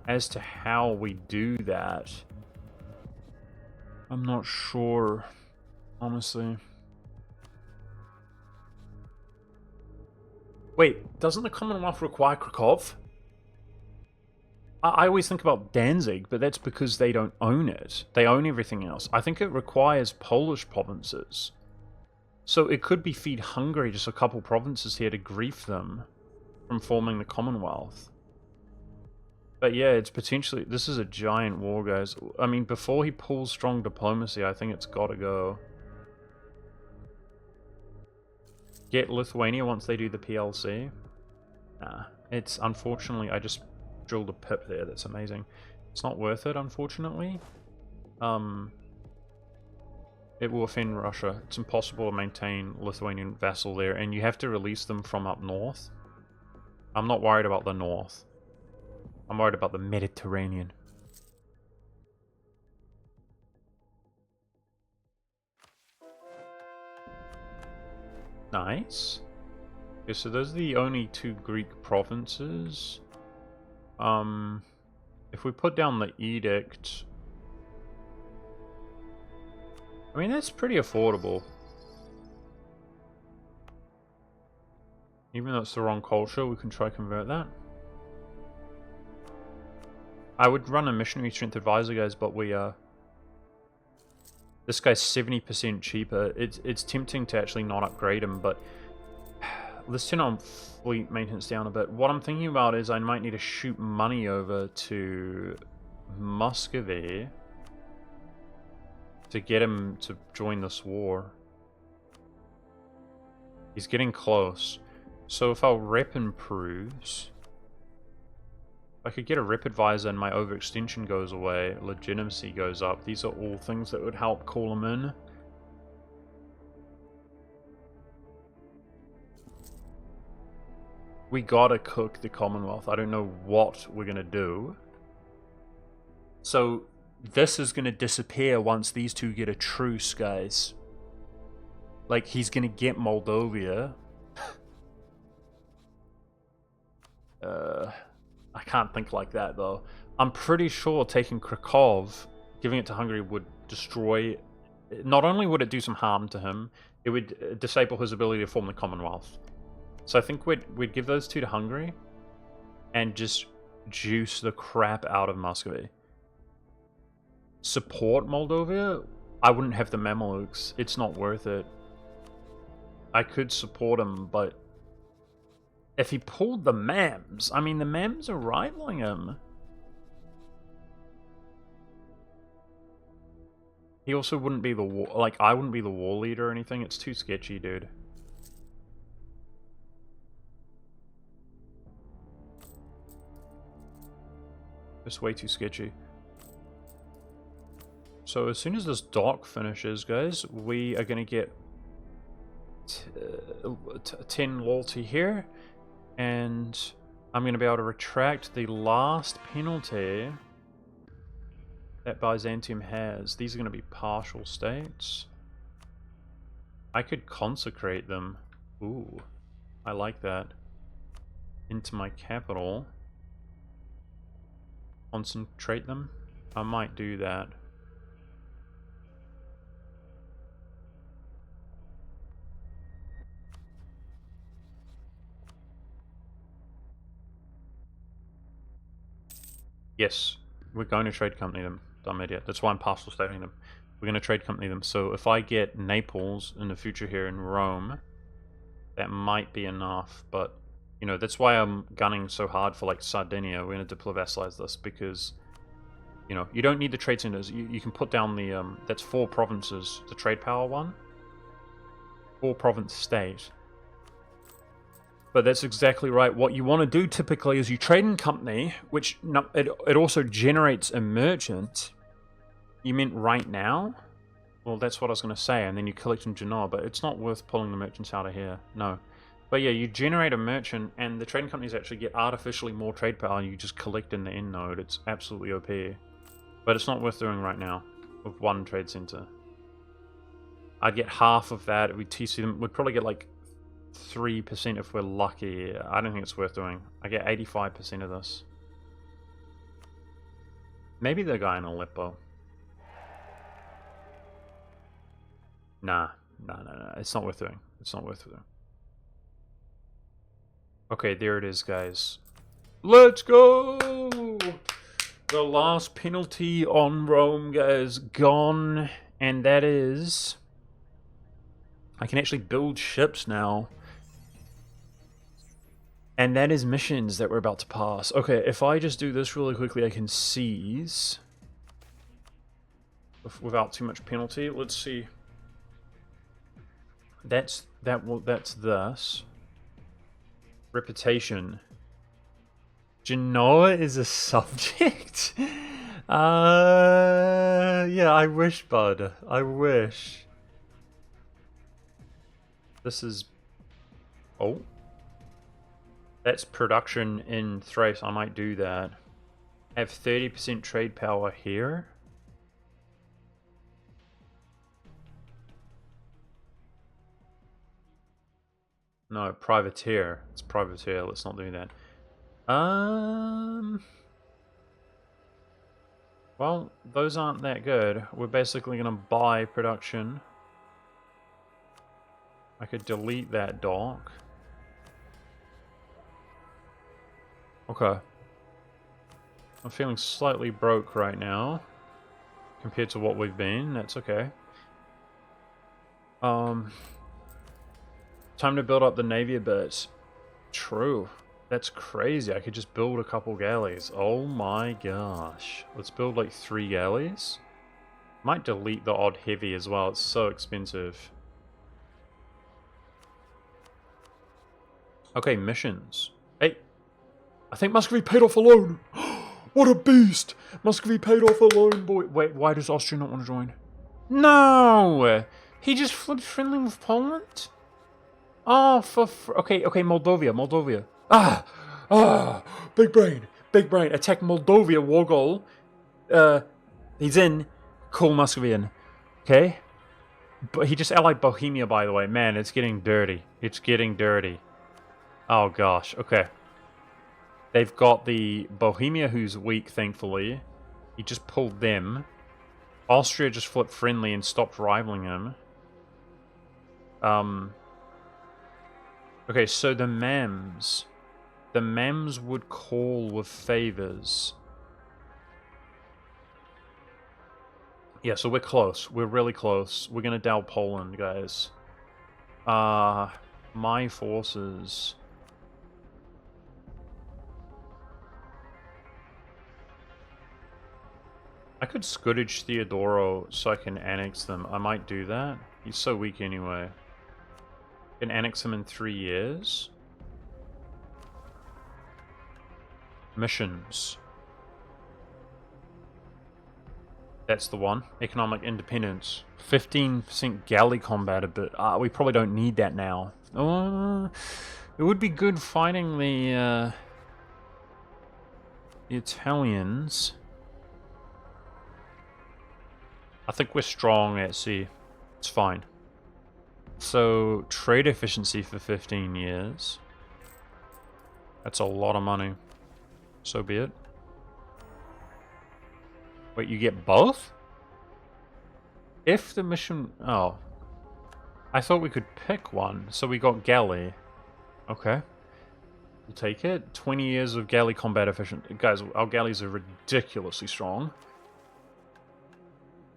As to how we do that, I'm not sure, honestly. Wait, doesn't the Commonwealth require Krakow? I always think about Danzig, but that's because they don't own it. They own everything else. I think it requires Polish provinces. So it could be feed Hungary just a couple provinces here to grief them from forming the Commonwealth. But yeah, it's potentially... This is a giant war, guys. I mean, before he pulls strong diplomacy, I think it's got to go. Get Lithuania once they do the PLC? Nah. It's, unfortunately, I just... drilled a pip there. That's amazing. It's not worth it, unfortunately. It will offend Russia. It's impossible to maintain Lithuanian vassal there, and you have to release them from up north. I'm not worried about the north. I'm worried about the Mediterranean. Nice. Okay, so those are the only 2 Greek provinces. If we put down the edict, I mean, that's pretty affordable. Even though it's the wrong culture, we can try to convert that. I would run a missionary strength advisor, guys, but this guy's 70% cheaper. It's tempting to actually not upgrade him, but let's turn on fleet maintenance down a bit. What I'm thinking about is I might need to shoot money over to Muscovy to get him to join this war. He's getting close. So if our rep improves, I could get a rep advisor and my overextension goes away, legitimacy goes up. These are all things that would help call them in. We gotta cook the Commonwealth. I don't know what we're gonna do. So this is gonna disappear once these two get a truce, guys. Like, he's gonna get Moldova. I can't think like that, though. I'm pretty sure taking Krakow, giving it to Hungary, would destroy... Not only would it do some harm to him, it would disable his ability to form the Commonwealth. So I think we'd give those two to Hungary, and just juice the crap out of Muscovy. Support Moldova? I wouldn't have the Mamelukes. It's not worth it. I could support him, but... If he pulled the Mams, I mean, the Mams are rivaling him. He also wouldn't be the war... Like, I wouldn't be the war leader or anything. It's too sketchy, dude. It's way too sketchy. So as soon as this dock finishes, guys, we are going to get 10 loyalty here. And I'm going to be able to retract the last penalty that Byzantium has. These are going to be partial states. I could consecrate them. Ooh, I like that. Into my capital. Concentrate them. I might do that. Yes, we're going to trade company them, dumb idiot. That's why I'm partial stating them. We're going to trade company them. So if I get Naples in the future here in Rome, that might be enough. But, you know, that's why I'm gunning so hard for, like, Sardinia. We're going to diplovassalize this because, you know, you don't need the trade centers. You can put down the, that's 4 provinces, the trade power one. 4 province state. But that's exactly right. What you want to do typically is you trade in company, which it also generates a merchant. You meant right now? Well, that's what I was going to say. And then you collect in Genoa, but it's not worth pulling the merchants out of here. No. But yeah, you generate a merchant, and the trading companies actually get artificially more trade power, and you just collect in the end node. It's absolutely OP. But it's not worth doing right now with 1 trade center. I'd get half of that. We'd TC them. We'd probably get like 3% if we're lucky. I don't think it's worth doing. I get 85% of this. Maybe the guy in Aleppo. Nah. It's not worth doing. It's not worth doing. Okay, there it is, guys. Let's go! The last penalty on Rome, guys, gone. And that is... I can actually build ships now. And that is missions that we're about to pass. Okay, if I just do this really quickly, I can seize without too much penalty. Let's see. That's this. Reputation. Genoa is a subject? Yeah, I wish, bud. I wish. This is... Oh. That's production in Thrace. I might do that. Have 30% trade power here. No, privateer. It's privateer. Let's not do that. Well, those aren't that good. We're basically going to buy production. I could delete that dock. Okay. I'm feeling slightly broke right now compared to what we've been. That's okay. Time to build up the navy a bit. True. That's crazy. I could just build a couple galleys. Oh my gosh. Let's build like 3 galleys. Might delete the odd heavy as well. It's so expensive. Okay, missions. Hey. I think Muscovy paid off a loan. What a beast! Muscovy paid off a loan, boy. Wait, why does Austria not want to join? No! He just flipped friendly with Poland? Oh, okay, Moldova. Big brain. Attack Moldova, war goal. He's in. Cool Muscovian. Okay? But he just allied Bohemia, by the way. Man, it's getting dirty. Oh, gosh. Okay. They've got the Bohemia, who's weak, thankfully. He just pulled them. Austria just flipped friendly and stopped rivaling him. Okay, so the Mems. The Mems would call with favors. Yeah, so we're close. We're really close. We're gonna dow Poland, guys. My forces. I could Scudage Theodoro so I can annex them. I might do that. He's so weak anyway. Can annex him in 3 years. Missions. That's the one. Economic independence. 15% galley combat, but we probably don't need that now. It would be good fighting the Italians. I think we're strong at sea. It's fine. So, trade efficiency for 15 years. That's a lot of money. So be it. Wait, you get both? If the mission... Oh. I thought we could pick one, so we got galley. Okay. We'll take it. 20 years of galley combat efficient. Guys, our galleys are ridiculously strong.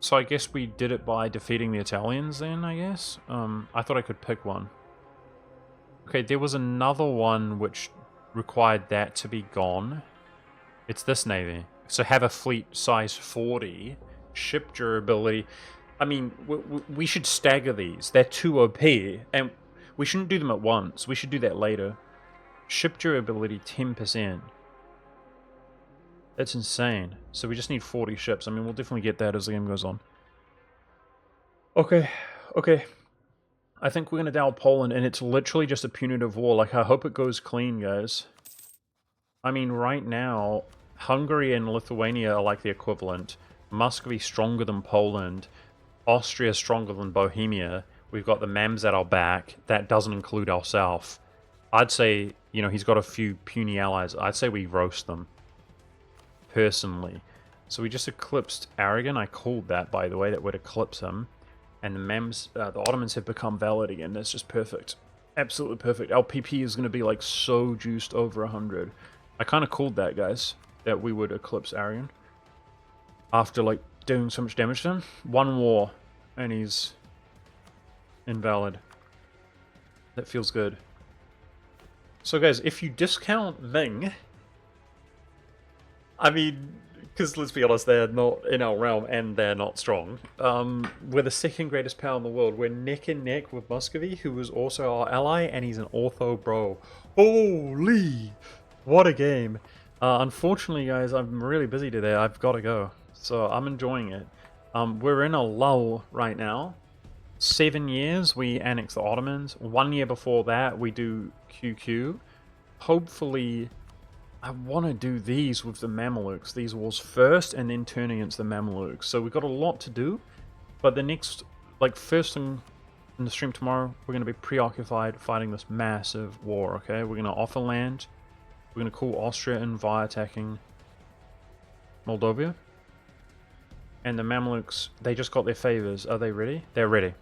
So I guess we did it by defeating the Italians then, I guess? I thought I could pick one. Okay, there was another one which required that to be gone. It's this navy. So have a fleet size 40. Ship durability. I mean, we should stagger these. They're too OP. And we shouldn't do them at once. We should do that later. Ship durability 10%. That's insane. So we just need 40 ships. I mean, we'll definitely get that as the game goes on. Okay. I think we're going to dow Poland, and it's literally just a punitive war. Like, I hope it goes clean, guys. I mean, right now, Hungary and Lithuania are like the equivalent. Muscovy stronger than Poland. Austria stronger than Bohemia. We've got the Mems at our back. That doesn't include our south. I'd say, you know, he's got a few puny allies. I'd say we roast them. Personally. So we just eclipsed Aragon. I called that, by the way, that would eclipse him. And the Mems, the Ottomans have become valid again. That's just perfect. Absolutely perfect. Our PP is going to be like so juiced over 100. I kind of called that, guys, that we would eclipse Aragon. After like doing so much damage to him. One war and he's invalid. That feels good. So guys, if you discount Ming, I mean, because let's be honest, they're not in our realm and they're not strong. We're the second greatest power in the world. We're neck and neck with Muscovy, who is also our ally, and he's an ortho bro. Holy! What a game. Unfortunately, guys, I'm really busy today. I've got to go. So I'm enjoying it. We're in a lull right now. 7 years, we annex the Ottomans. 1 year before that, we do QQ. Hopefully... I want to do these with the Mamelukes, these wars first, and then turn against the Mamelukes. So we've got a lot to do, but the next, like, first thing in the stream tomorrow, we're going to be preoccupied fighting this massive war, okay? We're going to offer land, we're going to call Austria in via attacking Moldova. And the Mamelukes, they just got their favors. Are they ready? They're ready.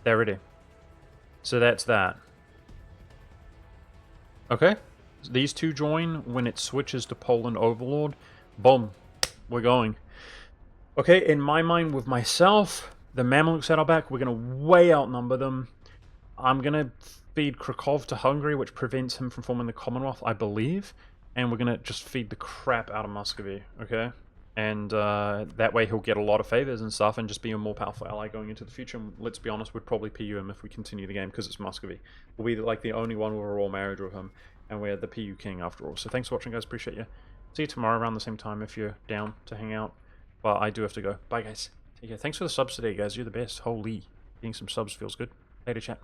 They're ready. So that's that. Okay? These two join when it switches to Poland Overlord. Boom. We're going. Okay, in my mind with myself, the Mamelukes at our back, we're going to way outnumber them. I'm going to feed Krakow to Hungary, which prevents him from forming the Commonwealth, I believe. And we're going to just feed the crap out of Muscovy, okay? And that way he'll get a lot of favors and stuff and just be a more powerful ally going into the future. And let's be honest, we'd probably PU him if we continue the game because it's Muscovy. We'll be like the only one with a royal marriage with him, and we're the PU king after all. So thanks for watching, guys. Appreciate you. See you tomorrow around the same time if you're down to hang out. But I do have to go. Bye, guys. Take care. Thanks for the subs today, guys. You're the best. Holy. Getting some subs feels good. Later, chat.